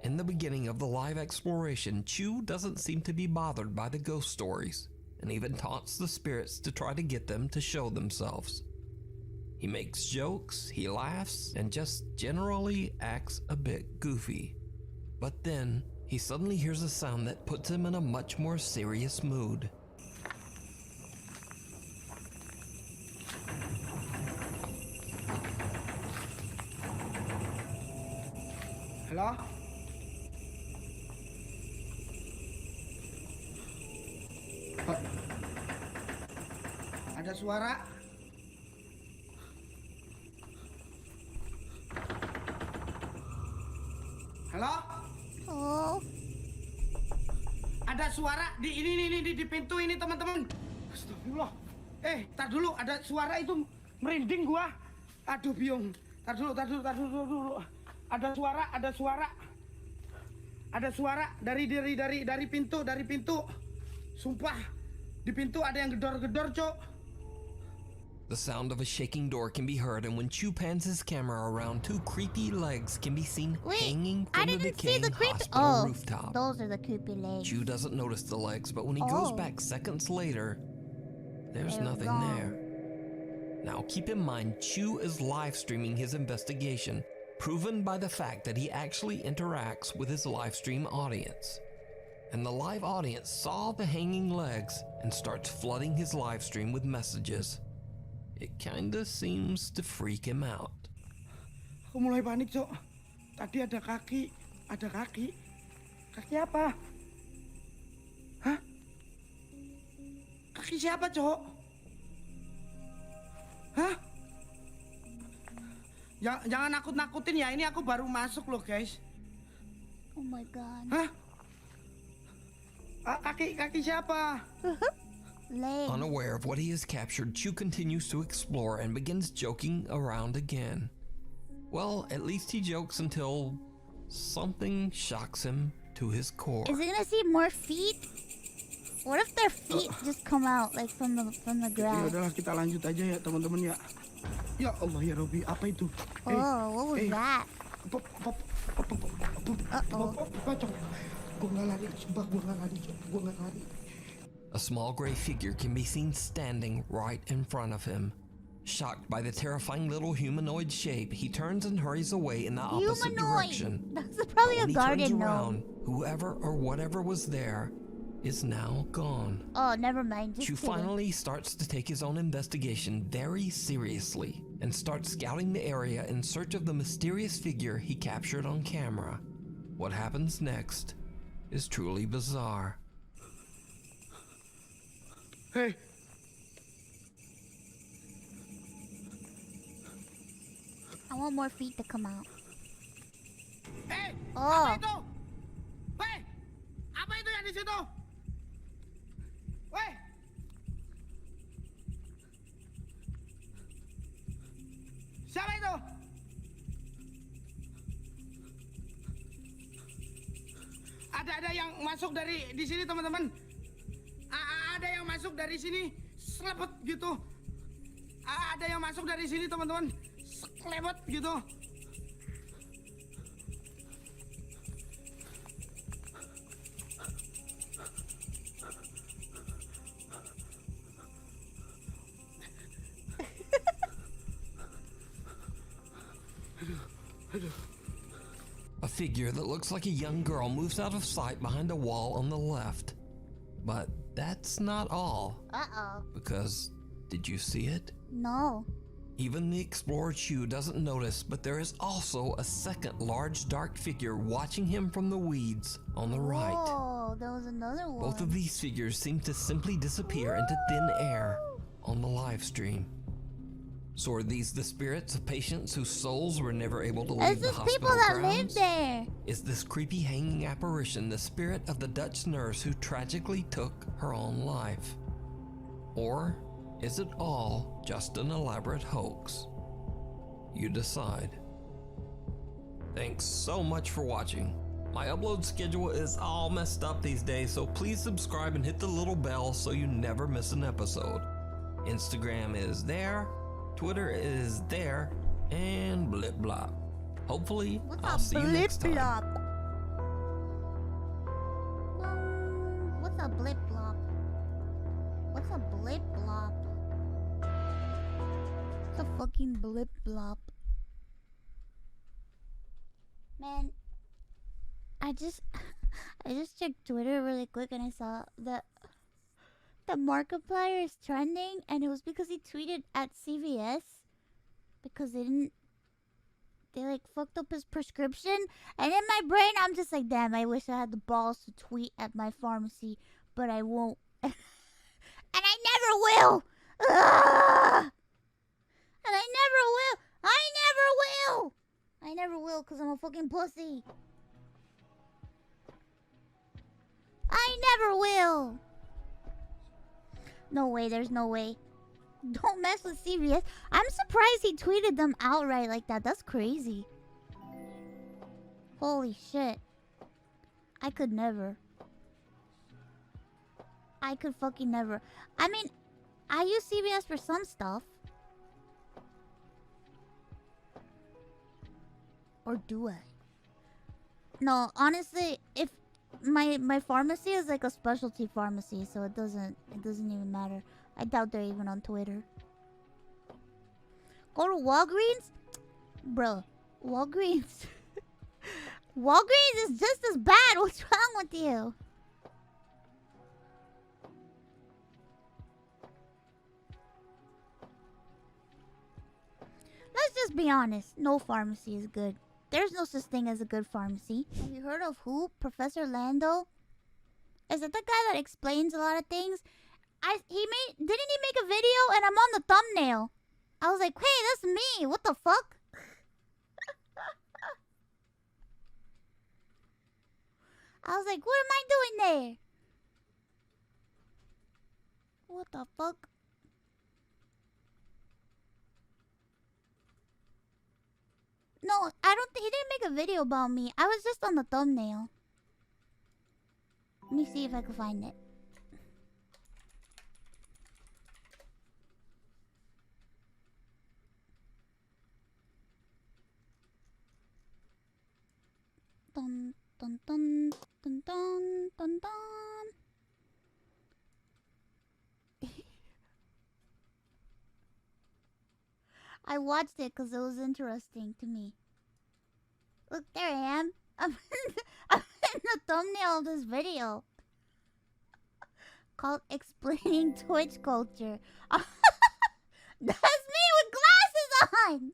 In the beginning of the live exploration, Chu doesn't seem to be bothered by the ghost stories, and even taunts the spirits to try to get them to show themselves. He makes jokes, he laughs, and just generally acts a bit goofy. But then, he suddenly hears a sound that puts him in a much more serious mood. Halo? Ada suara? Halo? Oh. Ada suara di di pintu ini, teman-teman. Astagfirullah. Tar dulu, ada suara itu merinding gua. Aduh, biung. Tar dulu. Ada suara. Ada suara dari pintu. Sumpah, di pintu ada yang gedor-gedor, Cok. The sound of a shaking door can be heard, and when Chew pans his camera around, 2 creepy legs can be seen hanging from the decaying hospital rooftop. Those are the creepy legs. Chew doesn't notice the legs, but when he goes back seconds later, there's nothing there. Now keep in mind, Chew is live streaming his investigation, proven by the fact that he actually interacts with his live stream audience. And the live audience saw the hanging legs and starts flooding his live stream with messages. It kinda seems to freak him out. Aku mulai panik, Cok. Tadi ada kaki. Kaki apa? Hah? Kaki siapa, Cok? Hah? Jangan nakut-nakutin ya, ini aku baru masuk loh, guys. Oh my god. Hah? Kaki siapa? Unaware of what he has captured, Chew continues to explore and begins joking around again. Well, at least he jokes until something shocks him to his core. Is he gonna see more feet? What if their feet just come out like from the Ya ground? udahlah, kita lanjut aja ya, teman-teman ya. Ya Allah ya Robby, apa itu? What was that? Gua nggak lari, sumpah gua nggak lari. A small gray figure can be seen standing right in front of him. Shocked by the terrifying little humanoid shape, he turns and hurries away in the opposite direction. That's probably a When he garden turns gnome. around, whoever or whatever was there is now gone. Oh, never mind. Just Chew kidding. finally starts to take his own investigation very seriously and starts scouting the area in search of the mysterious figure he captured on camera. What happens next is truly bizarre. Hey. I want more feet to come out. Hey, Oh. apa itu? Hey, apa itu yang di situ? Weh. Siapa itu? Ada yang masuk dari di sini, teman-teman. Ada yang masuk dari sini, selebet gitu. Ada yang masuk dari sini, teman-teman. Selebet gitu. A figure that looks like a young girl moves out of sight behind a wall on the left. But that's not all. Uh-oh. Because, did you see it? No. Even the explorer Chew doesn't notice, but there is also a second large dark figure watching him from the weeds on the right. Oh, there was another one. Both of these figures seem to simply disappear into thin air on the live stream. So are these the spirits of patients whose souls were never able to leave It's the just hospital people that grounds? live there. Is this creepy hanging apparition the spirit of the Dutch nurse who tragically took her own life? Or is it all just an elaborate hoax? You decide. Thanks so much for watching. My upload schedule is all messed up these days, so please subscribe and hit the little bell so you never miss an episode. Instagram is there, Twitter is there, and blip blop. Hopefully, I'll see you next time. What's a blip blop? What's a blip blop? What's a fucking blip blop? Man, I just checked Twitter really quick and I saw that the Markiplier is trending, and it was because he tweeted at CVS because they like fucked up his prescription. And in my brain I'm just like, damn, I wish I had the balls to tweet at my pharmacy, but I won't. And I never will. Ugh! And I never will. I never will because I'm a fucking pussy. I never will. No way, there's no way. Don't mess with CVS. I'm surprised he tweeted them outright like that. That's crazy. Holy shit. I could never. I could fucking never. I mean, I use CVS for some stuff. Or do I? No, honestly, if my pharmacy is like a specialty pharmacy, so it doesn't even matter. I doubt they're even on Twitter. Go to Walgreens? Bro, Walgreens. Walgreens is just as bad. What's wrong with you? Let's just be honest. No pharmacy is good. There's no such thing as a good pharmacy. Have you heard of who? Professor Lando? Is it the guy that explains a lot of things? Didn't he make a video and I'm on the thumbnail? I was like, hey, that's me. What the fuck? I was like, what am I doing there? What the fuck? No, I don't think he didn't make a video about me. I was just on the thumbnail. Let me see if I can find it. Dun dun dun dun dun dun dun. I watched it because it was interesting to me. Look, there I am. I'm in the thumbnail of this video. Called Explaining Twitch Culture. That's me with glasses on!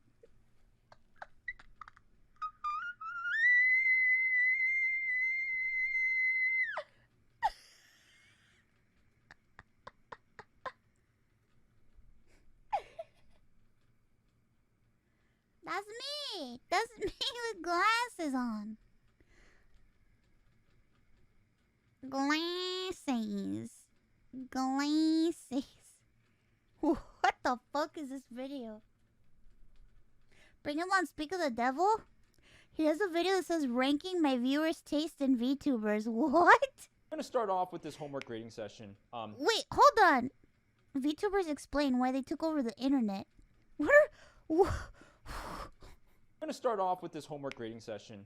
That's me! That's me with glasses on. Glasses. Glasses. What the fuck is this video? Bring him on Speak of the Devil? He has a video that says ranking my viewers' taste in VTubers. What? I'm gonna start off with this homework grading session. Wait, hold on. VTubers explain why they took over the internet. What are... I'm gonna start off with this homework grading session.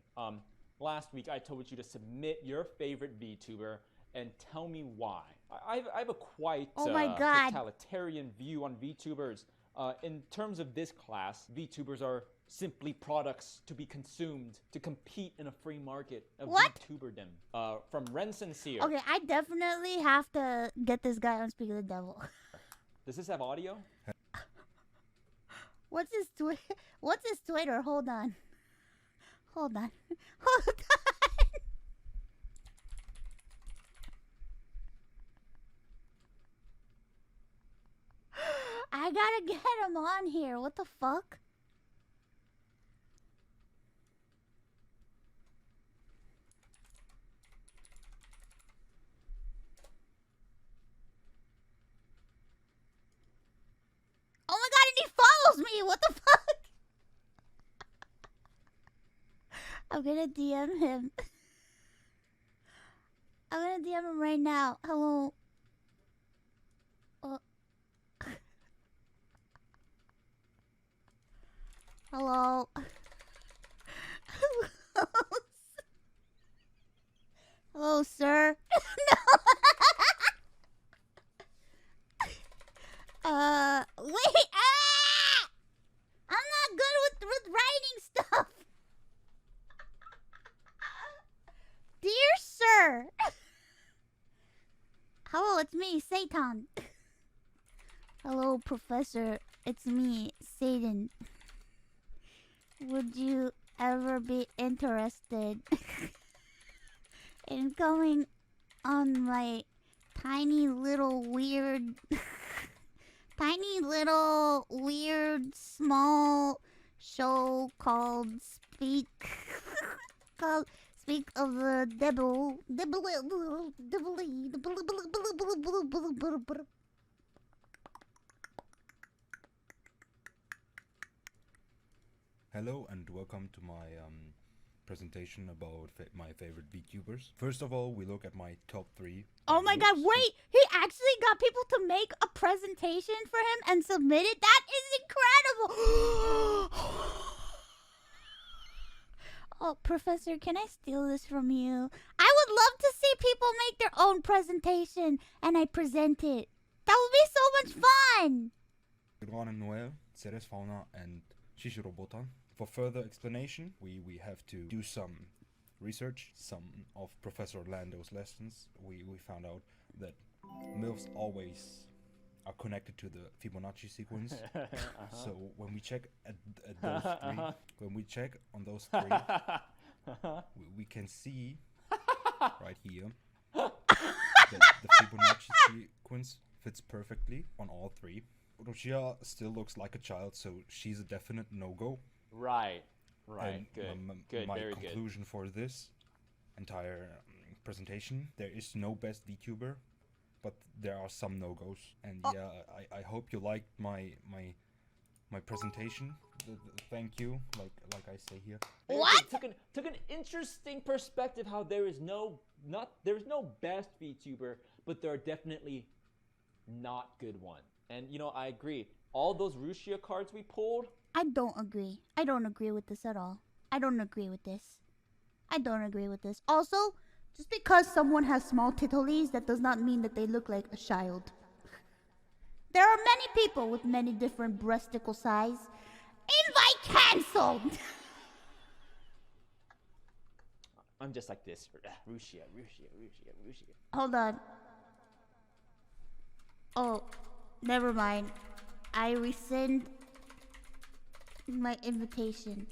Last week I told you to submit your favorite VTuber and tell me why. I have a quite totalitarian view on VTubers. In terms of this class, VTubers are simply products to be consumed to compete in a free market of VTuberdom. From Rants and Seer. Okay, I definitely have to get this guy on Speak of the Devil. Does this have audio? What's his Twitter? Hold on. Hold on. I gotta get him on here. What the fuck? Oh my god, and he follows me! What the fuck? I'm gonna DM him. I'm gonna DM him right now. Hello. Hello. Hello, sir. No. Wait. I'm not good with writing stuff. Dear sir. Hello, it's me, Satan. Hello, Professor. It's me, Satan. Would you ever be interested in going on my tiny little weird small show called Speak of the Devil? Hello and welcome to my presentation about my favorite VTubers. First of all, we look at my top 3. Oh my god, wait! He actually got people to make a presentation for him and submit it? That is incredible! Oh, Professor, can I steal this from you? I would love to see people make their own presentation and I present it. That would be so much fun! Radahn Noel, Ceres Fauna, and Shishirobotan. For further explanation, we have to do some research. Some of Professor Lando's lessons, we found out that MILFs always are connected to the Fibonacci sequence. So when we check at those three, when we check on those three, we can see right here that the Fibonacci sequence fits perfectly on all three. Rogia still looks like a child, so she's a definite no-go. Right. And Good. my Very conclusion for this entire presentation: there is no best VTuber, but there are some no-goes. And yeah, I hope you liked my presentation. Thank you, like I say here. What? Took an interesting perspective how there's no best VTuber, but there are definitely not good ones. And you know, I agree. All those Rushia cards we pulled. I don't agree. I don't agree with this at all. I don't agree with this. I don't agree with this. Also, just because someone has small titties, that does not mean that they look like a child. There are many people with many different breasticle size. Invite cancelled! I'm just like this. Rushia. Hold on. Oh, never mind. I rescind my invitation.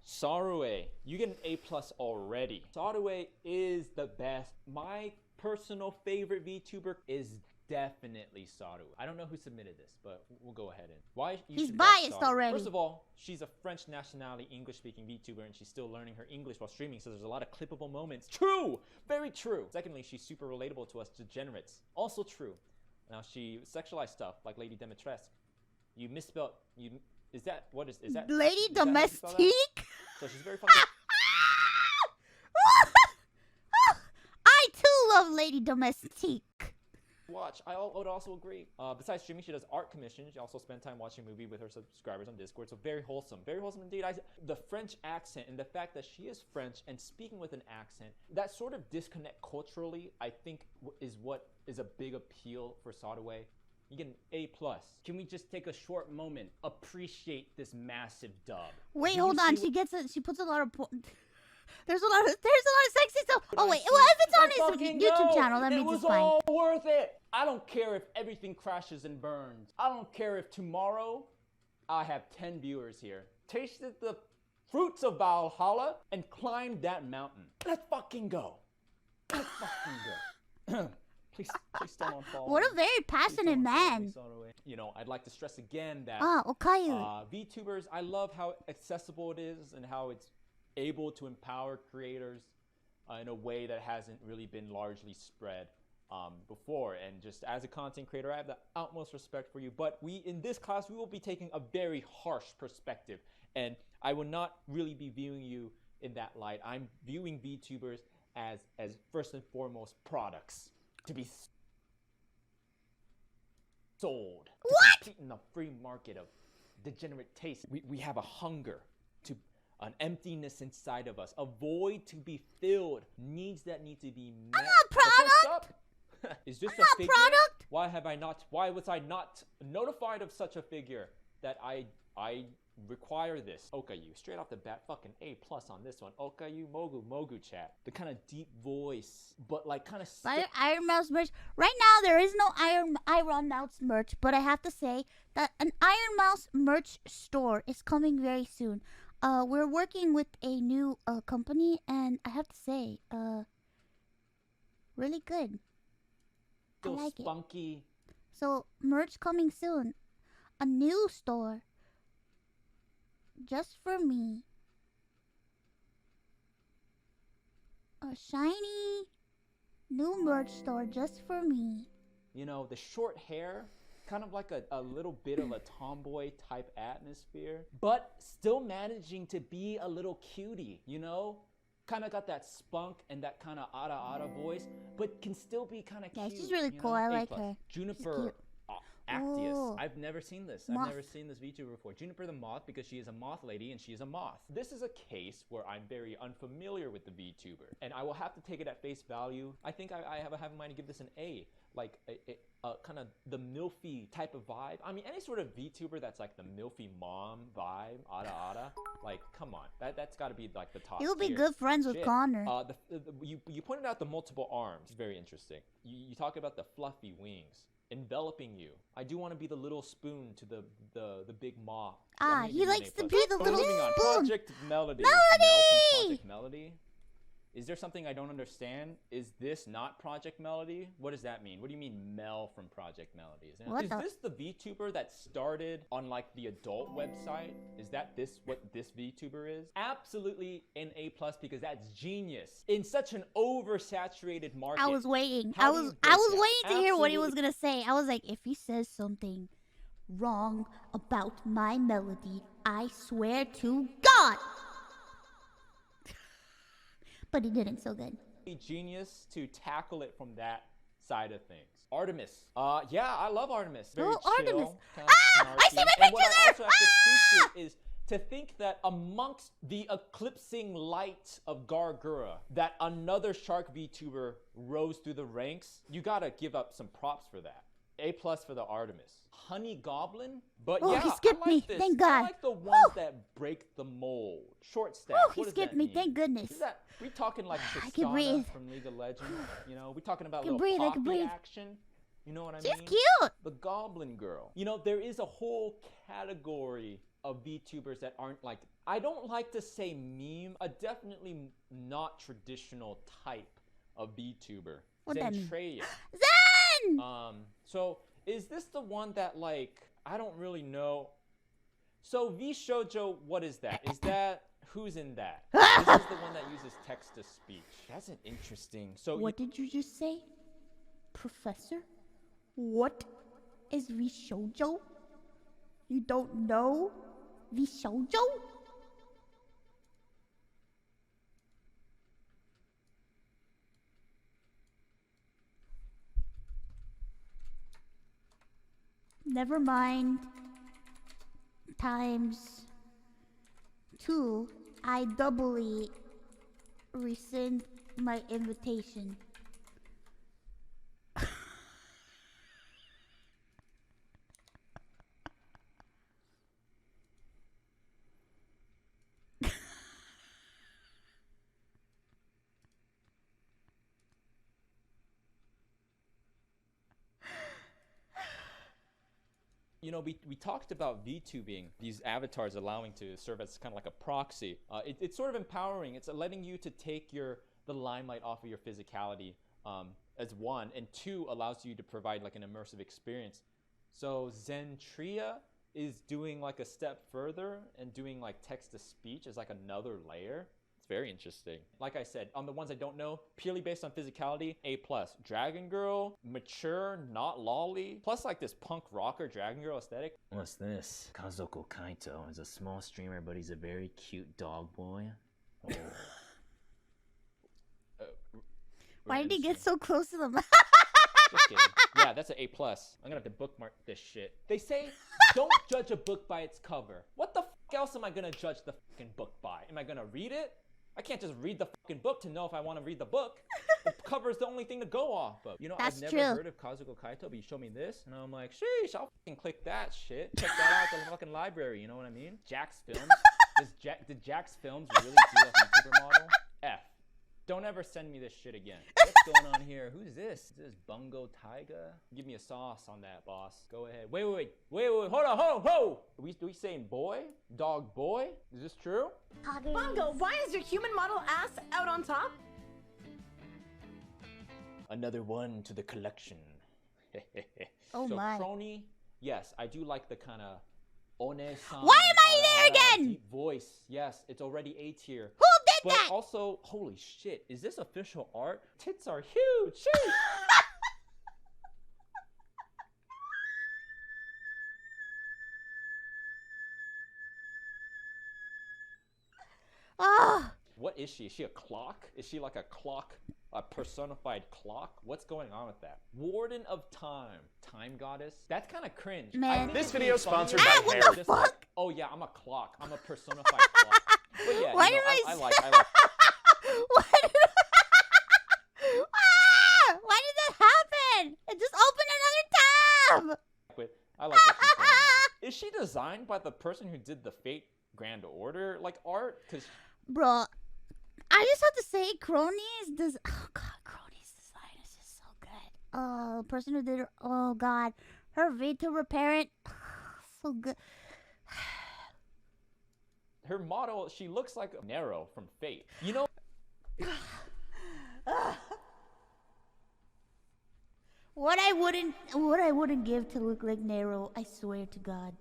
Sarue, you get an A+ already. Sarue is the best. My personal favorite VTuber is definitely Saru. I don't know who submitted this, but we'll go ahead and why you He's should watch biased Saru. already. First of all, she's a French nationality English-speaking VTuber, and she's still learning her English while streaming, so there's a lot of clippable moments. True, very true. Secondly, she's super relatable to us degenerates. Also true. Now she sexualized stuff like Lady Dimitrescu. You misspelled. Is that Lady Domestique? So she's very fun. I too love Lady Domestique. Watch. I would also agree. Besides streaming, she does art commissions. She also spends time watching a movie with her subscribers on Discord. So very wholesome indeed. The French accent and the fact that she is French and speaking with an accent, that sort of disconnect culturally, I think is what is a big appeal for Sadaway. You get an A+. Can we just take a short moment, appreciate this massive dub? Wait, hold on. She puts a lot of. There's a lot of sexy stuff. Oh wait, well if it's on his YouTube channel, that means it's fine. It was all worth it. I don't care if everything crashes and burns. I don't care if tomorrow I have 10 viewers here. Tasted the fruits of Valhalla and climbed that mountain. Let's fucking go. Let's fucking go. Please stay on follow. What a very passionate man. You know, I'd like to stress again that Okayu. VTubers, I love how accessible it is and how it's able to empower creators in a way that hasn't really been largely spread before. And just as a content creator, I have the utmost respect for you. But in this class, we will be taking a very harsh perspective. And I will not really be viewing you in that light. I'm viewing VTubers as first and foremost products to be sold. What? To compete in the free market of degenerate taste. We have a hunger to an emptiness inside of us, a void to be filled, needs that need to be met. I'm not product. Is this I'm not figure? Product. Why was I not notified of such a figure that I require this? Okayu, straight off the bat, fucking A+ on this one. Okayu, Mogu chat. The kind of deep voice, but like kind of Ironmouse merch. Right now there is no Ironmouse merch, but I have to say that an Ironmouse merch store is coming very soon. We're working with a new company, and I have to say, really good. I like spunky. It. So merch coming soon. A new store. Just for me. A shiny new merch store just for me. You know, the short hair, kind of like a little bit of a tomboy type atmosphere, but still managing to be a little cutie, you know? kind of got that spunk and that kind of ada voice, but can still be kind of cute. Yeah, she's really you cool. know? I A+. like her. Juniper Actius. Ooh. I've never seen this. Moth. I've never seen this VTuber before. Juniper the Moth, because she is a moth lady and she is a moth. This is a case where I'm very unfamiliar with the VTuber, and I will have to take it at face value. I think I have in mind to give this an A, like a kind of the milfy type of vibe. I mean, any sort of VTuber that's like the milfy mom vibe, ada, like, come on, that's got to be like the top. You'll be tier. good friends with Shit. Connor. You pointed out the multiple arms. It's very interesting. You talk about the fluffy wings enveloping you. I do want to be the little spoon to the big moth. He likes to be the little Moving on. spoon. Project Melody. Melody! Mel from Project Melody. Is there something I don't understand? Is this not Project Melody? What does that mean? What do you mean Mel from Project Melody? Is this the VTuber that started on like the adult website? Is that what this VTuber is? Absolutely an A+, because that's genius. In such an oversaturated market. I was waiting. How I do you was break waiting that? to hear what he Absolutely. was gonna say. I was like, if he says something wrong about my melody, I swear to God. But he didn't, so good. Genius to tackle it from that side of things. Artemis. Yeah, I love Artemis. Very chill. Artemis. I see my And what picture I also there! have to appreciate is to think that amongst the eclipsing light of Gargura, that another shark VTuber rose through the ranks. You gotta give up some props for that. A+ for the Artemis. Honey Goblin? But Oh, yeah, he skipped I like me. this. Thank God. I like the ones that break the mold. Short staff. Oh, What he does skipped that me. mean? Thank goodness. Is that, we talking like I can breathe. Tristana from League of Legends? You know, we talking about I can little breathe, I can poppy breathe. action? You know what I She's mean? cute. The Goblin Girl. You know, there is a whole category of VTubers that aren't like, I don't like to say meme, a definitely not traditional type of VTuber. What that mean? Zentreya. Zen! So is this the one that, like, I don't really know. So V Shoujo, what is that? Is that who's in that? This is the one that uses text to speech. That's an interesting. So What did you just say? Professor? What is Vishoujo? You don't know Vishoujo? Never mind. Times 2, I doubly rescind my invitation. You know, we talked about vtubing, these avatars allowing to serve as kind of like a proxy. It's sort of empowering. It's letting you to take the limelight off of your physicality as one, and two, allows you to provide like an immersive experience. So Zentreya is doing like a step further and doing like text to speech as like another layer. It's very interesting. Like I said, on the ones I don't know, purely based on physicality, A+. Dragon Girl, mature, not lolly, plus like this punk rocker Dragon Girl aesthetic. What's this? Kazoko Kaito is a small streamer, but he's a very cute dog boy. Oh. Why did he get so close to them? Just kidding. Yeah, that's an A+. I'm gonna have to bookmark this shit. They say, don't judge a book by its cover. What the fuck else am I gonna judge the fucking book by? Am I gonna read it? I can't just read the fucking book to know if I want to read the book. The cover is the only thing to go off of. You know, That's I've never true. heard of Kazuko Kaito, but you showed me this, and I'm like, sheesh, I'll fucking click that shit. Check that out at the fucking library, you know what I mean? Jack's Films. Did Jack's Films really do a YouTuber model? F. Don't ever send me this shit again. What's going on here? Who's this? Is this Bungo Taiga? Give me a sauce on that, boss. Go ahead. Wait. Hold on. Are we saying boy? Dog boy? Is this true? Bongo, why is your human model ass out on top? Another one to the collection. Oh so my. Crony, yes, I do like the kind of one-san. Why am I there again? Deep voice. Yes, it's already A tier. Who did but that? Also, holy shit, is this official art? Tits are huge. Sheesh. Ah. What is she? Is she a clock? Is she like a clock, a personified clock? What's going on with that? Warden of Time. Time goddess? That's kind of cringe. Man. This video is sponsored by Hair. Hair. Just like, oh yeah, I'm a clock. I'm a personified clock. But yeah, Why you know, did I I like. Why did that happen? It just opened another tab. I like what she's going on. Is she designed by the person who did the Fate Grand Order like art? Cause Bro, I just have to say, Crony's Crony's design is just so good. Oh, the person who did her, oh god, her VTuber parent, so good. her model, she looks like Nero from Fate. You know. What I wouldn't give to look like Nero, I swear to God.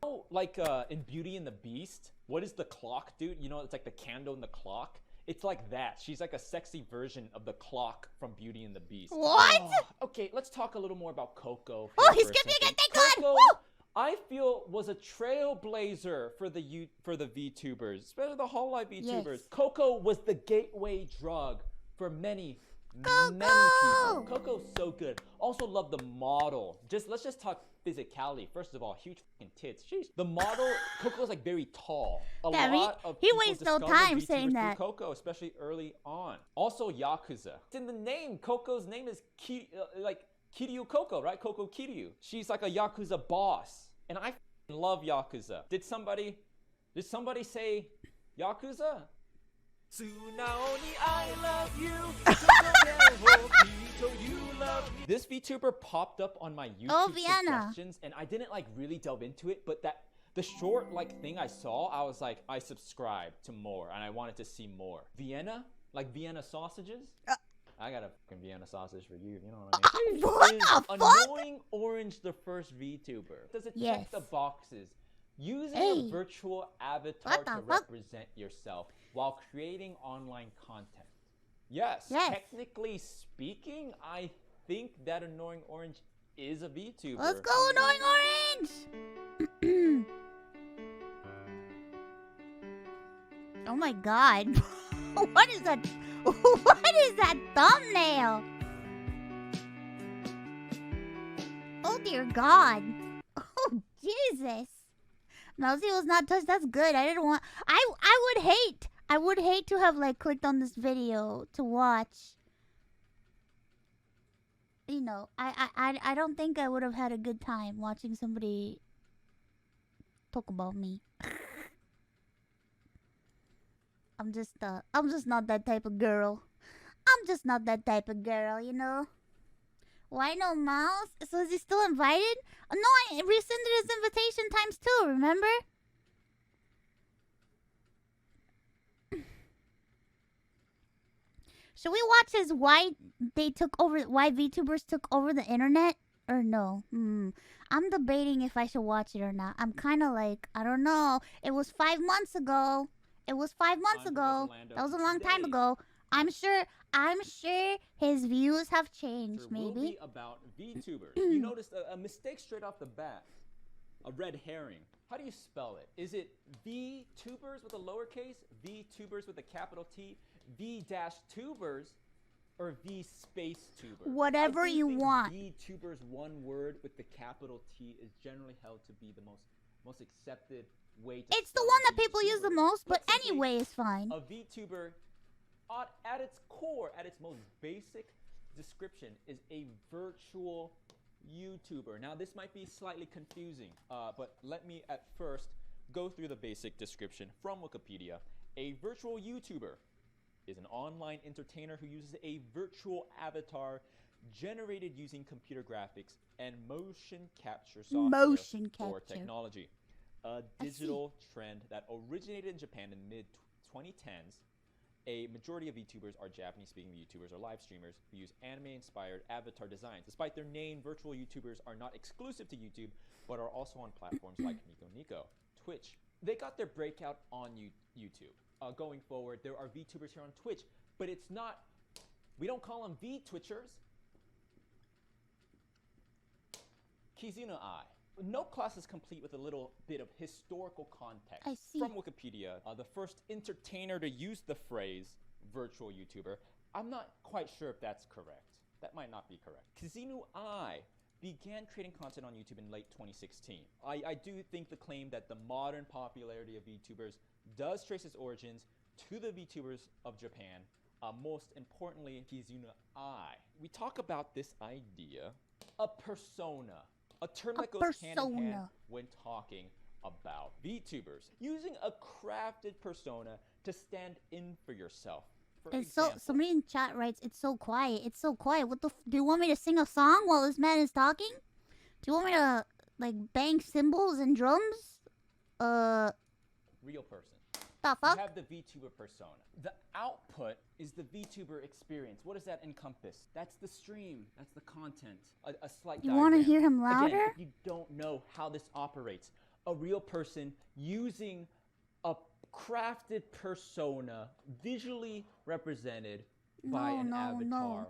Oh, like in Beauty and the Beast, what is the clock, dude? You know, it's like the candle and the clock. It's like that. She's like a sexy version of the clock from Beauty and the Beast. What? Oh, okay, let's talk a little more about Coco. Oh, he's giving it. Thank God. Coco, Woo! I feel was a trailblazer for the VTubers, especially the Whole Life VTubers. Yes. Coco was the gateway drug for many people. Coco's so good. Also love the model. Let's just talk physicality. First of all, huge fucking tits. Sheesh. The model, Coco's like very tall. He wastes no time saying that. Coco, especially early on. Also Yakuza. It's in the name. Coco's name is Kiryu Coco, right? Coco Kiryu. She's like a Yakuza boss. And I love Yakuza. Did somebody say Yakuza? I love you. This VTuber popped up on my YouTube suggestions, and I didn't like really delve into it, but the short thing I saw, I was like, I subscribed to more, and I wanted to see more. Vienna, like Vienna sausages. I got a fucking Vienna sausage for you. You know what I mean? What the fuck? Annoying Orange, the first VTuber. Does it check the boxes? Using a virtual avatar to represent yourself while creating online content. Yes. Technically speaking, I think that Annoying Orange is a VTuber. Let's go, Annoying Orange! Oh my god. What is that? What is that thumbnail? Oh dear god. Oh Jesus. Mousy was not touched. That's good. I didn't want. I would hate to have clicked on this video to watch. You know, I don't think I would have had a good time watching somebody talk about me. I'm just not that type of girl. I'm just not that type of girl, you know. Why no mouse? So is he still invited? Oh, no, I rescinded his invitation times 2, remember? Should we watch why VTubers took over the internet? Or no? I'm debating if I should watch it or not. I'm kind of like, I don't know. It was 5 months ago. That was a long time ago. I'm sure his views have changed, maybe. Will be about VTubers. You noticed a mistake straight off the bat. A red herring. How do you spell it? Is it VTubers with a lowercase, VTubers with a capital T, V-tubers, or V-space-tubers? Whatever you want. VTubers, one word with the capital T, is generally held to be the most accepted way to It's the one that people use the most, but anyway, it's fine. A VTuber, at its core, at its most basic description, is a virtual YouTuber. Now, this might be slightly confusing, but let me at first go through the basic description from Wikipedia. A virtual YouTuber is an online entertainer who uses a virtual avatar generated using computer graphics and motion capture software or technology. A digital trend that originated in Japan in mid-2010s. A majority of VTubers are Japanese-speaking VTubers or live streamers who use anime-inspired avatar designs. Despite their name, virtual YouTubers are not exclusive to YouTube, but are also on platforms like Nico, Twitch. They got their breakout on YouTube. Going forward, there are VTubers here on Twitch, but it's not, we don't call them V-Twitchers. Kizuna-ai. No class is complete with a little bit of historical context. I see. From Wikipedia, the first entertainer to use the phrase virtual YouTuber. I'm not quite sure if that's correct. That might not be correct. Kazinu I began creating content on YouTube in late 2016. I do think the claim that the modern popularity of VTubers does trace its origins to the VTubers of Japan. Most importantly, Kizuna I. We talk about this idea, a persona. A term that goes hand in hand when talking about VTubers. Using a crafted persona to stand in for yourself. For example, somebody in chat writes, it's so quiet. It's so quiet. What the do you want me to sing a song while this man is talking? Do you want me to, like, bang cymbals and drums? Real person. The fuck? You have the VTuber persona. The output is the VTuber experience. What does that encompass? That's the stream. That's the content. A slight You want to hear him louder? Again, if you don't know how this operates, a real person using a crafted persona visually represented by an avatar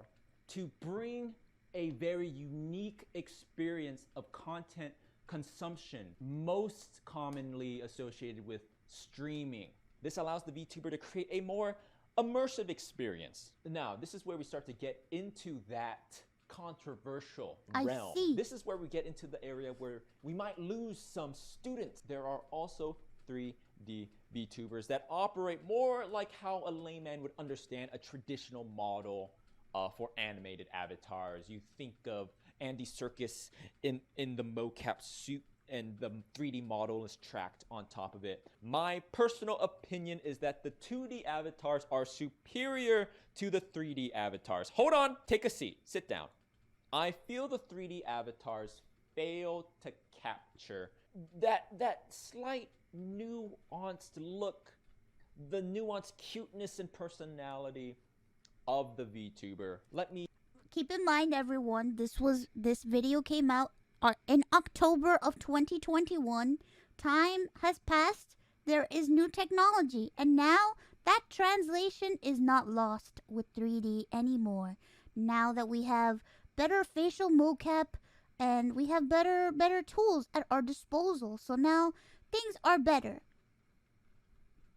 to bring a very unique experience of content consumption, most commonly associated with streaming. This allows the VTuber to create a more immersive experience. Now, this is where we start to get into that controversial realm. This is where we get into the area where we might lose some students. There are also 3D VTubers that operate more like how a layman would understand a traditional model for animated avatars. You think of Andy Serkis in the mocap suit and the 3D model is tracked on top of it. My personal opinion is that the 2D avatars are superior to the 3D avatars. Hold on, take a seat, sit down. I feel the 3D avatars fail to capture that slight nuanced look, the nuanced cuteness and personality of the VTuber. Let me keep in mind, everyone, this video came out in October of 2021. Time has passed. There is new technology, and now that translation is not lost with 3D anymore. Now that we have better facial mocap and we have better tools at our disposal, so now things are better.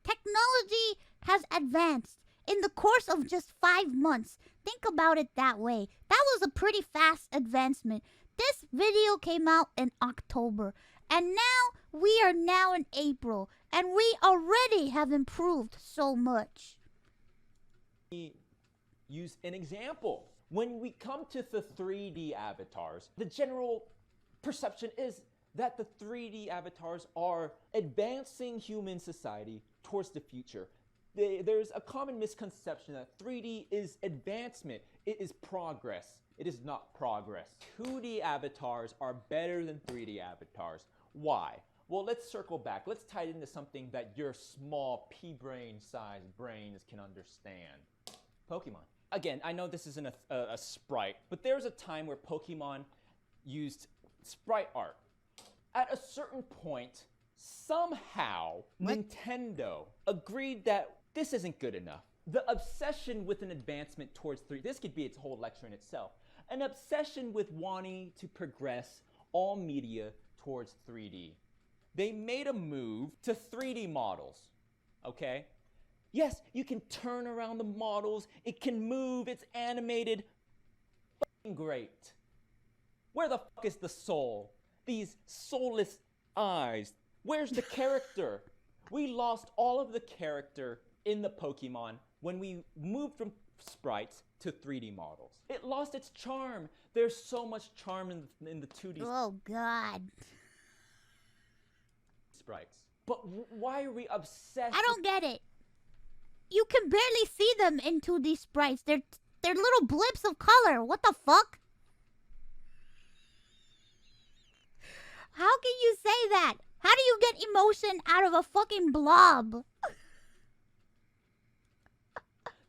Technology has advanced in the course of just 5 months. Think about it that way. That was a pretty fast advancement. This video came out in October, and now we are now in April, and we already have improved so much. Use an example. When we come to the 3D avatars, the general perception is that the 3D avatars are advancing human society towards the future. There's a common misconception that 3D is advancement. It is progress. It is not progress. 2D avatars are better than 3D avatars. Why? Well, let's circle back. Let's tie it into something that your small pea-brain sized brains can understand. Pokemon. Again, I know this isn't a sprite, but there's a time where Pokemon used sprite art. At a certain point, somehow, Nintendo agreed that this isn't good enough. The obsession with an advancement towards 3D, this could be its whole lecture in itself. An obsession with wanting to progress all media towards 3D. They made a move to 3D models, okay? Yes, you can turn around the models, it can move, it's animated. F***ing great. Where the fuck is the soul? These soulless eyes. Where's the character? We lost all of the character in the Pokemon when we moved from sprites to 3D models. It lost its charm. There's so much charm in the 2D Oh, God. sprites. But why are we obsessed? I don't get it. You can barely see them in 2D sprites. They're little blips of color. What the fuck? How can you say that? How do you get emotion out of a fucking blob?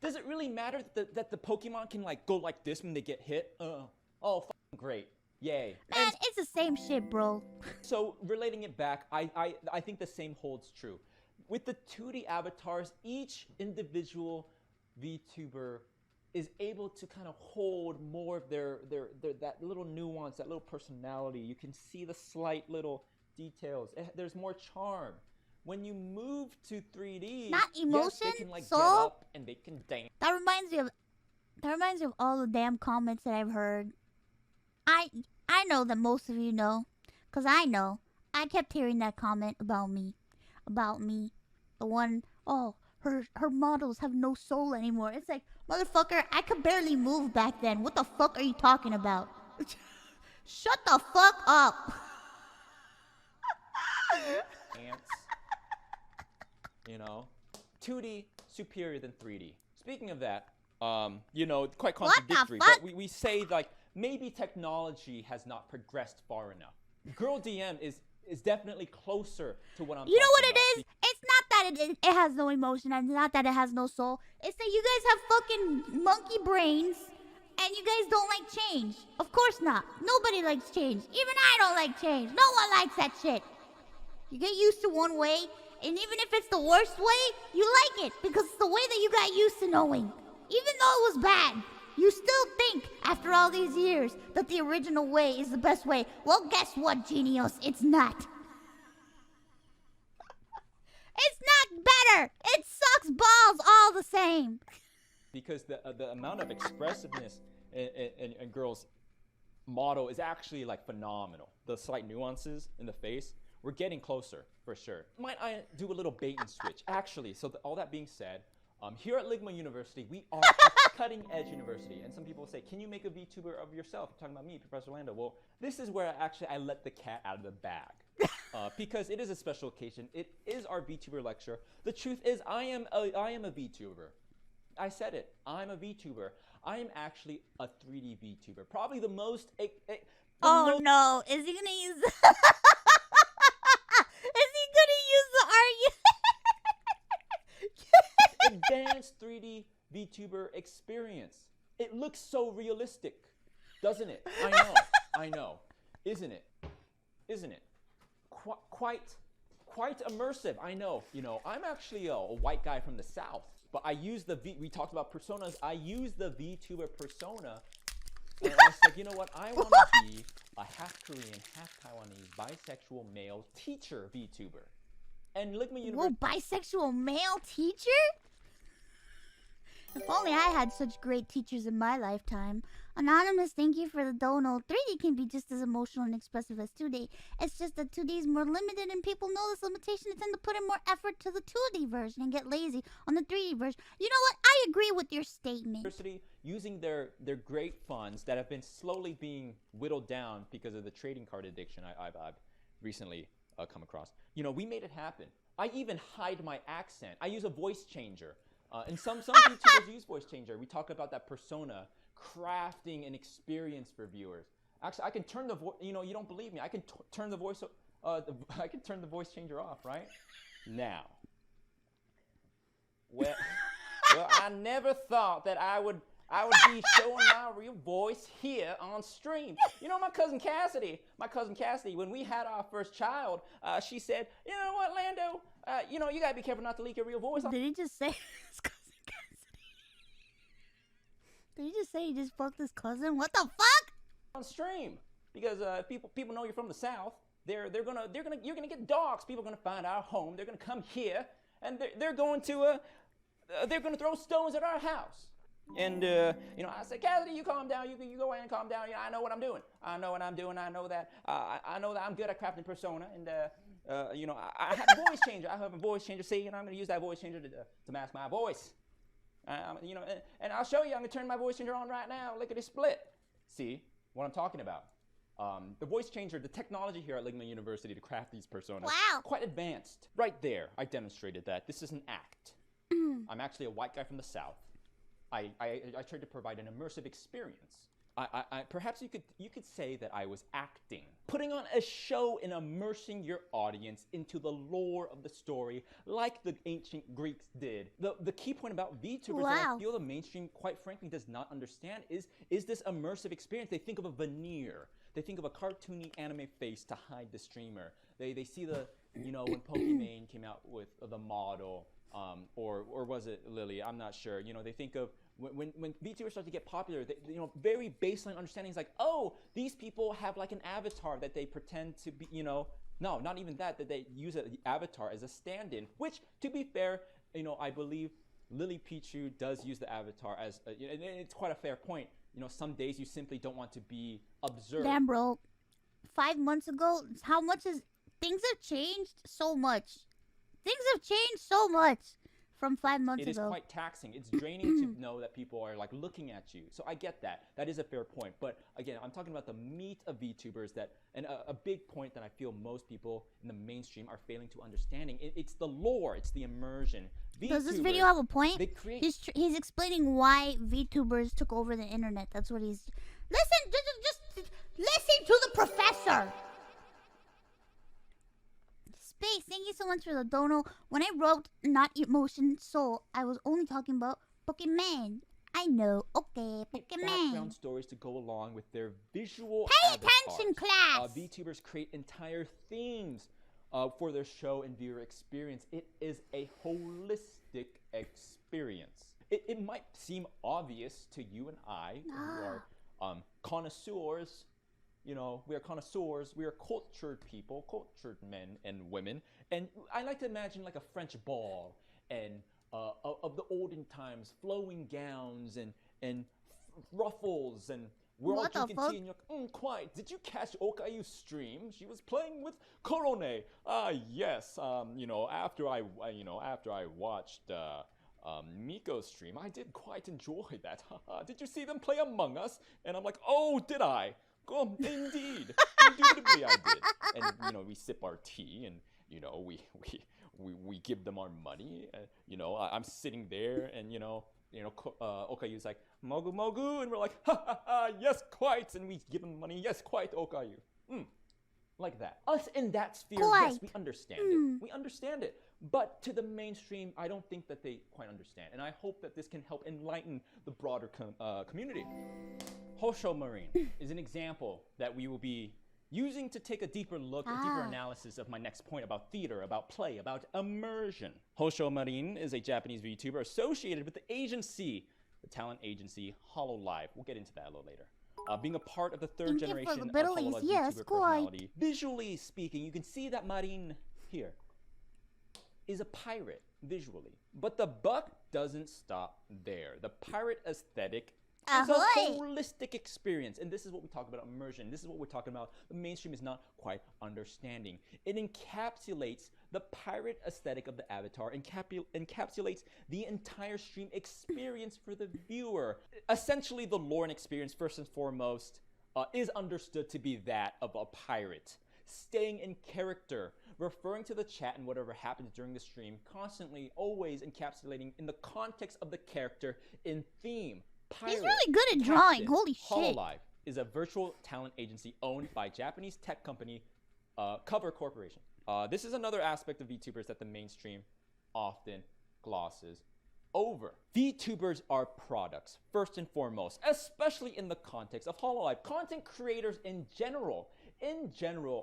Does it really matter that the Pokemon can like go like this when they get hit? Oh, fucking great. Yay. Man, it's the same shit, bro. So, relating it back, I think the same holds true. With the 2D avatars, each individual VTuber is able to kind of hold more of their that little nuance, that little personality. You can see the slight little details. There's more charm. When you move to 3D, not emotion, yes, they can like soul. get up and they can dance. That reminds me of all the damn comments that I've heard. I know that most of you know, cause I know. I kept hearing that comment about me. The one, oh, her models have no soul anymore. It's like, motherfucker, I could barely move back then. What the fuck are you talking about? Shut the fuck up. Ants. 2D superior than 3D. Speaking of that, quite contradictory, but we say like maybe technology has not progressed far enough. Girl DM is definitely closer to what I'm talking about. You know what it is? It's not that it has no emotion, and not that it has no soul. It's that you guys have fucking monkey brains, and you guys don't like change. Of course not. Nobody likes change. Even I don't like change. No one likes that shit. You get used to one way, and even if it's the worst way, you like it because it's the way that you got used to knowing. Even though it was bad, you still think, after all these years, that the original way is the best way. Well, guess what, genius? It's not. It's not better. It sucks balls all the same. Because the amount of expressiveness in girls' model is actually like phenomenal. The slight nuances in the face, we're getting closer for sure. Might I do a little bait and switch? Actually, so all that being said, here at Ligma University, we are a cutting-edge university. And some people say, can you make a VTuber of yourself? You're talking about me, Professor Lando. Well, this is where I let the cat out of the bag. Because it is a special occasion. It is our VTuber lecture. The truth is, I am a VTuber. I said it. I'm a VTuber. I am actually a 3D VTuber. Probably the most... No. Is he going to use... Advanced 3D VTuber experience. It looks so realistic, doesn't it? I know. Isn't it? Quite immersive. I know. I'm actually a white guy from the South, but I use we talked about personas. I use the VTuber persona, and I was like, you know what? I want to be a half Korean, half Taiwanese, bisexual male teacher VTuber. And Ligma University. Whoa, bisexual male teacher? If only I had such great teachers in my lifetime. Anonymous, thank you for the dono. 3D can be just as emotional and expressive as 2D. It's just that 2D is more limited and people know this limitation and tend to put in more effort to the 2D version and get lazy on the 3D version. You know what? I agree with your statement. University using their great funds that have been slowly being whittled down because of the trading card addiction I've recently come across. We made it happen. I even hide my accent. I use a voice changer. And some YouTubers use voice changer. We talk about that persona, crafting an experience for viewers. Actually, I can turn the voice. You don't believe me. I can turn the voice. I can turn the voice changer off right now. Well, I never thought that I would be showing my real voice here on stream. My cousin Cassidy, when we had our first child, she said, you know what, Lando? You gotta be careful not to leak your real voice. Did he just say his cousin Cassidy? Did he just say he just fucked his cousin? What the fuck? On stream, because people know you're from the South. You're gonna get dogs. People are gonna find our home. They're gonna come here, and they're going to throw stones at our house. And, I said, Cassidy, you calm down. You go ahead and calm down. I know what I'm doing. I know that. I know that I'm good at crafting persona. And, I have a voice changer. See, and I'm going to use that voice changer to mask my voice. And I'll show you. I'm going to turn my voice changer on right now. Look at it split. See what I'm talking about. The voice changer, the technology here at Ligma University to craft these personas. Wow. Quite advanced. Right there, I demonstrated that. This is an act. I'm actually a white guy from the South. I tried to provide an immersive experience. Perhaps you could say that I was acting, putting on a show and immersing your audience into the lore of the story, like the ancient Greeks did. The key point about VTubers that I feel the mainstream, quite frankly, does not understand is this immersive experience. They think of a veneer. They think of a cartoony anime face to hide the streamer. They see the you know, when Pokimane came out with the model, or was it Lily? I'm not sure. You know, they think of when VTubers start to get popular, they, you know, very baseline understanding is like, oh, these people have like an avatar that they pretend to be, you know. No, not even that they use an avatar as a stand-in, which, to be fair, you know, I believe Lily Pichu does use the avatar as, and it's quite a fair point. You know, some days you simply don't want to be observed. Damn, bro. 5 months ago, how much is... Things have changed so much. Things have changed so much from 5 months ago. It is quite taxing. It's draining to know that people are like looking at you. So I get that. That is a fair point. But again, I'm talking about the meat of VTubers that, and a big point that I feel most people in the mainstream are failing to understanding. It's the lore. It's the immersion. Does this video have a point? He's explaining why VTubers took over the internet. That's what he's... Listen, just listen to the professor. Space, thank you so much for the dono. When I wrote not emotion soul, I was only talking about Pokemon. I know, okay, Pokemon. Background stories to go along with their visual Pay avatars. attention, class! VTubers create entire themes for their show and viewer experience. It is a holistic experience. It might seem obvious to you and I, who are connoisseurs. You know, we are connoisseurs, we are cultured people, cultured men and women. And I like to imagine like a French ball and of the olden times, flowing gowns and ruffles, and we're all drinking tea and you're like, quiet. Did you catch Okayu's stream? She was playing with Korone. Yes, you know, after I watched Miko's stream, I did quite enjoy that. Did you see them play Among Us? And I'm like, oh, did I? Oh, indeed. Indubitably I did. And, you know, we sip our tea and, you know, we give them our money. You know, I'm sitting there and, you know, Okayu's like, Mogu Mogu. And we're like, ha ha ha, yes, quite. And we give them money, yes, quite, Okayu. Like that. Us in that sphere, yes, we understand it. We understand it. But to the mainstream, I don't think that they quite understand. And I hope that this can help enlighten the broader community. Hosho Marine is an example that we will be using to take a deeper look, a deeper analysis of my next point about theater, about play, about immersion. Hosho Marine is a Japanese VTuber associated with the agency, the talent agency Hololive. We'll get into that a little later. Being a part of the third generation of Hololive VTuber personality. Visually speaking, you can see that Marine here is a pirate visually. But the buck doesn't stop there. The pirate aesthetic is a holistic experience. And this is what we talk about immersion. This is what we're talking about. The mainstream is not quite understanding. It encapsulates the pirate aesthetic of the avatar, encapsulates the entire stream experience for the viewer. Essentially, the lore and experience, first and foremost, is understood to be that of a pirate. Staying in character, referring to the chat and whatever happens during the stream, constantly, always encapsulating in the context of the character in theme. Pirate, he's really good at drawing. Holy shit. Hololive is a virtual talent agency owned by Japanese tech company Cover Corporation. This is another aspect of VTubers that the mainstream often glosses over. VTubers are products, first and foremost, especially in the context of Hololive. Content creators in general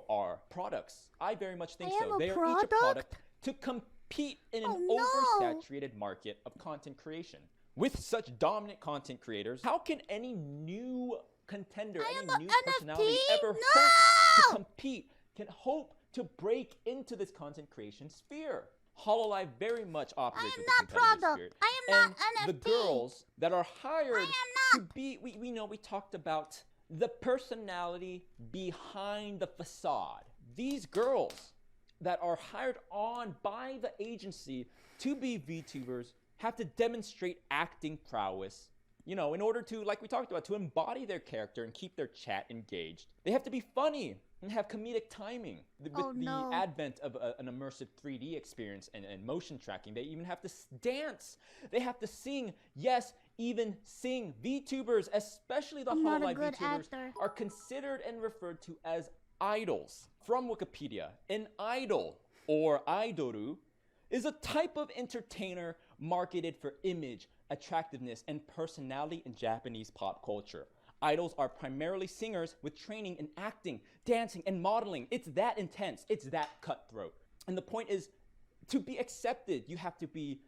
are products. I very much think so. They are each a product to compete in an oversaturated market of content creation. With such dominant content creators, how can any new contender, any new personality ever hope to compete, can hope to break into this content creation sphere? Hololive very much operates with a competitive spirit. I am not NFT. The girls that are hired to be, we know we talked about the personality behind the facade. These girls that are hired on by the agency to be VTubers have to demonstrate acting prowess, you know, in order to, like we talked about, to embody their character and keep their chat engaged. They have to be funny and have comedic timing. With the advent of an immersive 3D experience and motion tracking, they even have to dance. They have to sing. Yes, even sing. VTubers, especially the Hololive VTubers, are considered and referred to as idols. From Wikipedia, an idol, or idoru, is a type of entertainer marketed for image, attractiveness, and personality in Japanese pop culture. Idols are primarily singers with training in acting, dancing, and modeling. It's that intense. It's that cutthroat. And the point is, to be accepted, you have to be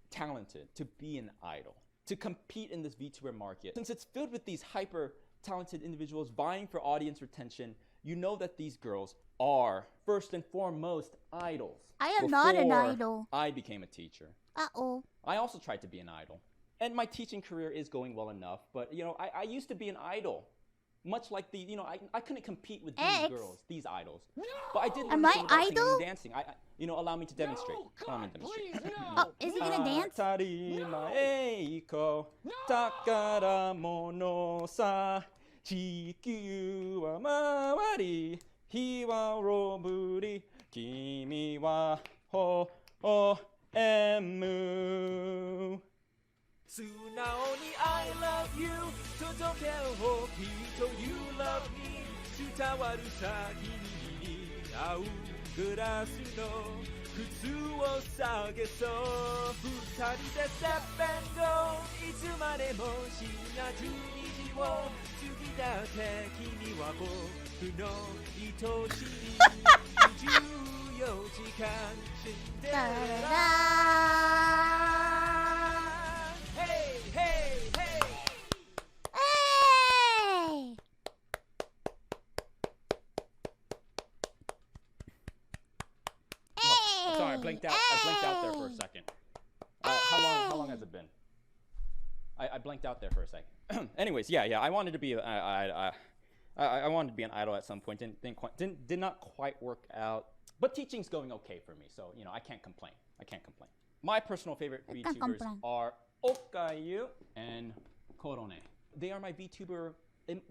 talented, to be an idol, to compete in this VTuber market. Since it's filled with these hyper talented individuals vying for audience retention, you know that these girls are first and foremost idols. I am not an Before idol. I became a teacher. Uh-oh. I also tried to be an idol. And my teaching career is going well enough, but you know, I used to be an idol. Much like the, you know, I couldn't compete with these girls, these idols. But I did learn Am I something about singing idol? and dancing. You know, allow me to demonstrate. Allow me to demonstrate. Oh, is he gonna dance? Atarimae takara mono sa chikyu wa mawari hi wa roburi kimi wa ho o emu. 素直に I love you 届けをきっと You love me 伝わる先に合うグラスの靴を下げそう二人で Step and go いつまでも深夜12時を過ぎだって君は僕の愛しい24時間シンデレラHey! Hey! Oh, sorry, I blinked out there for a second. How long has it been? I blanked out there for a second. Anyways, yeah. I wanted to be I wanted to be an idol at some point. Did not quite work out. But teaching's going okay for me, so you know I can't complain. My personal favorite VTubers are Okayu and Korone. They are my VTuber. Am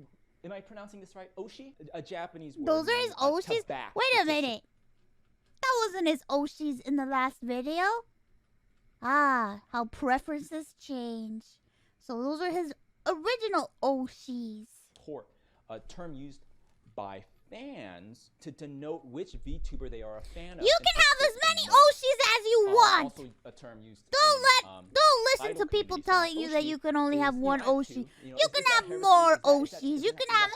I pronouncing this right? Oshi? A Japanese word. Those are his Oshis? Tobacco. Wait a minute. That wasn't his Oshis in the last video. Ah, how preferences change. So those are his original Oshis. A term used by fans to denote which VTuber they are a fan of. You can have as many Oshis as you want. Also a term used Don't listen to people telling you that you can only have one Oshi. You can have more Oshis. You can have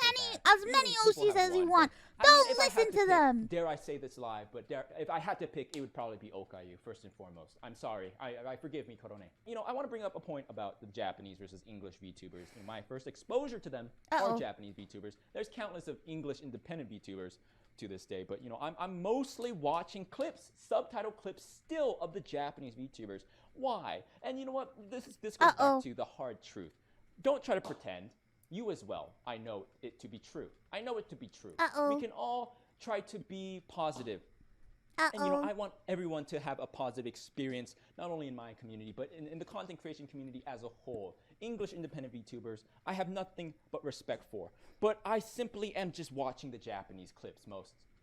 as many Oshis as you want. Don't listen to them. Dare I say this live, but if I had to pick, it would probably be Okayu, first and foremost. I'm sorry. I forgive me, Korone. You know, I want to bring up a point about the Japanese versus English VTubers. You know, my first exposure to them are Japanese VTubers. There's countless of English independent VTubers to this day, but you know, I'm mostly watching clips, subtitle clips still of the Japanese VTubers. Why? And you know what? This goes back to the hard truth. Don't try to pretend. You as well. I know it to be true. We can all try to be positive. And you know, I want everyone to have a positive experience, not only in my community, but in the content creation community as a whole. English independent VTubers, I have nothing but respect for. But I simply am just watching the Japanese clips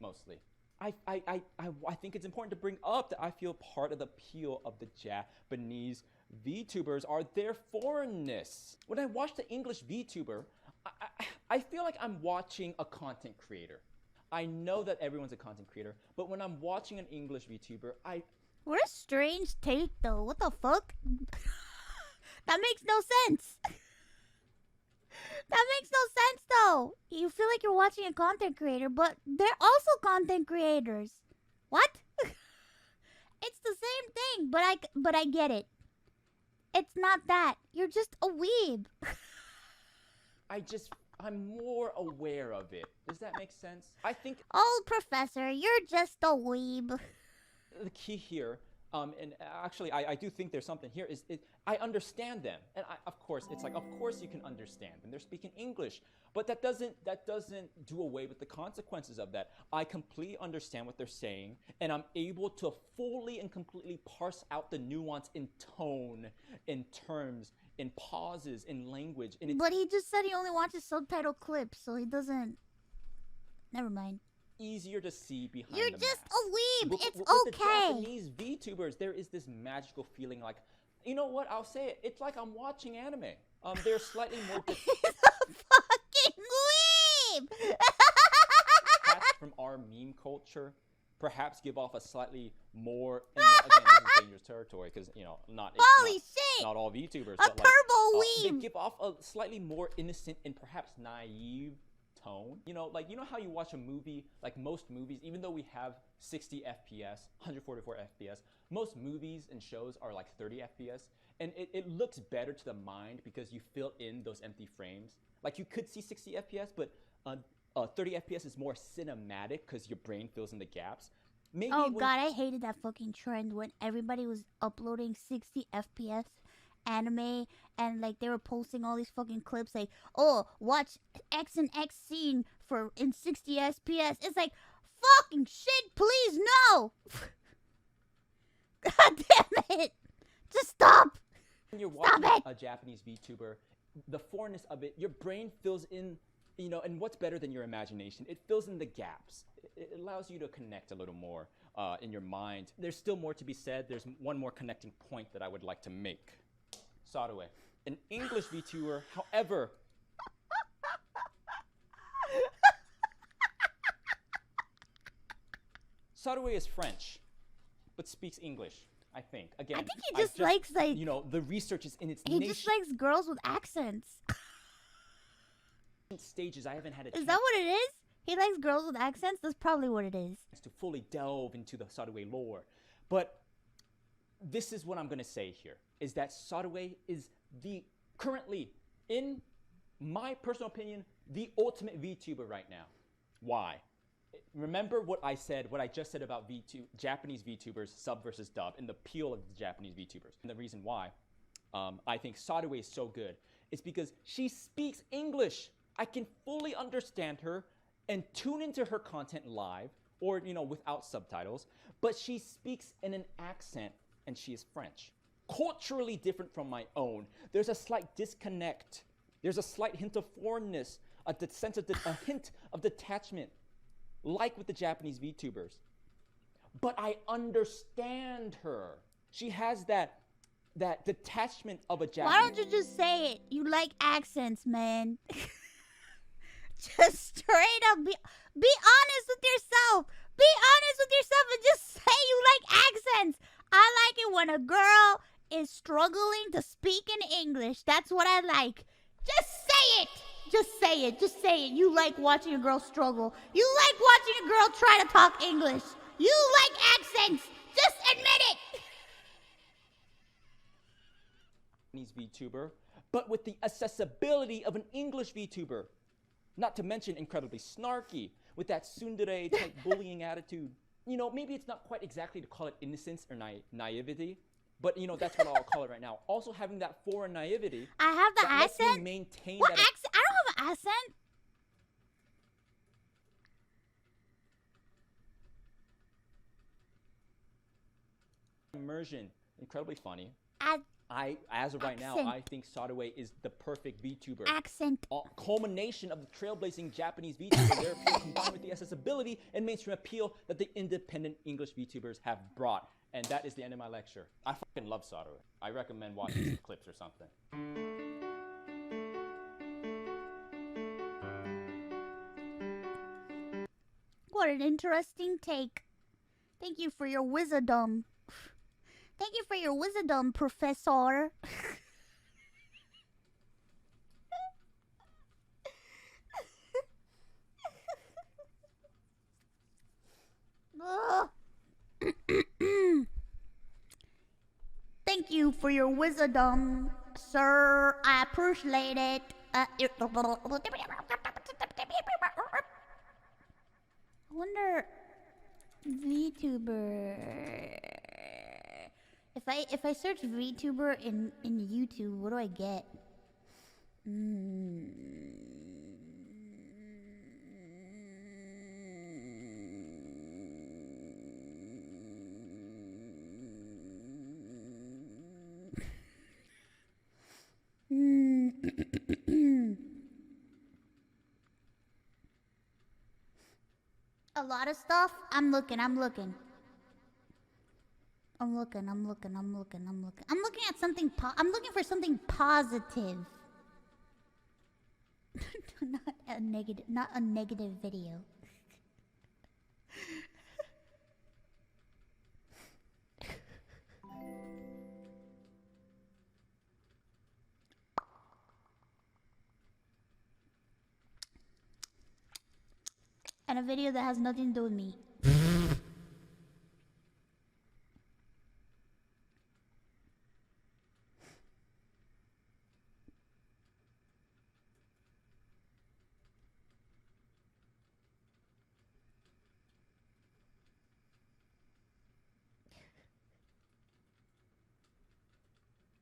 mostly. I think it's important to bring up that I feel part of the appeal of the Japanese VTubers are their foreignness. When I watch the English VTuber, I feel like I'm watching a content creator. I know that everyone's a content creator, but when I'm watching an English VTuber, What a strange take, though. What the fuck? That makes no sense. That makes no sense, though. You feel like you're watching a content creator, but they're also content creators. What? It's the same thing, but I get it. It's not that. You're just a weeb. I'm more aware of it. Does that make sense? I think... Oh, Professor, you're just a weeb. The key here, and actually I do think there's something here, is I understand them. And of course you can understand them. They're speaking English. But that doesn't do away with the consequences of that. I completely understand what they're saying, and I'm able to fully and completely parse out the nuance in tone, in terms, in pauses, in language. And But he just said he only watches subtitle clips, so he doesn't... Never mind. Easier to see behind You're the just mask. a weeb. It's with okay. The Japanese VTubers, there is this magical feeling like, you know what? I'll say it. It's like I'm watching anime. They're slightly more... fucking weeb! From our meme culture, perhaps give off a slightly more... And again, this is dangerous territory because, you know, not all VTubers. A turbo weeb! They give off a slightly more innocent and perhaps naive tone. You know, like, you know how you watch a movie, like most movies, even though we have 60 FPS, 144 FPS, most movies and shows are like 30 FPS, and it looks better to the mind because you fill in those empty frames. Like, you could see 60 FPS, but 30 FPS is more cinematic because your brain fills in the gaps. Maybe oh god, I hated that fucking trend when everybody was uploading 60 FPS anime and like they were posting all these fucking clips like, oh, watch X and X scene in 60 FPS. It's like, fucking shit, please no. God damn it. Just stop. When you're watching a Japanese VTuber, the foreignness of it, your brain fills in, you know, and what's better than your imagination? It fills in the gaps. It allows you to connect a little more in your mind. There's still more to be said. There's one more connecting point that I would like to make. Sadaway, an English VTuber, however, Sadaway is French, but speaks English, I think. Again, I think he just likes, like, you know, the research is in its he just likes girls with accents. stages. I haven't had a chance. Is that what it is? He likes girls with accents? That's probably what it is. To fully delve into the Sadaway lore. But this is what I'm going to say here, is that Sadaway is currently, in my personal opinion, the ultimate VTuber right now. Why? Remember what I just said about Japanese VTubers, sub versus dub, and the appeal of the Japanese VTubers. And the reason why I think Sadaway is so good is because she speaks English. I can fully understand her and tune into her content live or, you know, without subtitles, but she speaks in an accent and she is French. Culturally different from my own. There's a slight disconnect. There's a slight hint of foreignness, a hint of detachment, like with the Japanese VTubers. But I understand her. She has that detachment of a Japanese. Why don't you just say it? You like accents, man. Just straight up be honest with yourself. Be honest with yourself and just say you like accents. I like it when a girl is struggling to speak in English. That's what I like. Just say it. Just say it. Just say it. You like watching a girl struggle. You like watching a girl try to talk English. You like accents. Just admit it. VTuber, but with the accessibility of an English VTuber. Not to mention incredibly snarky, with that tsundere type bullying attitude. You know, maybe it's not quite exactly to call it innocence or naivety, but you know, that's what I'll call it right now. Also having that foreign naivety. I have the that accent. Lets me maintain what that accent? I don't have an accent. Immersion, incredibly funny. As of right now, Accent. I think Sadaway is the perfect VTuber. Accent. Culmination of the trailblazing Japanese VTuber, their appeal combined with the accessibility and mainstream appeal that the independent English VTubers have brought. And that is the end of my lecture. I fucking love Sadaway. I recommend watching some clips or something. What an interesting take. Thank you for your wisdom. Thank you for your wisdom, Professor. Thank you for your wisdom, sir. I appreciate it. I wonder, VTuber. If I search VTuber in YouTube, what do I get? A lot of stuff. I'm looking. I'm looking at something. I'm looking for something positive. Not a negative video. And a video that has nothing to do with me.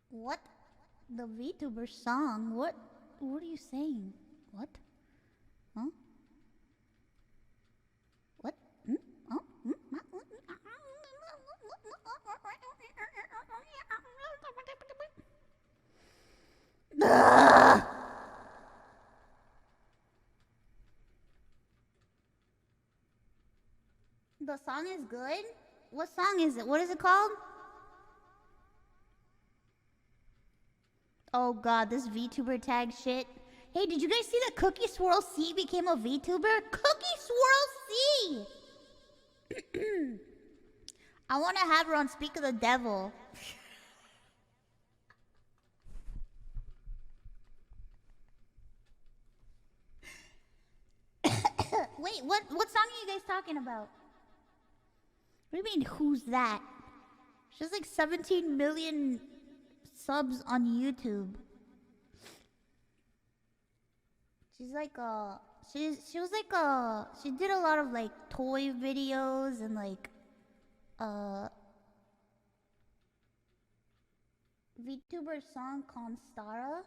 What? The VTuber song? What are you saying? What? Huh? What? Oh? The song is good? What song is it? What is it called? Oh god, this VTuber tag shit. Hey, did you guys see that Cookie Swirl C became a VTuber? Cookie Swirl C! I want to have her on Speak of the Devil. Wait, what song are you guys talking about? What do you mean, who's that? She has like 17 million subs on YouTube. She's like she was like she did a lot of like toy videos and like VTuber song Constara.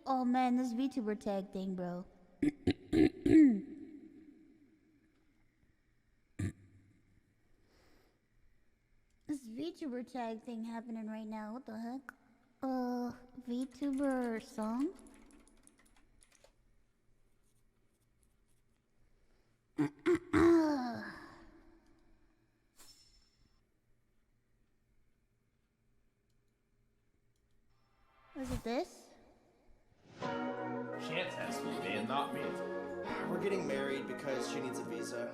Oh man, this VTuber tag thing, bro. This VTuber tag thing happening right now. What the heck? VTuber song? Was it this? Chance has to be me and not me. We're getting married because she needs a visa.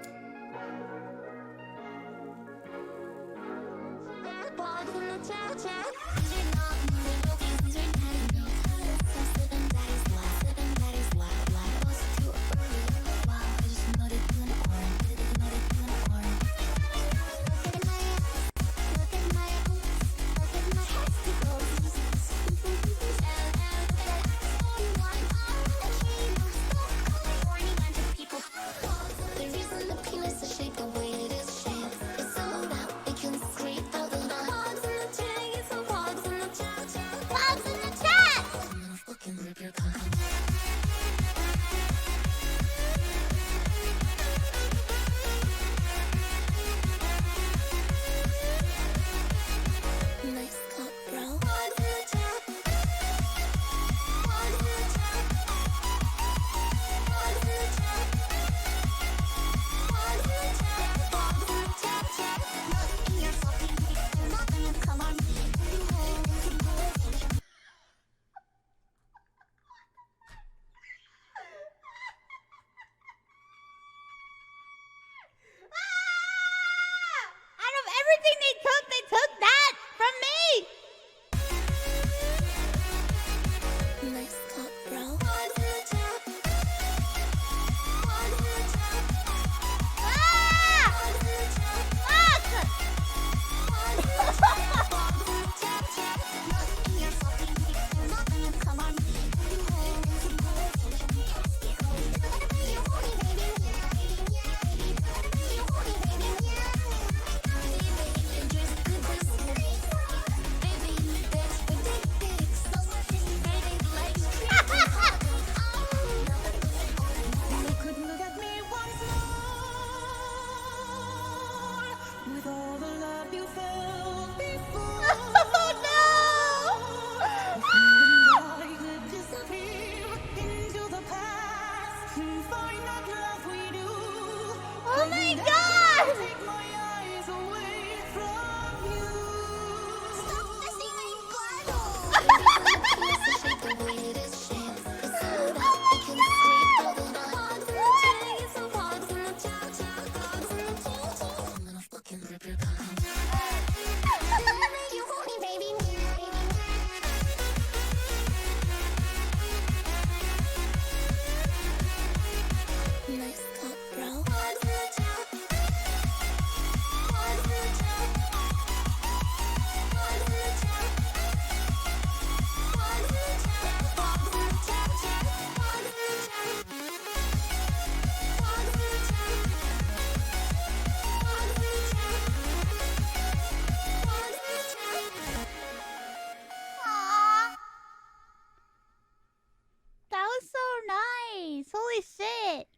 Holy shit.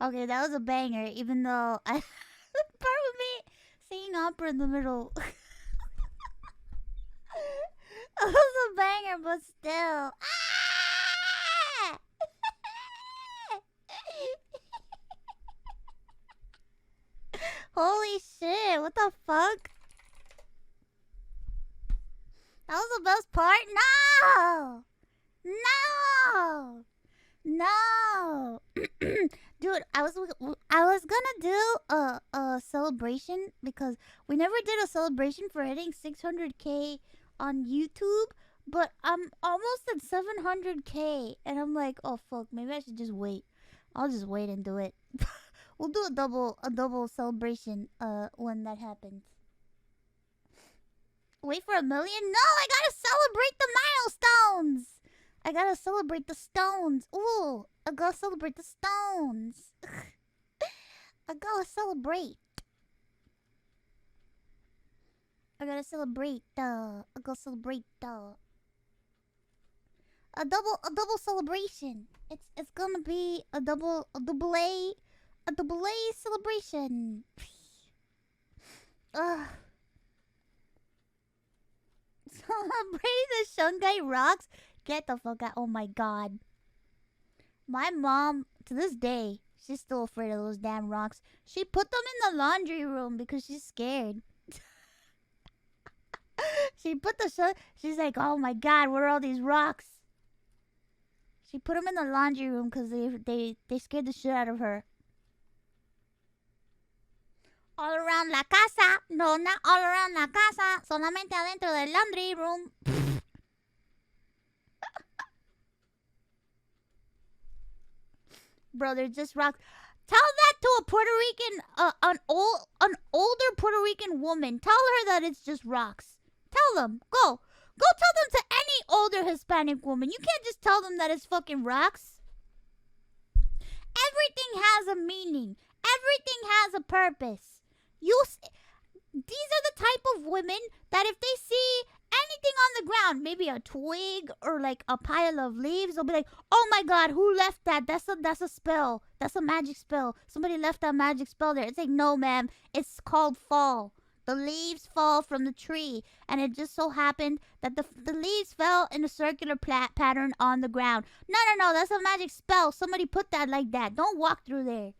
Okay, that was a banger, even though I part with me singing opera in the middle. It was a banger, but still. Ah! Holy shit, what the fuck? That was the best part? No! No! No! Dude, I was gonna do a celebration because we never did a celebration for hitting 600k on YouTube, but I'm almost at 700k and I'm like, oh fuck, maybe I should just wait. I'll just wait and do it. We'll do a double celebration when that happens. Wait for 1 million? No, I gotta celebrate the milestones. I gotta celebrate the stones. Ooh, I gotta celebrate the stones. I gotta celebrate. I gotta celebrate. I gotta celebrate. A double celebration. It's gonna be a double A celebration. Ugh. Celebrate the Shungai rocks. Get the fuck out. Oh my god. My mom, to this day, she's still afraid of those damn rocks. She put them in the laundry room because she's scared. She's like, oh my god, what are all these rocks? She put them in the laundry room because they scared the shit out of her. All around la casa. No, not all around la casa. Solamente adentro del laundry room. Bro, they're just rocks. Tell that to a Puerto Rican, an older Puerto Rican woman. Tell her that it's just rocks. Tell them. Go tell them to any older Hispanic woman. You can't just tell them that it's fucking rocks. Everything has a meaning. Everything has a purpose. These are the type of women that if they see anything on the ground, maybe a twig or like a pile of leaves, they'll be like, oh my god, who left that? That's a spell. That's a magic spell. Somebody left that magic spell there. It's like, no ma'am, it's called fall. The leaves fall from the tree, and it just so happened that the leaves fell in a circular pattern on the ground. No, that's a magic spell. Somebody put that like that. Don't walk through there.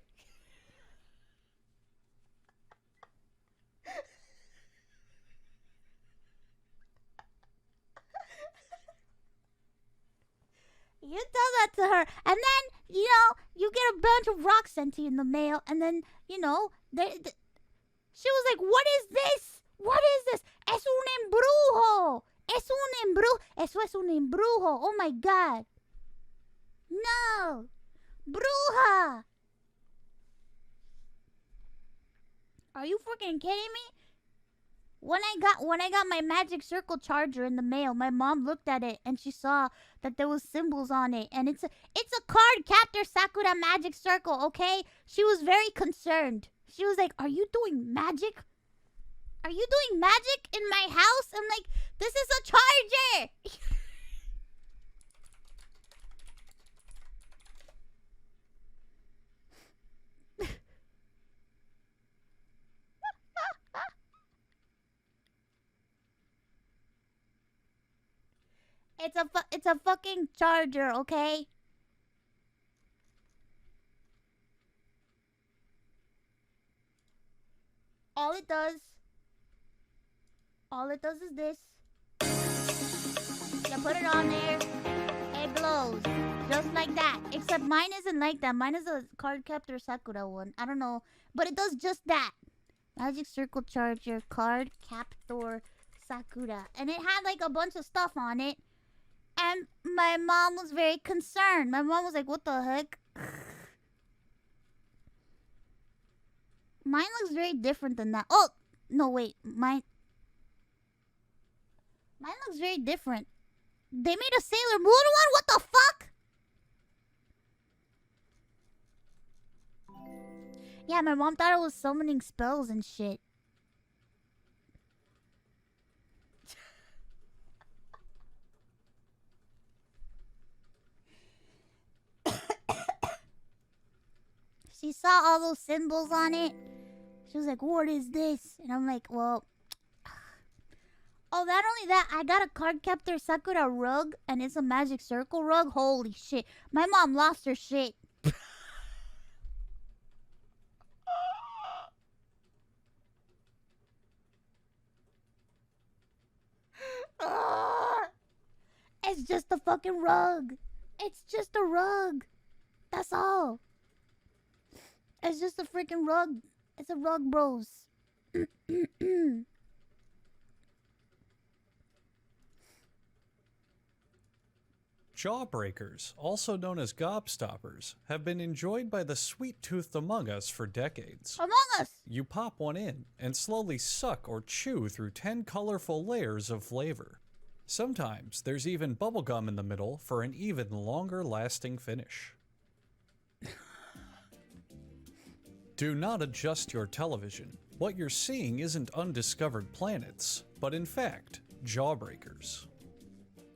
You tell that to her, and then, you get a bunch of rocks sent to you in the mail, and then, she was like, what is this? What is this? Es un embrujo. Es un embrujo. Eso es un embrujo. Oh my god. No. Bruja. Are you freaking kidding me? When I got my magic circle charger in the mail, my mom looked at it and she saw that there was symbols on it, and it's a card captor Sakura magic circle, okay? She was very concerned. She was like, "Are you doing magic? Are you doing magic in my house?" I'm like, "This is a charger." It's a fucking charger, okay? All it does is this. You put it on there, it blows. Just like that. Except mine isn't like that. Mine is a card captor Sakura one. I don't know. But it does just that. Magic circle charger, card captor Sakura. And it had like a bunch of stuff on it. And my mom was very concerned. My mom was like, what the heck? Mine looks very different than that. Oh, no, wait. Mine looks very different. They made a Sailor Moon one? What the fuck? Yeah, my mom thought it was summoning spells and shit. she saw all those symbols on it. She was like, "What is this?" And I'm like, "Well, oh, not only that, I got a Cardcaptor Sakura rug, and it's a magic circle rug. Holy shit. My mom lost her shit." It's just a fucking rug. It's just a rug. That's all. It's just a freaking rug. It's a rug, bros. Jawbreakers, also known as gobstoppers, have been enjoyed by the sweet-toothed among us for decades. Among Us! You pop one in and slowly suck or chew through 10 colorful layers of flavor. Sometimes there's even bubblegum in the middle for an even longer-lasting finish. Do not adjust your television. What you're seeing isn't undiscovered planets, but in fact, jawbreakers.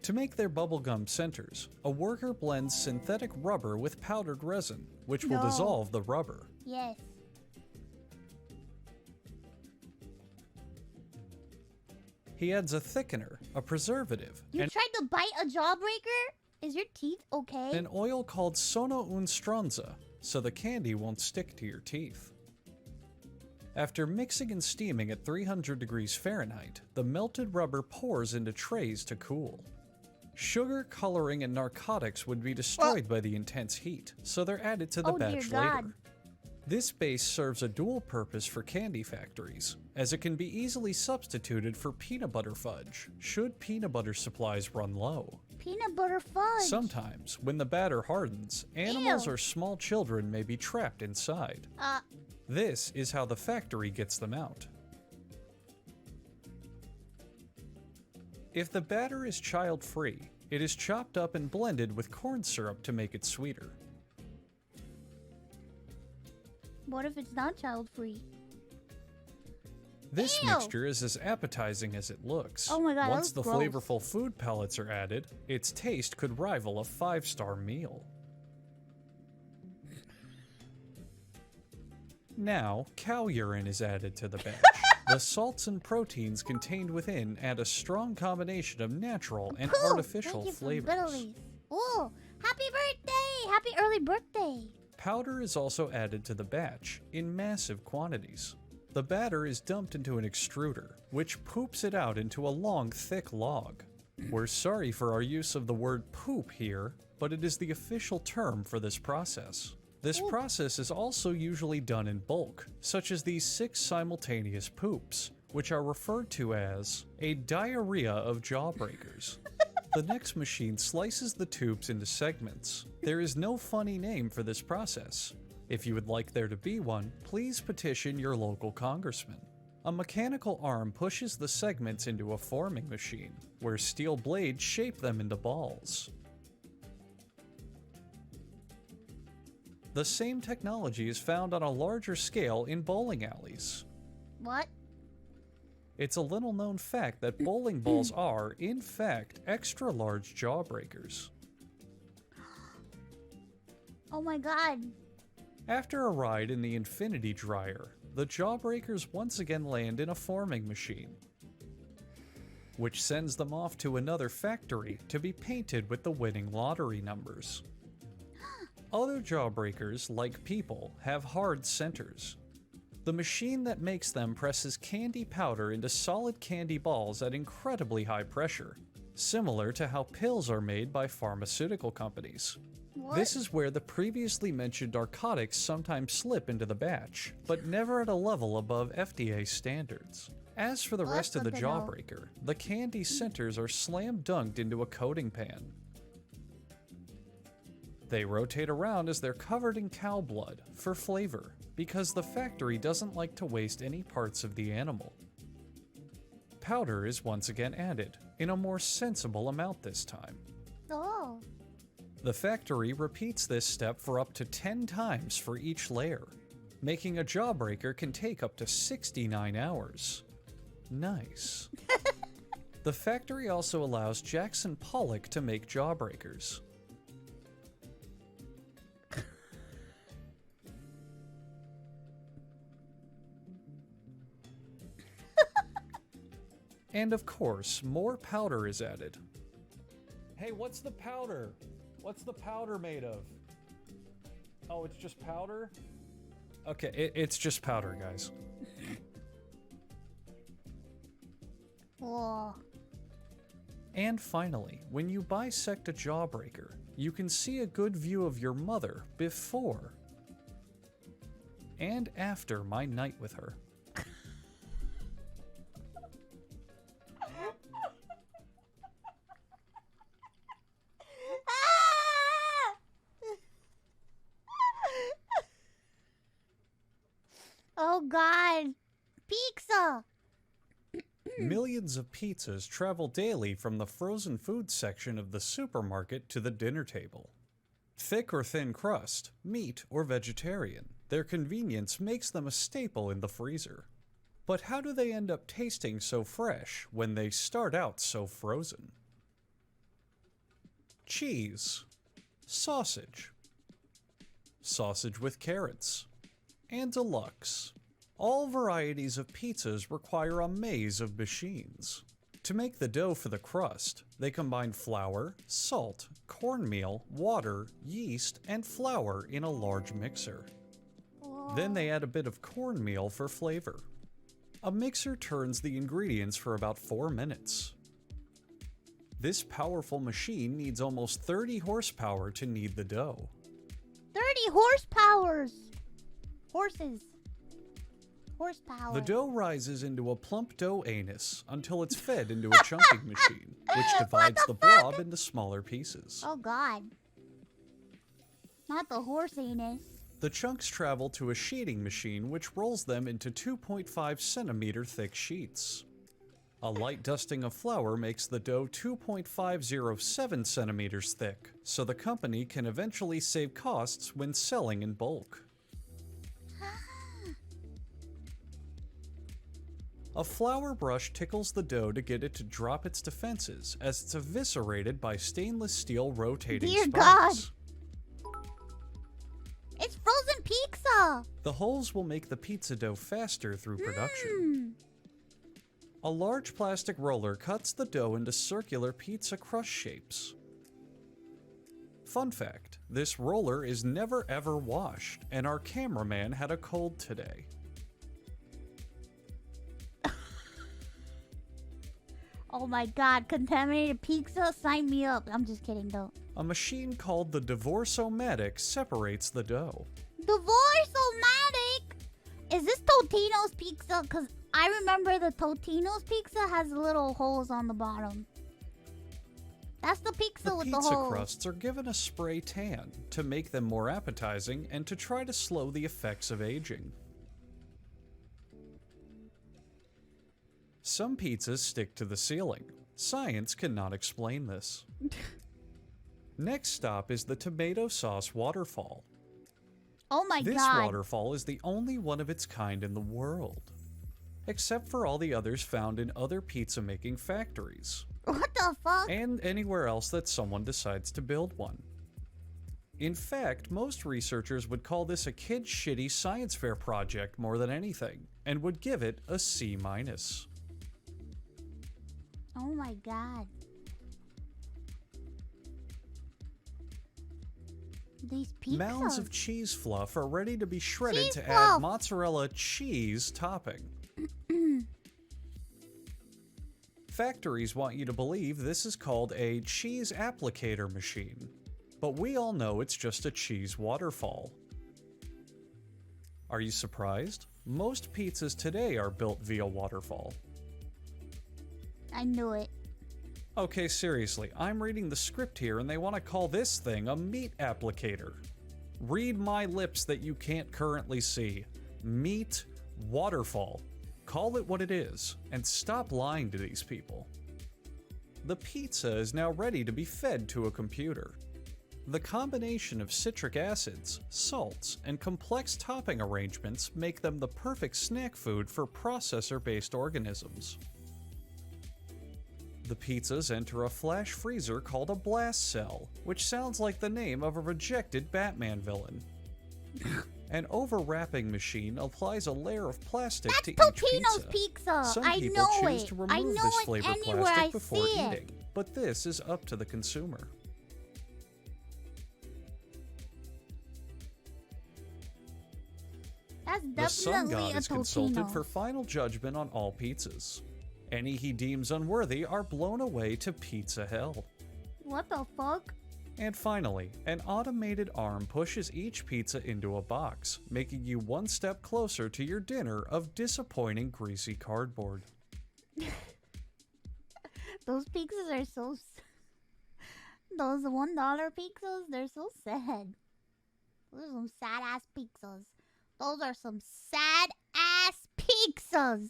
To make their bubblegum centers, a worker blends synthetic rubber with powdered resin, which will dissolve the rubber. Yes. He adds a thickener, a preservative, You and tried to bite a jawbreaker? Is your teeth okay? an oil called Sono un Stronza, so the candy won't stick to your teeth. After mixing and steaming at 300 degrees Fahrenheit, the melted rubber pours into trays to cool. Sugar, coloring, and narcotics would be destroyed by the intense heat, so they're added to the batch later. This base serves a dual purpose for candy factories, as it can be easily substituted for peanut butter fudge, should peanut butter supplies run low. Peanut butter fudge. Sometimes, when the batter hardens, animals or small children may be trapped inside. This is how the factory gets them out. If the batter is child-free, it is chopped up and blended with corn syrup to make it sweeter. What if it's not child-free? This mixture is as appetizing as it looks. Oh my god, Once the gross. flavorful food pellets are added, its taste could rival a 5-star meal. Now, cow urine is added to the batch. The salts and proteins contained within add a strong combination of natural and artificial flavors. Oh, happy birthday! Happy early birthday! Powder is also added to the batch in massive quantities. The batter is dumped into an extruder, which poops it out into a long, thick log. We're sorry for our use of the word poop here, but it is the official term for this process. This process is also usually done in bulk, such as these 6 simultaneous poops, which are referred to as a diarrhea of jawbreakers. The next machine slices the tubes into segments. There is no funny name for this process. If you would like there to be one, please petition your local congressman. A mechanical arm pushes the segments into a forming machine, where steel blades shape them into balls. The same technology is found on a larger scale in bowling alleys. What? It's a little known fact that bowling balls are, in fact, extra large jawbreakers. Oh my god. After a ride in the Infinity Dryer, the jawbreakers once again land in a forming machine, which sends them off to another factory to be painted with the winning lottery numbers. Other jawbreakers, like people, have hard centers. The machine that makes them presses candy powder into solid candy balls at incredibly high pressure, similar to how pills are made by pharmaceutical companies. This is where the previously mentioned narcotics sometimes slip into the batch, but never at a level above FDA standards. As for the rest of the jawbreaker, the candy centers are slam dunked into a coating pan. They rotate around as they're covered in cow blood for flavor, because the factory doesn't like to waste any parts of the animal. Powder is once again added, in a more sensible amount this time. Oh. The factory repeats this step for up to 10 times for each layer, making a jawbreaker can take up to 69 hours. Nice. The factory also allows Jackson Pollock to make jawbreakers. And of course, more powder is added. Hey, what's the powder? What's the powder made of? Oh, it's just powder? Okay, it's just powder, guys. Whoa. And finally, when you bisect a jawbreaker, you can see a good view of your mother before and after my night with her. Oh God, pizza! Millions of pizzas travel daily from the frozen food section of the supermarket to the dinner table. Thick or thin crust, meat or vegetarian, their convenience makes them a staple in the freezer. But how do they end up tasting so fresh when they start out so frozen? Cheese, sausage, sausage with carrots, and deluxe. All varieties of pizzas require a maze of machines. To make the dough for the crust, they combine flour, salt, cornmeal, water, yeast, and flour in a large mixer. Then they add a bit of cornmeal for flavor. A mixer turns the ingredients for about 4 minutes. This powerful machine needs almost 30 horsepower to knead the dough. 30 horsepowers! Horses. Horsepower. The dough rises into a plump dough anus until it's fed into a chunking machine, which divides the blob into smaller pieces. Oh God. Not the horse anus. The chunks travel to a sheeting machine which rolls them into 2.5 centimeter thick sheets. A light dusting of flour makes the dough 2.507 centimeters thick, so the company can eventually save costs when selling in bulk. A flour brush tickles the dough to get it to drop its defenses as it's eviscerated by stainless steel rotating Dear spikes. God! It's frozen pizza! The holes will make the pizza dough faster through production. A large plastic roller cuts the dough into circular pizza crust shapes. Fun fact, this roller is never ever washed, and our cameraman had a cold today. Oh my God, contaminated pizza? Sign me up. I'm just kidding though. A machine called the Divorce-O-Matic separates the dough. Divorce-O-Matic? Is this Totino's pizza? Because I remember the Totino's pizza has little holes on the bottom. That's the pizza with the holes. The pizza crusts are given a spray tan to make them more appetizing and to try to slow the effects of aging. Some pizzas stick to the ceiling. Science cannot explain this. Next stop is the tomato sauce waterfall. Oh my God. This waterfall is the only one of its kind in the world, except for all the others found in other pizza making factories. What the fuck? And anywhere else that someone decides to build one. In fact, most researchers would call this a kid's shitty science fair project more than anything, and would give it a C-. Oh my God. These pizzas. Mounds of cheese fluff are ready to be shredded cheese to fluff. add mozzarella cheese topping. Factories want you to believe this is called a cheese applicator machine, but we all know it's just a cheese waterfall. Are you surprised? Most pizzas today are built via waterfall. I knew it. Okay, seriously, I'm reading the script here and they want to call this thing a meat applicator. Read my lips that you can't currently see. Meat waterfall. Call it what it is, and stop lying to these people. The pizza is now ready to be fed to a computer. The combination of citric acids, salts, and complex topping arrangements make them the perfect snack food for processor-based organisms. The pizzas enter a flash freezer called a blast cell, which sounds like the name of a rejected Batman villain. An overwrapping machine applies a layer of plastic to each Totino's pizza. Some I people know choose it. to I remove know this it flavor anywhere plastic I before see it. eating, but this is up to the consumer. That's The Sun definitely God a is consulted Totino. for final judgment on all pizzas. Any he deems unworthy are blown away to pizza hell. What the fuck? And finally, an automated arm pushes each pizza into a box, making you one step closer to your dinner of disappointing greasy cardboard. Those pizzas are so... Those $1 pizzas, they're so sad. Those are some sad-ass pizzas. Those are some sad-ass pizzas.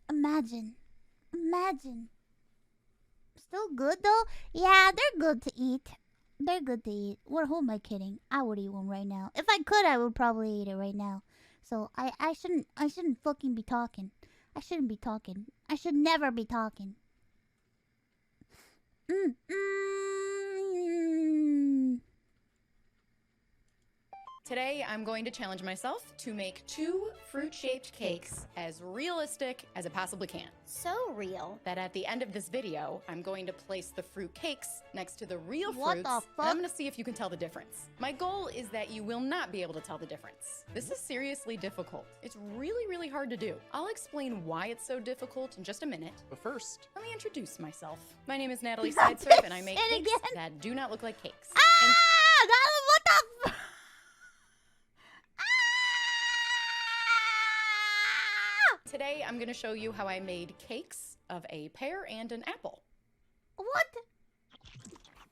Imagine. Still good though? Yeah, they're good to eat. They're good to eat. Who am I kidding? I would eat one right now. If I could, I would probably eat it right now. So I shouldn't fucking be talking. I shouldn't be talking. I should never be talking. Today, I'm going to challenge myself to make 2 fruit-shaped cakes as realistic as it possibly can. So real. That at the end of this video, I'm going to place the fruit cakes next to the real What fruits, the and fuck? I'm going to see if you can tell the difference. My goal is that you will not be able to tell the difference. This is seriously difficult. It's really, really hard to do. I'll explain why it's so difficult in just a minute, but first, let me introduce myself. My name is Natalie Sidesurf, and I make cakes that do not look like cakes. And What the f- today, I'm going to show you how I made cakes of a pear and an apple. What?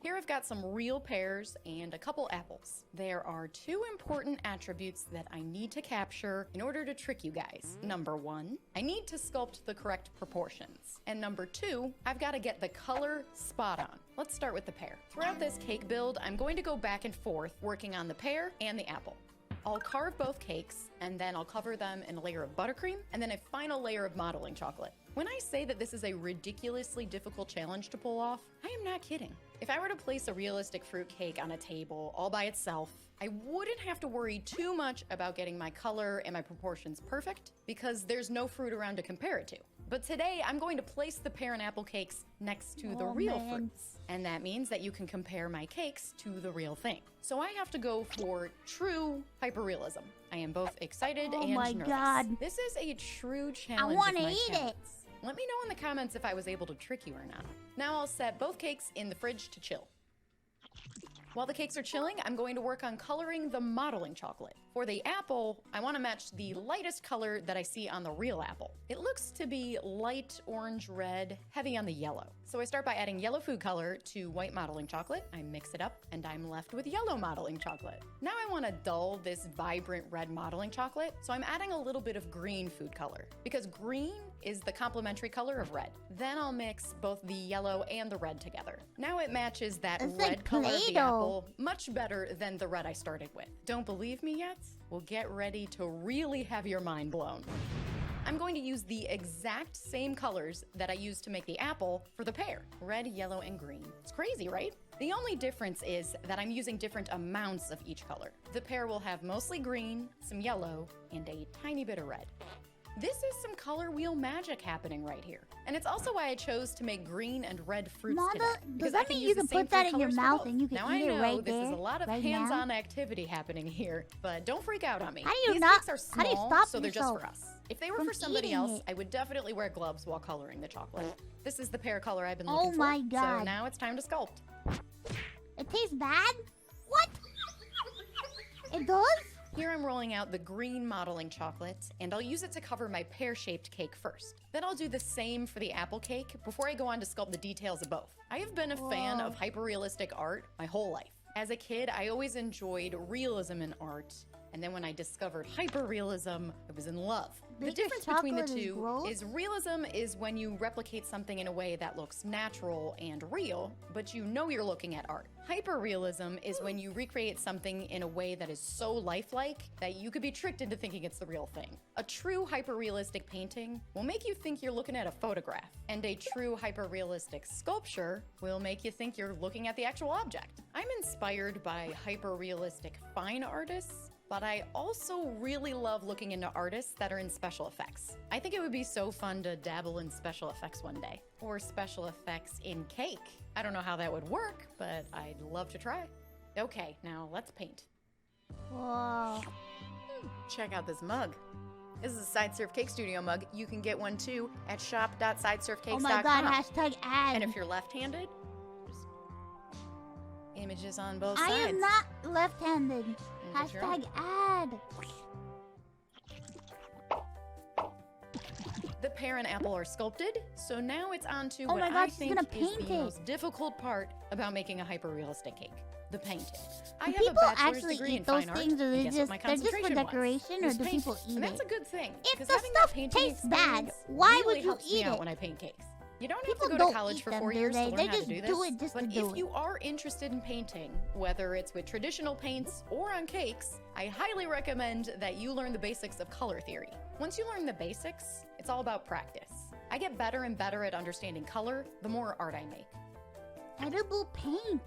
Here I've got some real pears and a couple apples. There are 2 important attributes that I need to capture in order to trick you guys. Number 1, I need to sculpt the correct proportions. And number 2, I've got to get the color spot on. Let's start with the pear. Throughout this cake build, I'm going to go back and forth working on the pear and the apple. I'll carve both cakes, and then I'll cover them in a layer of buttercream, and then a final layer of modeling chocolate. When I say that this is a ridiculously difficult challenge to pull off, I am not kidding. If I were to place a realistic fruit cake on a table all by itself, I wouldn't have to worry too much about getting my color and my proportions perfect, because there's no fruit around to compare it to. But today, I'm going to place the pear and apple cakes next to the real fruits. And that means that you can compare my cakes to the real thing. So I have to go for true hyperrealism. I am both excited and my nervous. God. This is a true challenge. I want of to my eat talents. it. Let me know in the comments if I was able to trick you or not. Now I'll set both cakes in the fridge to chill. While the cakes are chilling, I'm going to work on coloring the modeling chocolate. For the apple, I want to match the lightest color that I see on the real apple. It looks to be light orange red, heavy on the yellow. So I start by adding yellow food color to white modeling chocolate. I mix it up, and I'm left with yellow modeling chocolate. Now I want to dull this vibrant red modeling chocolate, so I'm adding a little bit of green food color, because green is the complementary color of red. Then I'll mix both the yellow and the red together. Now it matches that It's red like color of the Play-Doh. apple much better than the red I started with. Don't believe me yet? Well, get ready to really have your mind blown. I'm going to use the exact same colors that I used to make the apple for the pear. Red, yellow, and green. It's crazy, right? The only difference is that I'm using different amounts of each color. The pear will have mostly green, some yellow, and a tiny bit of red. This is some color wheel magic happening right here. And it's also why I chose to make green and red fruits Mama, today. does Because that I can mean use you the can same put that fruit in your colors for mouth both. and you can now eat I it know right this there, is a lot of right now? hands-on activity happening here, but don't freak out on me. How do you These not- cakes are how do you small, stop so they're just yourself for us. If they were from for somebody eating else, it? I would definitely wear gloves while coloring the chocolate. This is the pear color I've been Oh looking for. my So God. now it's time to sculpt. It tastes bad? What? It does? Here I'm rolling out the green modeling chocolate, and I'll use it to cover my pear-shaped cake first. Then I'll do the same for the apple cake before I go on to sculpt the details of both. I have been a fan of hyperrealistic art my whole life. As a kid, I always enjoyed realism in art, And then when I discovered hyperrealism, I was in love. The Baker's difference between the chocolate is two gross? is realism is when you replicate something in a way that looks natural and real, but you know you're looking at art. Hyperrealism is when you recreate something in a way that is so lifelike that you could be tricked into thinking it's the real thing. A true hyperrealistic painting will make you think you're looking at a photograph, and a true hyperrealistic sculpture will make you think you're looking at the actual object. I'm inspired by hyperrealistic fine artists, but I also really love looking into artists that are in special effects. I think it would be so fun to dabble in special effects one day. Or special effects in cake. I don't know how that would work, but I'd love to try. Okay, now let's paint. Whoa. Check out this mug. This is a Side Surf Cake Studio mug. You can get one too at shop.sidesurfcakes.com. Oh my god, hashtag ad. And if you're left-handed, just images on both I sides. am not left-handed. Get your own. Hashtag ad. The pear and apple are sculpted, so now it's on to Oh what my god, I she's think gonna is paint the it. most difficult part about making a hyper-realistic cake. The painting. I Do have a people bachelor's actually degree in eat those fine art, things, or and they guess what just my they're just for concentration was? decoration, It or was do painting. people eat And that's it? a good thing. If 'cause the having that stuff painting tastes bad, experience why really would you helps me eat out it? when I paint cakes. You don't have People to go don't to college eat for them, 4 do years they? to learn They how to just do this. do it just but to do if it. you are interested in painting, whether it's with traditional paints or on cakes, I highly recommend that you learn the basics of color theory. Once you learn the basics, it's all about practice. I get better and better at understanding color the more art I make. Edible paint.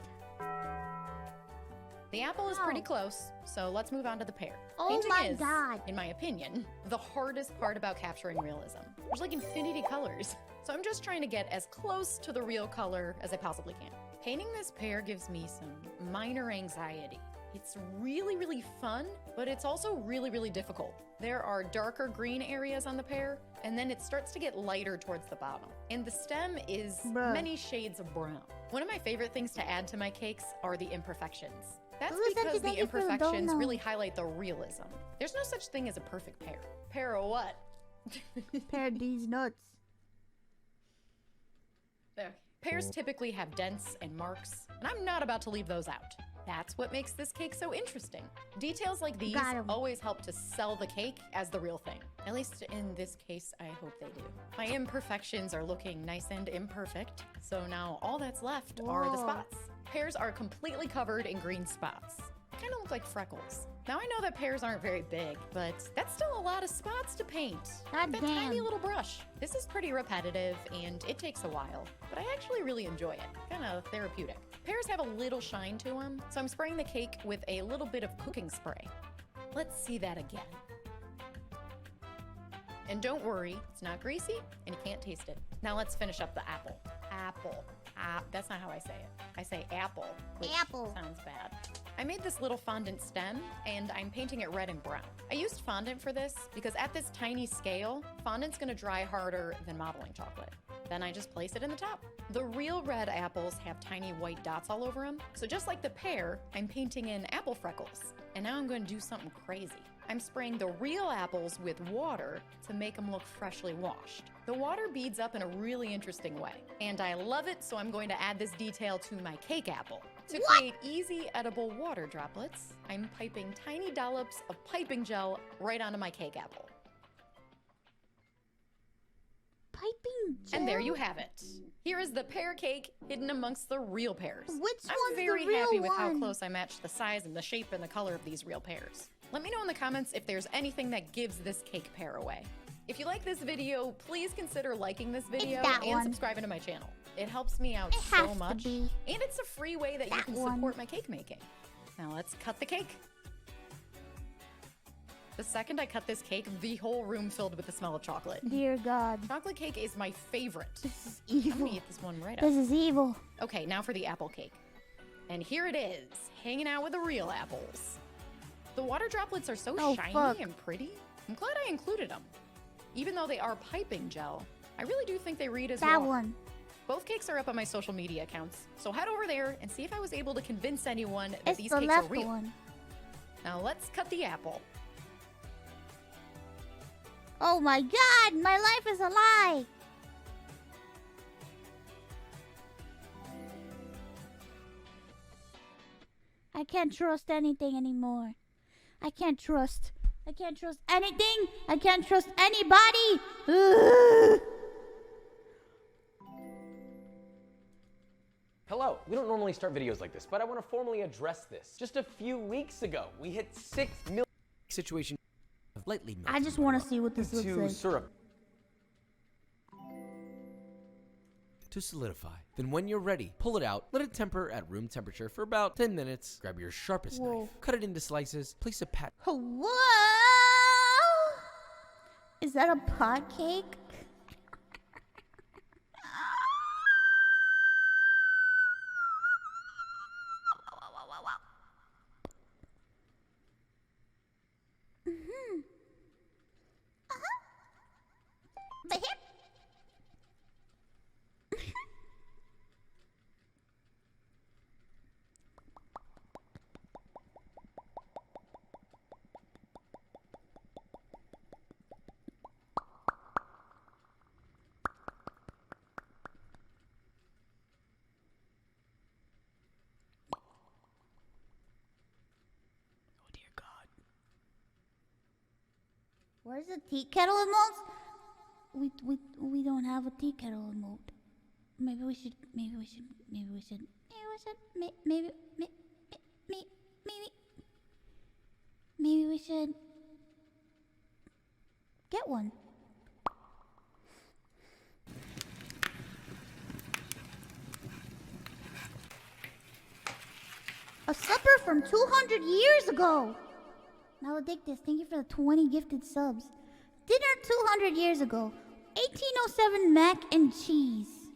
The apple is pretty close, so let's move on to the pear. Oh Painting my is, god. in my opinion, the hardest part about capturing realism. There's like infinity colors, so I'm just trying to get as close to the real color as I possibly can. Painting this pear gives me some minor anxiety. It's really, really fun, but it's also really, really difficult. There are darker green areas on the pear, and then it starts to get lighter towards the bottom. And the stem is Bruh. many shades of brown. One of my favorite things to add to my cakes are the imperfections. That's Who said because you the think it's for the imperfections donut? really highlight the realism. There's no such thing as a perfect pear. Pear or what? Pear these nuts. There. Pears typically have dents and marks, and I'm not about to leave those out. That's what makes this cake so interesting. Details like these Got 'em. always help to sell the cake as the real thing. At least in this case, I hope they do. My imperfections are looking nice and imperfect, so now all that's left are the Whoa. spots. Pears are completely covered in green spots. They kind of look like freckles. Now I know that pears aren't very big, but that's still a lot of spots to paint. God With that tiny damn. little brush. This is pretty repetitive and it takes a while, but I actually really enjoy it. Kind of therapeutic. Pears have a little shine to them, so I'm spraying the cake with a little bit of cooking spray. Let's see that again. And don't worry, it's not greasy and you can't taste it. Now let's finish up the apple. Apple. That's not how I say it. I say apple, which Apple. sounds bad. I made this little fondant stem and I'm painting it red and brown. I used fondant for this because at this tiny scale, fondant's gonna dry harder than modeling chocolate. Then I just place it in the top. The real red apples have tiny white dots all over them. So just like the pear, I'm painting in apple freckles. And now I'm gonna do something crazy. I'm spraying the real apples with water to make them look freshly washed. The water beads up in a really interesting way. And I love it, so I'm going to add this detail to my cake apple. To create easy edible water droplets, I'm piping tiny dollops of piping gel right onto my cake apple. Piping gel? And there you have it. Here is the pear cake hidden amongst the real pears. Which I'm one's very the real happy with how one? close I matched the size and the shape and the color of these real pears. Let me know in the comments if there's anything that gives this cake pear away. If you like this video, please consider liking this video that and one. subscribing to my channel. It helps me out It so has to much. be. And it's a free way that you That can one. support my cake making. Now let's cut the cake. The second I cut this cake, the whole room filled with the smell of chocolate. Dear God. Chocolate cake is my favorite. This is I'm evil. gonna eat this one right up. This is evil. Okay, now for the apple cake. And here it is, hanging out with the real apples. The water droplets are so Oh, shiny fuck. and pretty. I'm glad I included them. Even though they are piping gel, I really do think they read as That water. one. Both cakes are up on my social media accounts, so head over there and see if I was able to convince anyone that It's these the cakes are left real. one. Now let's cut the apple. Oh my god, my life is a lie. I can't trust anything anymore. I can't trust. I can't trust anything. I can't trust anybody. Ugh. Hello, we don't normally start videos like this, but I want to formally address this. Just a few weeks ago, we hit 6 million situation lightly I just want to see what this looks like. Syrup. To solidify. Then when you're ready, pull it out, let it temper at room temperature for about 10 minutes, grab your sharpest knife, cut it into slices, place a pat. Whoa! Is that a pot cake? But here. Where's the tea kettle emotes? We don't have a tea kettle emote. Maybe we should get one. A supper from 200 years ago. Maledictus, thank you for the 20 gifted subs. Dinner 200 years ago. 1807 mac and cheese.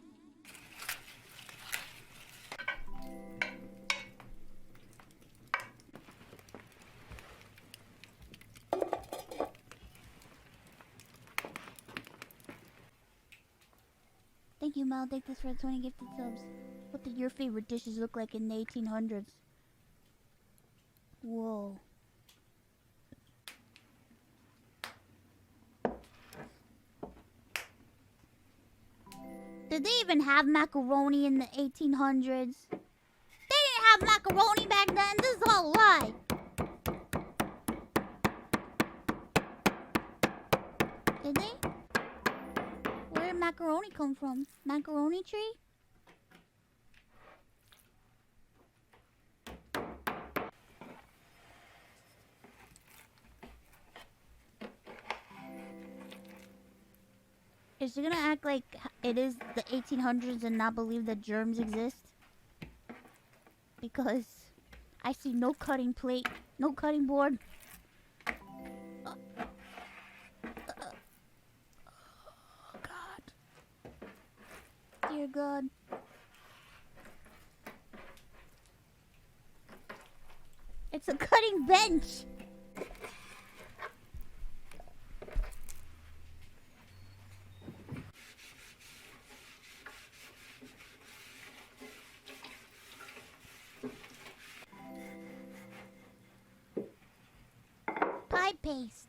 Thank you, Maledictus, for the 20 gifted subs. What did your favorite dishes look like in the 1800s? Whoa. Did they even have macaroni in the 1800s? They didn't have macaroni back then. This is all a lie. Did they? Where did macaroni come from? Macaroni tree? Is she gonna act like it is the 1800s and not believe that germs exist? Because I see no cutting plate, no cutting board. Oh God. Dear God. It's a cutting bench. Pie paste.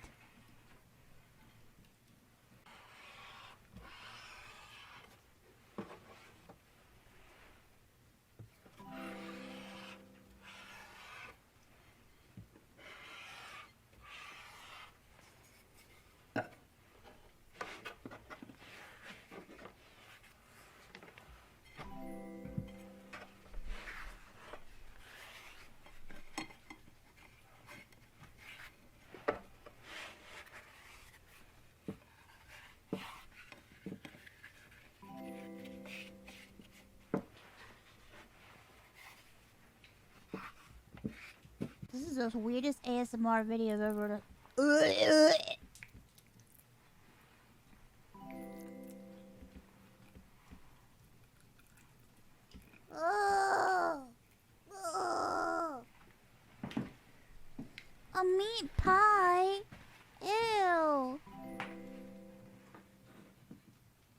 This is the weirdest ASMR video I've ever done. A meat pie? Ew.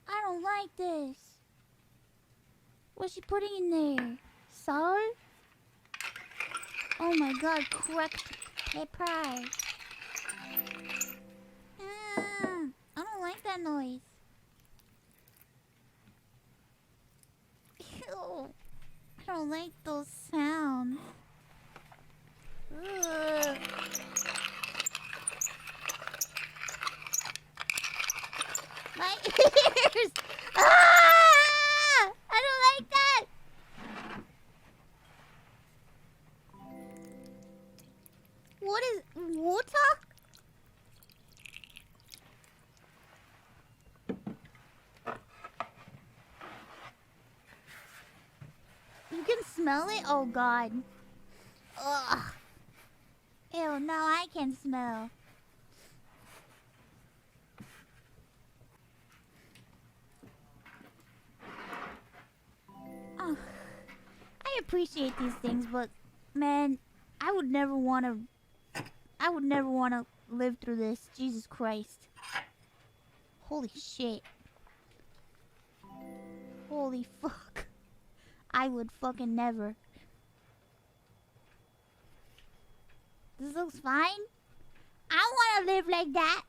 I don't like this. What's she putting in there? Salt? Oh my God, cracked pepper. I don't like that noise. Ew. I don't like those sounds. Ugh. My ears! Ah! I don't like that! What is water? You can smell it? Oh god. Ugh. Ew, now I can smell. Oh, I appreciate these things, but man, I would never want to live through this. Jesus Christ. Holy shit. Holy fuck. I would fucking never. This looks fine. I want to live like that.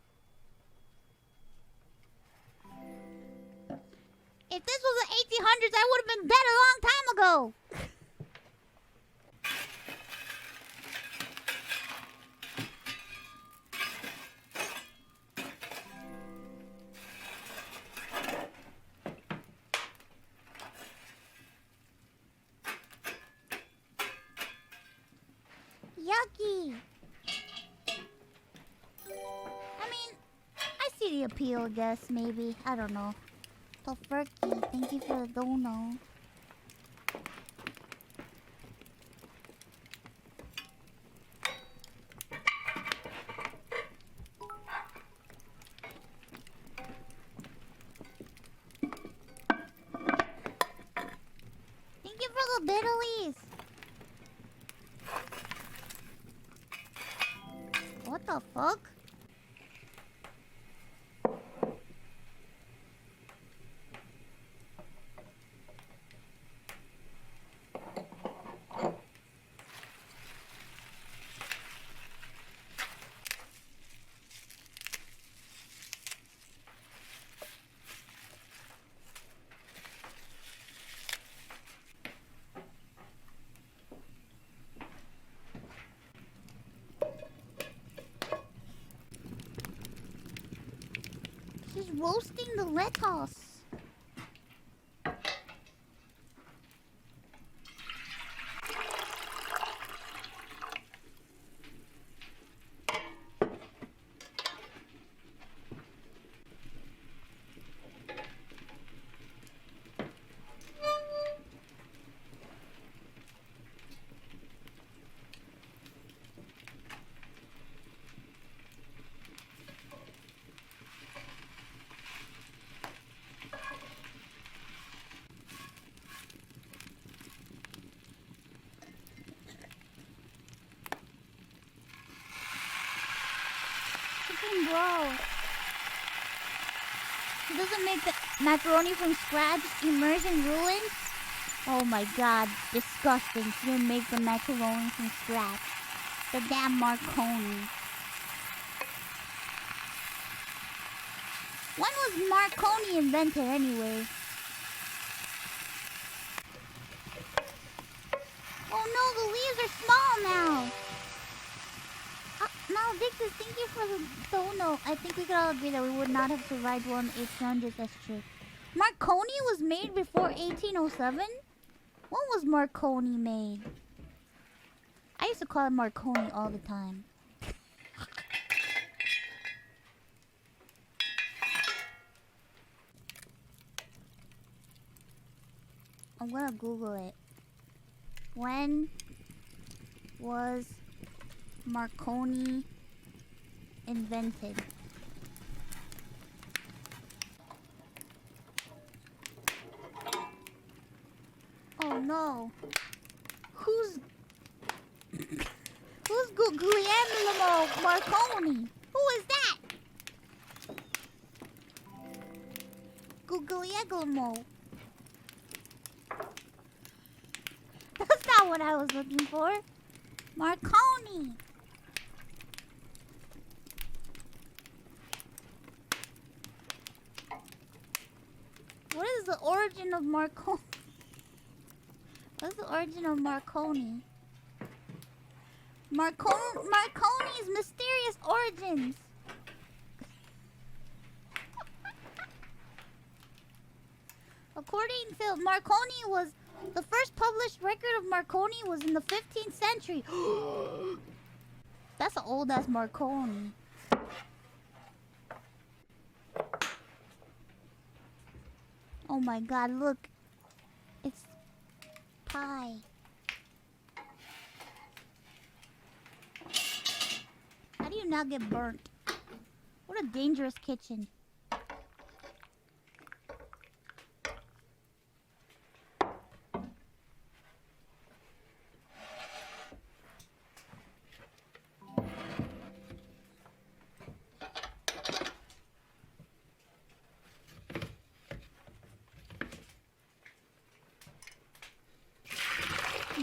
If this was the 1800s, I would have been dead a long time ago. Yucky. I mean, I see the appeal, I guess, maybe. I don't know. Tofurkey, thank you for the dono. Thank you for the biddlies. What the fuck? She's roasting the lettuce. Bro, he doesn't make the macaroni from scratch. Immersion ruins. Oh my god, disgusting. She didn't make the macaroni from scratch. The damn Marconi. When was Marconi invented anyway? Oh no, the leaves are small now. Victor, thank you for the dono. I think we could all agree that we would not have survived war in 1800s. That's true. Marconi was made before 1807? When was Marconi made? I used to call it Marconi all the time. I'm gonna Google it. When was Marconi invented? Oh no. Who's Guglielmo Marconi? Who is that? Guglielmo. That's not what I was looking for. Marconi. What is the origin of Marconi? What's the origin of Marconi? Marconi's mysterious origins. according to Marconi, was the first published record of Marconi was in the 15th century. That's an old ass Marconi. Oh my god, look. It's pie. How do you not get burnt? What a dangerous kitchen.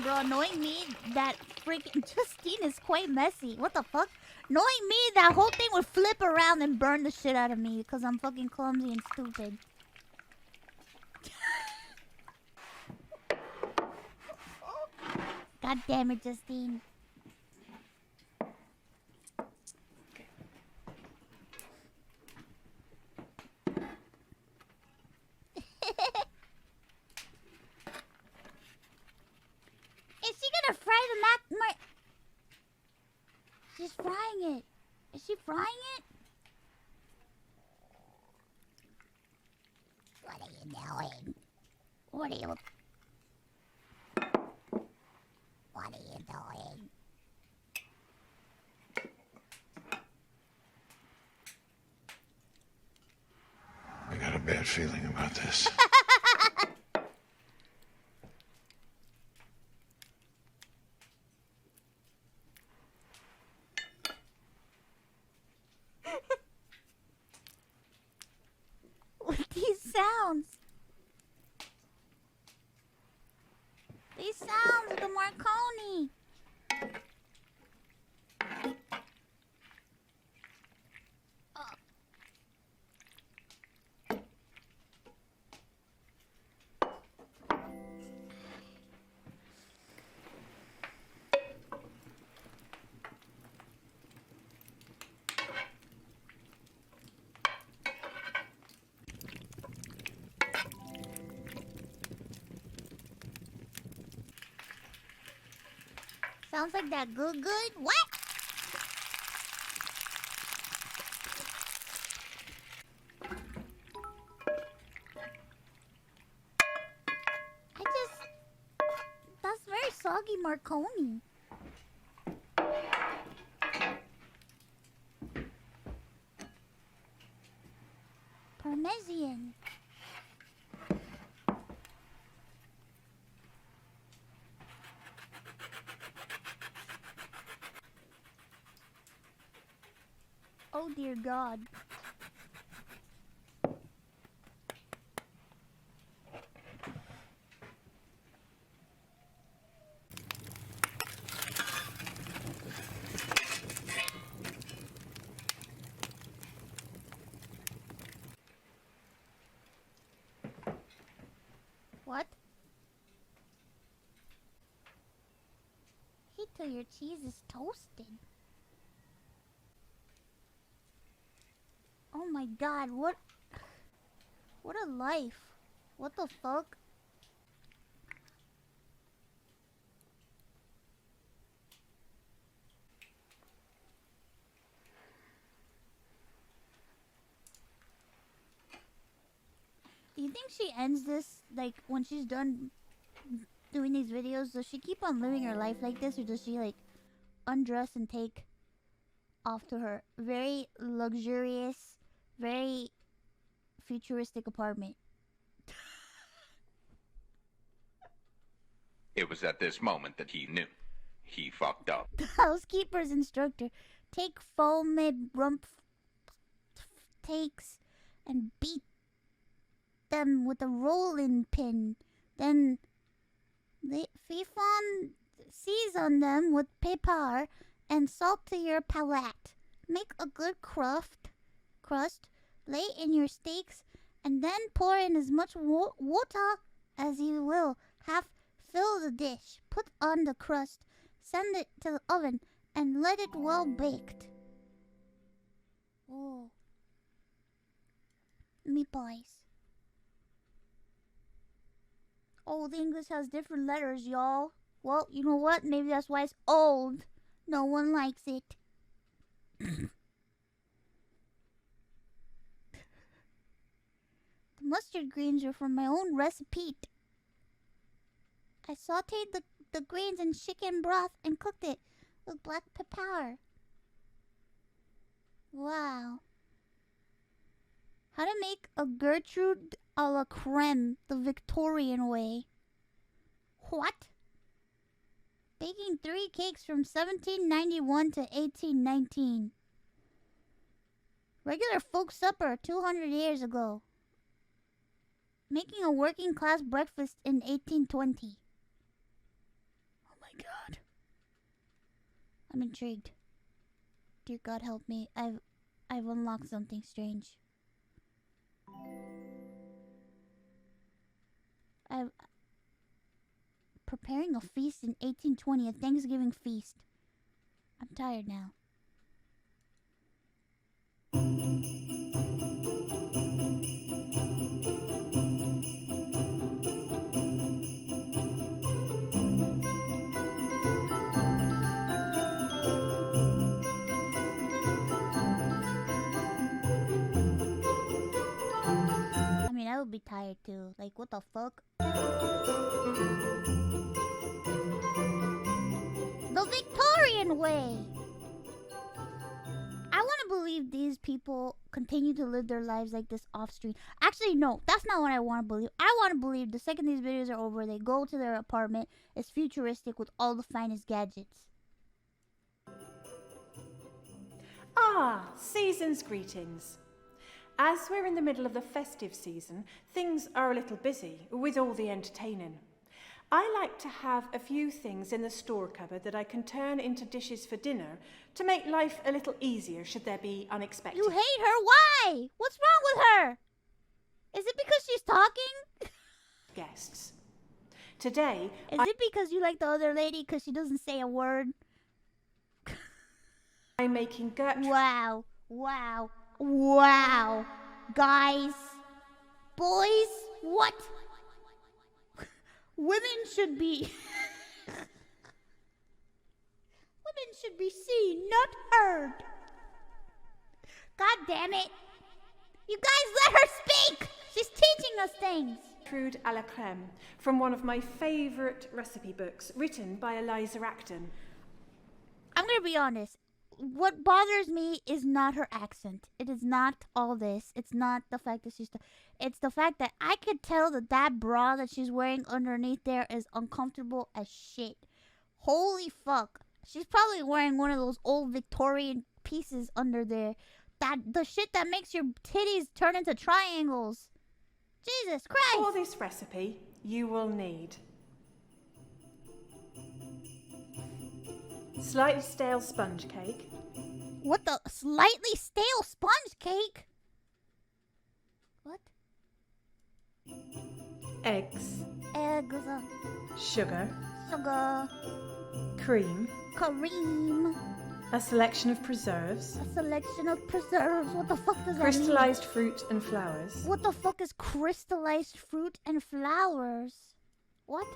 Bro, knowing me, that freaking Justine is quite messy. What the fuck? Knowing me, that whole thing would flip around and burn the shit out of me because I'm fucking clumsy and stupid. God damn it, Justine. Is she gonna fry the She's frying it. Is she frying it? What are you doing? What are you doing? I got a bad feeling about this. With these sounds. These sounds of the Marconi. Sounds like that good. What? That's very soggy Marconi. Parmesan. Oh dear God. What? Heat till your cheese is toasted. Oh my God, what a life. What the fuck? Do you think she ends this, like, when she's done doing these videos? Does she keep on living her life like this, or does she, like, undress and take off to her very luxurious, very futuristic apartment? It was at this moment that he knew. He fucked up. The housekeeper's instructor. Take foam rump takes and beat them with a rolling pin. Then Fifon season them with pepper and salt to your palate. Make a good crust, lay in your steaks, and then pour in as much water as you will. Fill the dish, put on the crust, send it to the oven, and let it well baked. Oh. Meatballs. Old English has different letters, y'all. Well, you know what? Maybe that's why it's old. No one likes it. The mustard greens are from my own recipe. I sauteed the greens in chicken broth and cooked it with black pepper. Wow. How to make a Gertrude a la creme the Victorian way. What? Baking 3 cakes from 1791 to 1819. Regular folk supper 200 years ago. Making a working class breakfast in 1820. Oh my god. I'm intrigued. Dear God, help me. I've unlocked something strange. Preparing a feast in 1820, a Thanksgiving feast. I'm tired now. I mean, I would be tired too. Like, what the fuck? The Victorian way! I want to believe these people continue to live their lives like this off screen. Actually, no, that's not what I want to believe. I want to believe the second these videos are over, they go to their apartment, it's futuristic with all the finest gadgets. Ah, season's greetings. As we're in the middle of the festive season, things are a little busy with all the entertaining. I like to have a few things in the store cupboard that I can turn into dishes for dinner to make life a little easier should there be unexpected. You hate her? Why? What's wrong with her? Is it because she's talking? Guests. Today, Is it because you like the other lady because she doesn't say a word? I'm making Gertrude. Wow. Wow. Wow. Guys. Boys. What? Women should be... Women should be seen, not heard. God damn it. You guys let her speak. She's teaching us things. Gertrude à la crème from one of my favourite recipe books written by Eliza Acton. I'm going to be honest. What bothers me is not her accent. It is not all this. It's not the fact that she's... It's the fact that I could tell that bra that she's wearing underneath there is uncomfortable as shit. Holy fuck. She's probably wearing one of those old Victorian pieces under there. The shit that makes your titties turn into triangles. Jesus Christ. For this recipe, you will need slightly stale sponge cake. What the? Slightly stale sponge cake? What? Eggs. Eggs. Sugar. Sugar. Cream. Cream. A selection of preserves. A selection of preserves. What the fuck does that mean? Crystallized fruit and flowers. What the fuck is crystallized fruit and flowers? What?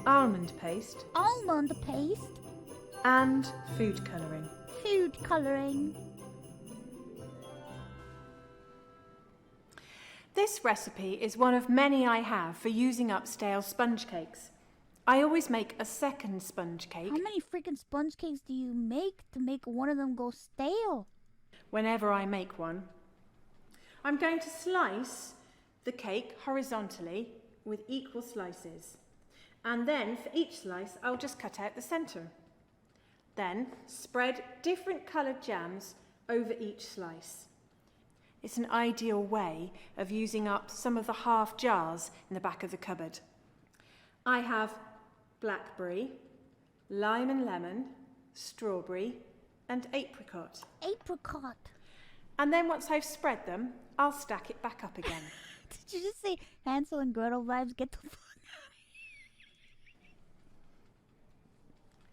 Almond paste. Almond paste. And food colouring. Food colouring. This recipe is one of many I have for using up stale sponge cakes. I always make a second sponge cake. How many freaking sponge cakes do you make to make one of them go stale? Whenever I make one. I'm going to slice the cake horizontally with equal slices. And then for each slice, I'll just cut out the centre. Then spread different coloured jams over each slice. It's an ideal way of using up some of the half jars in the back of the cupboard. I have blackberry, lime and lemon, strawberry, and apricot. Apricot. And then once I've spread them, I'll stack it back up again. Did you just say Hansel and Gretel vibes? Get the fuck out of here.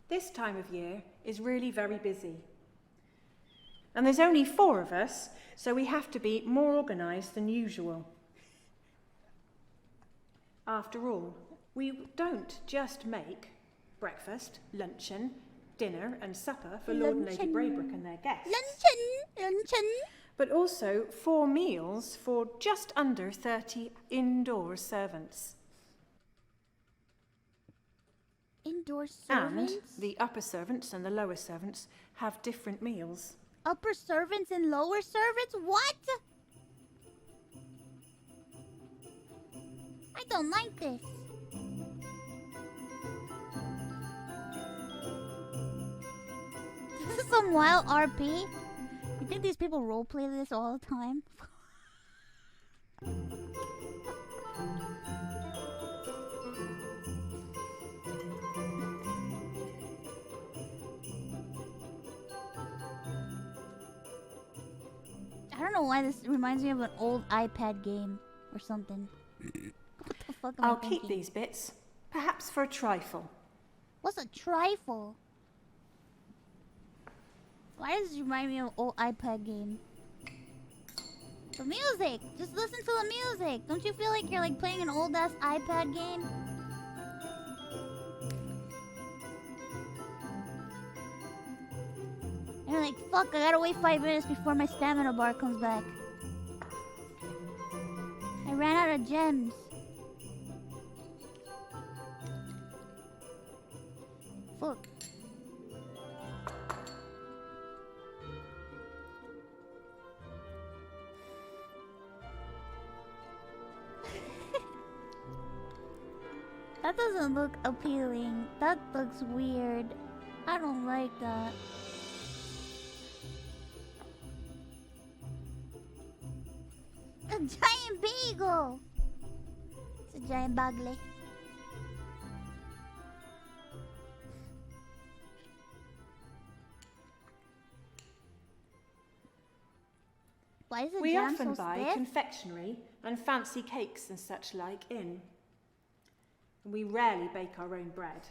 This time of year is really very busy. And there's only 4 of us, so we have to be more organised than usual. After all, we don't just make breakfast, luncheon, dinner and supper for Lord and Lady Braybrook and their guests. Luncheon. But also 4 meals for just under 30 indoor servants. Indoor servants? And the upper servants and the lower servants have different meals. Upper servants and lower servants? What? I don't like this. This is some wild RP. You think these people roleplay this all the time? I don't know why this reminds me of an old iPad game or something. What the fuck am I I'll thinking? keep these bits, perhaps for a trifle. What's a trifle? Why does this remind me of an old iPad game? The music! Just listen to the music! Don't you feel like you're like playing an old ass iPad game? And you're like, fuck, I gotta wait 5 minutes before my stamina bar comes back. I ran out of gems. Fuck. That doesn't look appealing. That looks weird. I don't like that. A giant beagle! It's a giant bagle. Why is the We jam often so buy stiff? confectionery and fancy cakes and such like in. We rarely bake our own bread.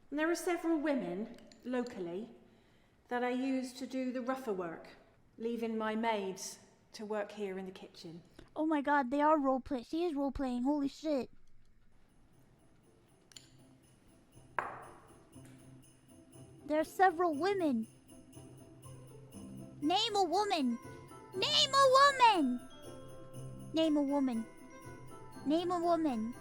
And there are several women, locally, that I use to do the rougher work, leaving my maids to work here in the kitchen. Oh my god, they are roleplaying. She is roleplaying, holy shit. There are several women. Name a woman. Name a woman. Name a woman. Name a woman.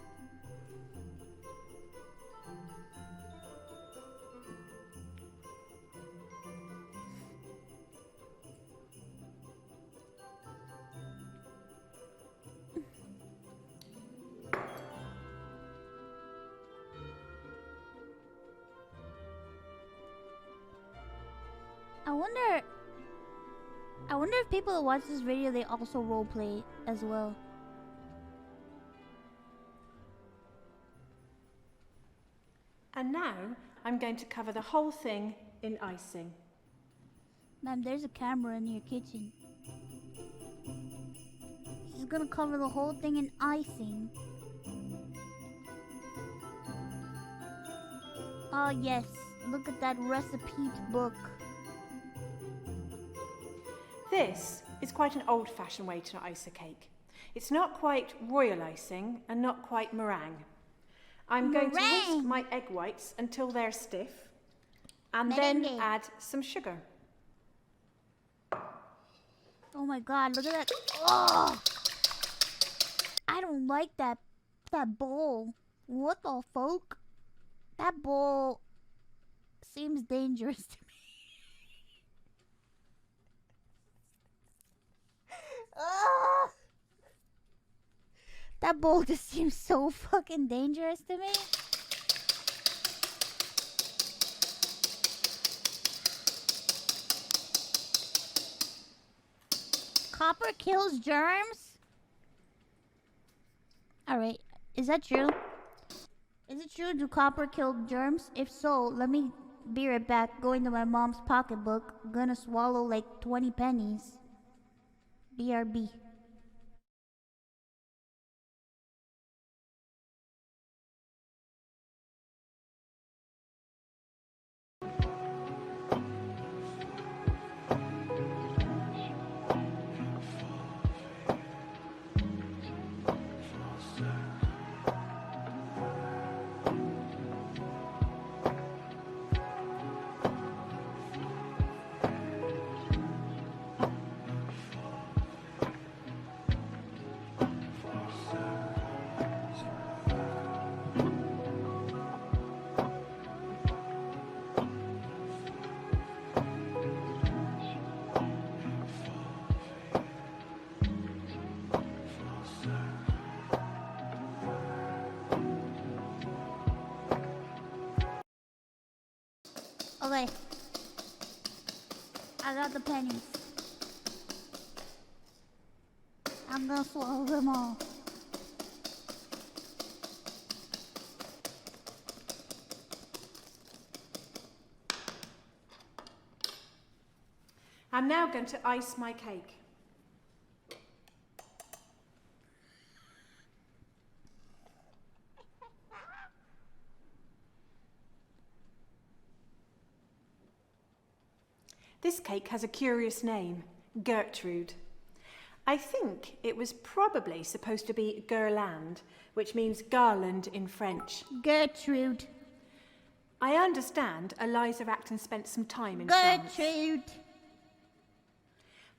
I wonder if people that watch this video, they also roleplay as well. And now I'm going to cover the whole thing in icing. Ma'am, there's a camera in your kitchen. She's gonna cover the whole thing in icing. Oh yes, look at that recipe book. This is quite an old-fashioned way to ice a cake. It's not quite royal icing and not quite meringue. I'm going to whisk my egg whites until they're stiff and then add some sugar. Oh my god, look at that. Oh! I don't like that bowl. What the fuck? That bowl seems dangerous to me. That bowl just seems so fucking dangerous to me. Copper kills germs? Alright, is that true? Is it true, do copper kill germs? If so, let me be right back. Going to my mom's pocketbook. Gonna swallow like 20 pennies. BRB. the pennies. I'm gonna swallow them all. I'm now going to ice my cake. This cake has a curious name, Gertrude. I think it was probably supposed to be Guirlande, which means garland in French. Gertrude. I understand Eliza Acton spent some time in France. Gertrude.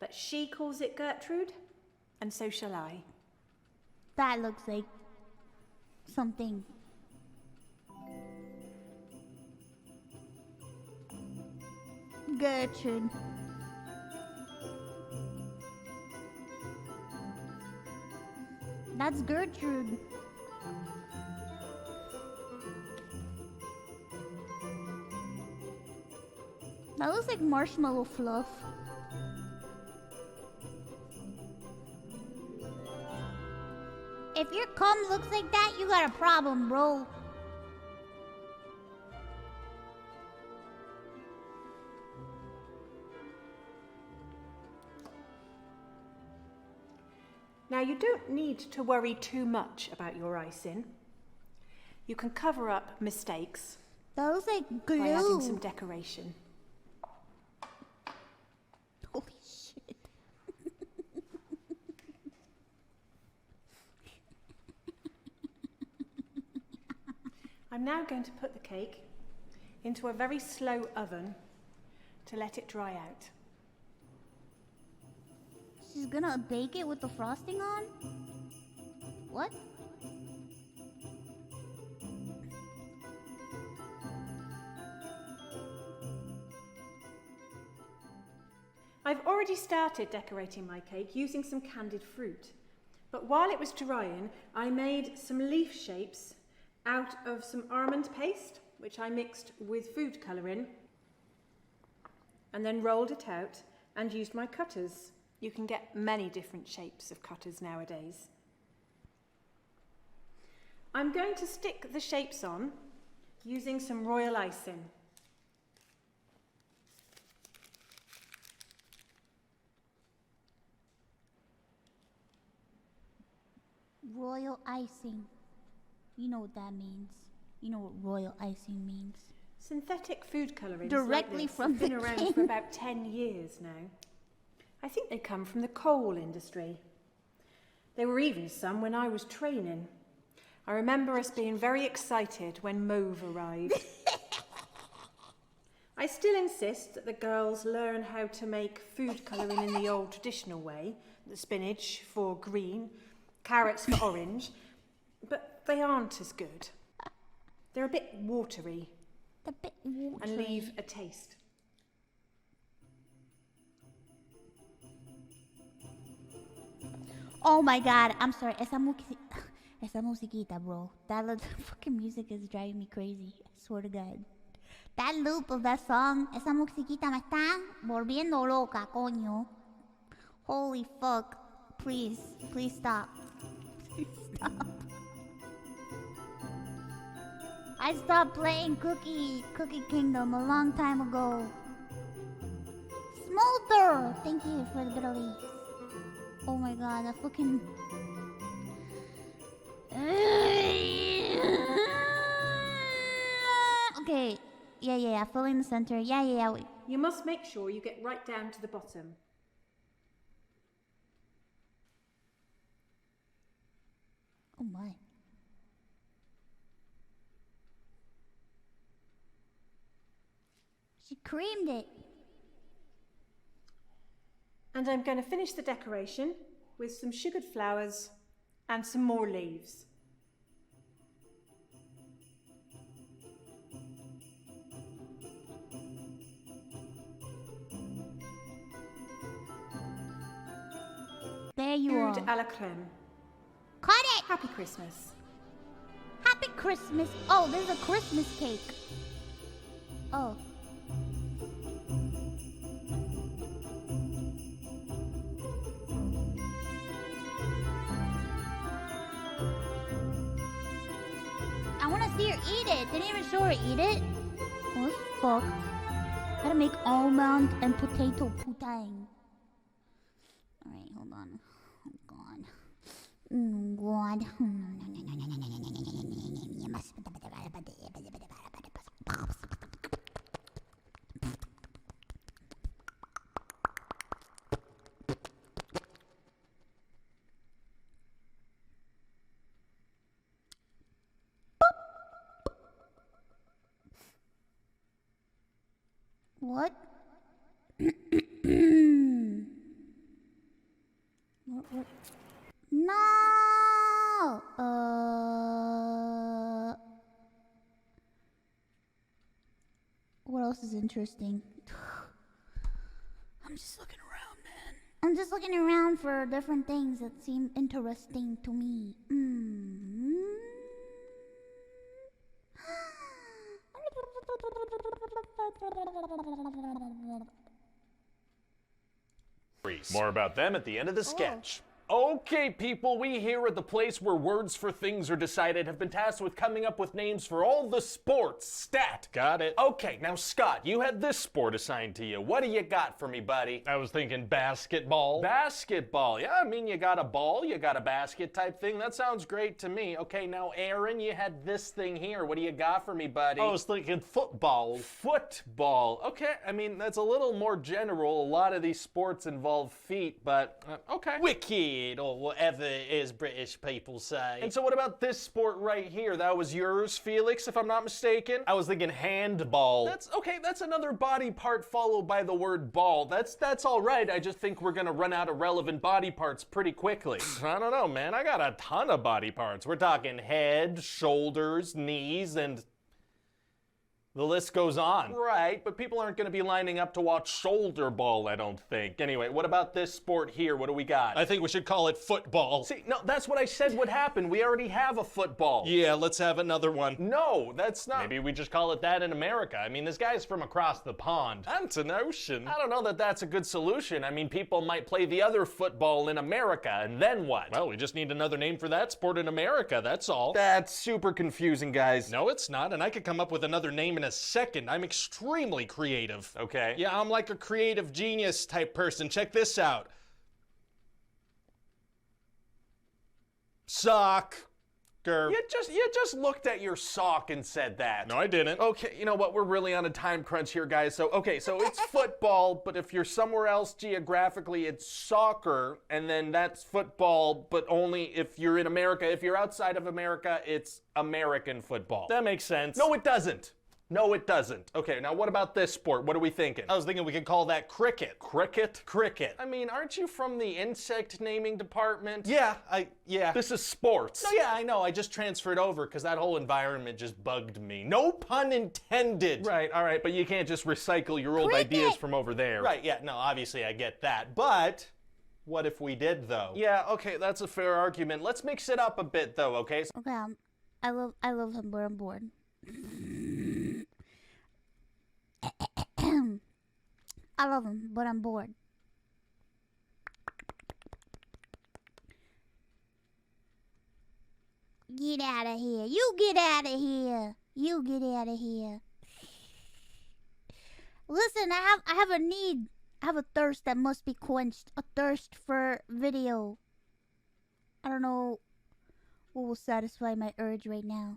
But she calls it Gertrude, and so shall I. That looks like something. Gertrude. That's Gertrude. That looks like marshmallow fluff. If your cum looks like that, you got a problem, bro. Now, you don't need to worry too much about your icing. You can cover up mistakes. That looks like glue. By adding some decoration. Holy shit. I'm now going to put the cake into a very slow oven to let it dry out. She's gonna bake it with the frosting on? What? I've already started decorating my cake using some candied fruit. But while it was drying, I made some leaf shapes out of some almond paste, which I mixed with food colouring, and then rolled it out and used my cutters. You can get many different shapes of cutters nowadays. I'm going to stick the shapes on using some royal icing. Royal icing. You know what that means. You know what royal icing means. Synthetic food colourings directly like this from have been the around king. for about 10 years now. I think they come from the coal industry. There were even some when I was training. I remember us being very excited when Mauve arrived. I still insist that the girls learn how to make food colouring in the old traditional way, the spinach for green, carrots for orange, but they aren't as good. They're a bit watery. And leave a taste. Oh my god, I'm sorry. Esa musiquita, bro. That fucking music is driving me crazy. I swear to God. That loop of that song, esa musiquita me está volviendo loca, coño. Holy fuck. Please, please stop. Please stop. I stopped playing Cookie Kingdom a long time ago. Smolder! Thank you for the bitter leaves. Oh my god, that fucking... Okay, yeah, filling the center. Yeah, wait. You must make sure you get right down to the bottom. Oh my. She creamed it. And I'm going to finish the decoration with some sugared flowers and some more leaves. There you are. Food à la crème. Cut it! Happy Christmas. Happy Christmas. Oh, there's a Christmas cake. Oh. I wanna see her eat it. Didn't even show her eat it. What the fuck? Gotta make almond and potato putang. Alright, hold on. Oh god. Oh god. What? What? No! What else is interesting? I'm just looking around, man. I'm just looking around for different things that seem interesting to me. More about them at the end of the sketch. Okay, people, we here at the place where words for things are decided have been tasked with coming up with names for all the sports. Stat. Got it. Okay, now Scott, you had this sport assigned to you. What do you got for me, buddy? I was thinking basketball. Basketball. Yeah, I mean, you got a ball, you got a basket type thing. That sounds great to me. Okay, now Aaron, you had this thing here. What do you got for me, buddy? I was thinking football. Football. Okay, I mean, that's a little more general. A lot of these sports involve feet, but okay. Wicked. Or whatever it is British people say. And so what about this sport right here? That was yours, Felix, if I'm not mistaken? I was thinking handball. That's okay, that's another body part followed by the word ball. That's all right. I just think we're gonna run out of relevant body parts pretty quickly. I don't know, man. I got a ton of body parts. We're talking head, shoulders, knees, and the list goes on. Right, but people aren't going to be lining up to watch shoulder ball, I don't think. Anyway, what about this sport here? What do we got? I think we should call it football. See, no, that's what I said would happen. We already have a football. Yeah, let's have another one. No, that's not. Maybe we just call it that in America. I mean, this guy's from across the pond. That's a notion. I don't know that that's a good solution. I mean, people might play the other football in America, and then what? Well, we just need another name for that sport in America, that's all. That's super confusing, guys. No, it's not, and I could come up with another name in a second. I'm extremely creative. Okay. Yeah, I'm like a creative genius type person. Check this out. Soccer. You just looked at your sock and said that. No, I didn't. Okay, you know what? We're really on a time crunch here, guys. So it's football, but if you're somewhere else geographically, it's soccer, and then that's football, but only if you're in America. If you're outside of America, it's American football. That makes sense. No, it doesn't. No, it doesn't. Okay, now what about this sport? What are we thinking? I was thinking we could call that cricket. Cricket? Cricket. I mean, aren't you from the insect naming department? Yeah. This is sports. No, yeah, I know. I just transferred over because that whole environment just bugged me. No pun intended. Right, all right, but you can't just recycle your old ideas from over there. Right, yeah, no, obviously I get that. But what if we did, though? Yeah, okay, that's a fair argument. Let's mix it up a bit, though, okay? Okay, I love him, but I'm bored. I love him, but I'm bored. Get out of here. You get out of here. You get out of here. Listen, I have a need. I have a thirst that must be quenched. A thirst for video. I don't know what will satisfy my urge right now.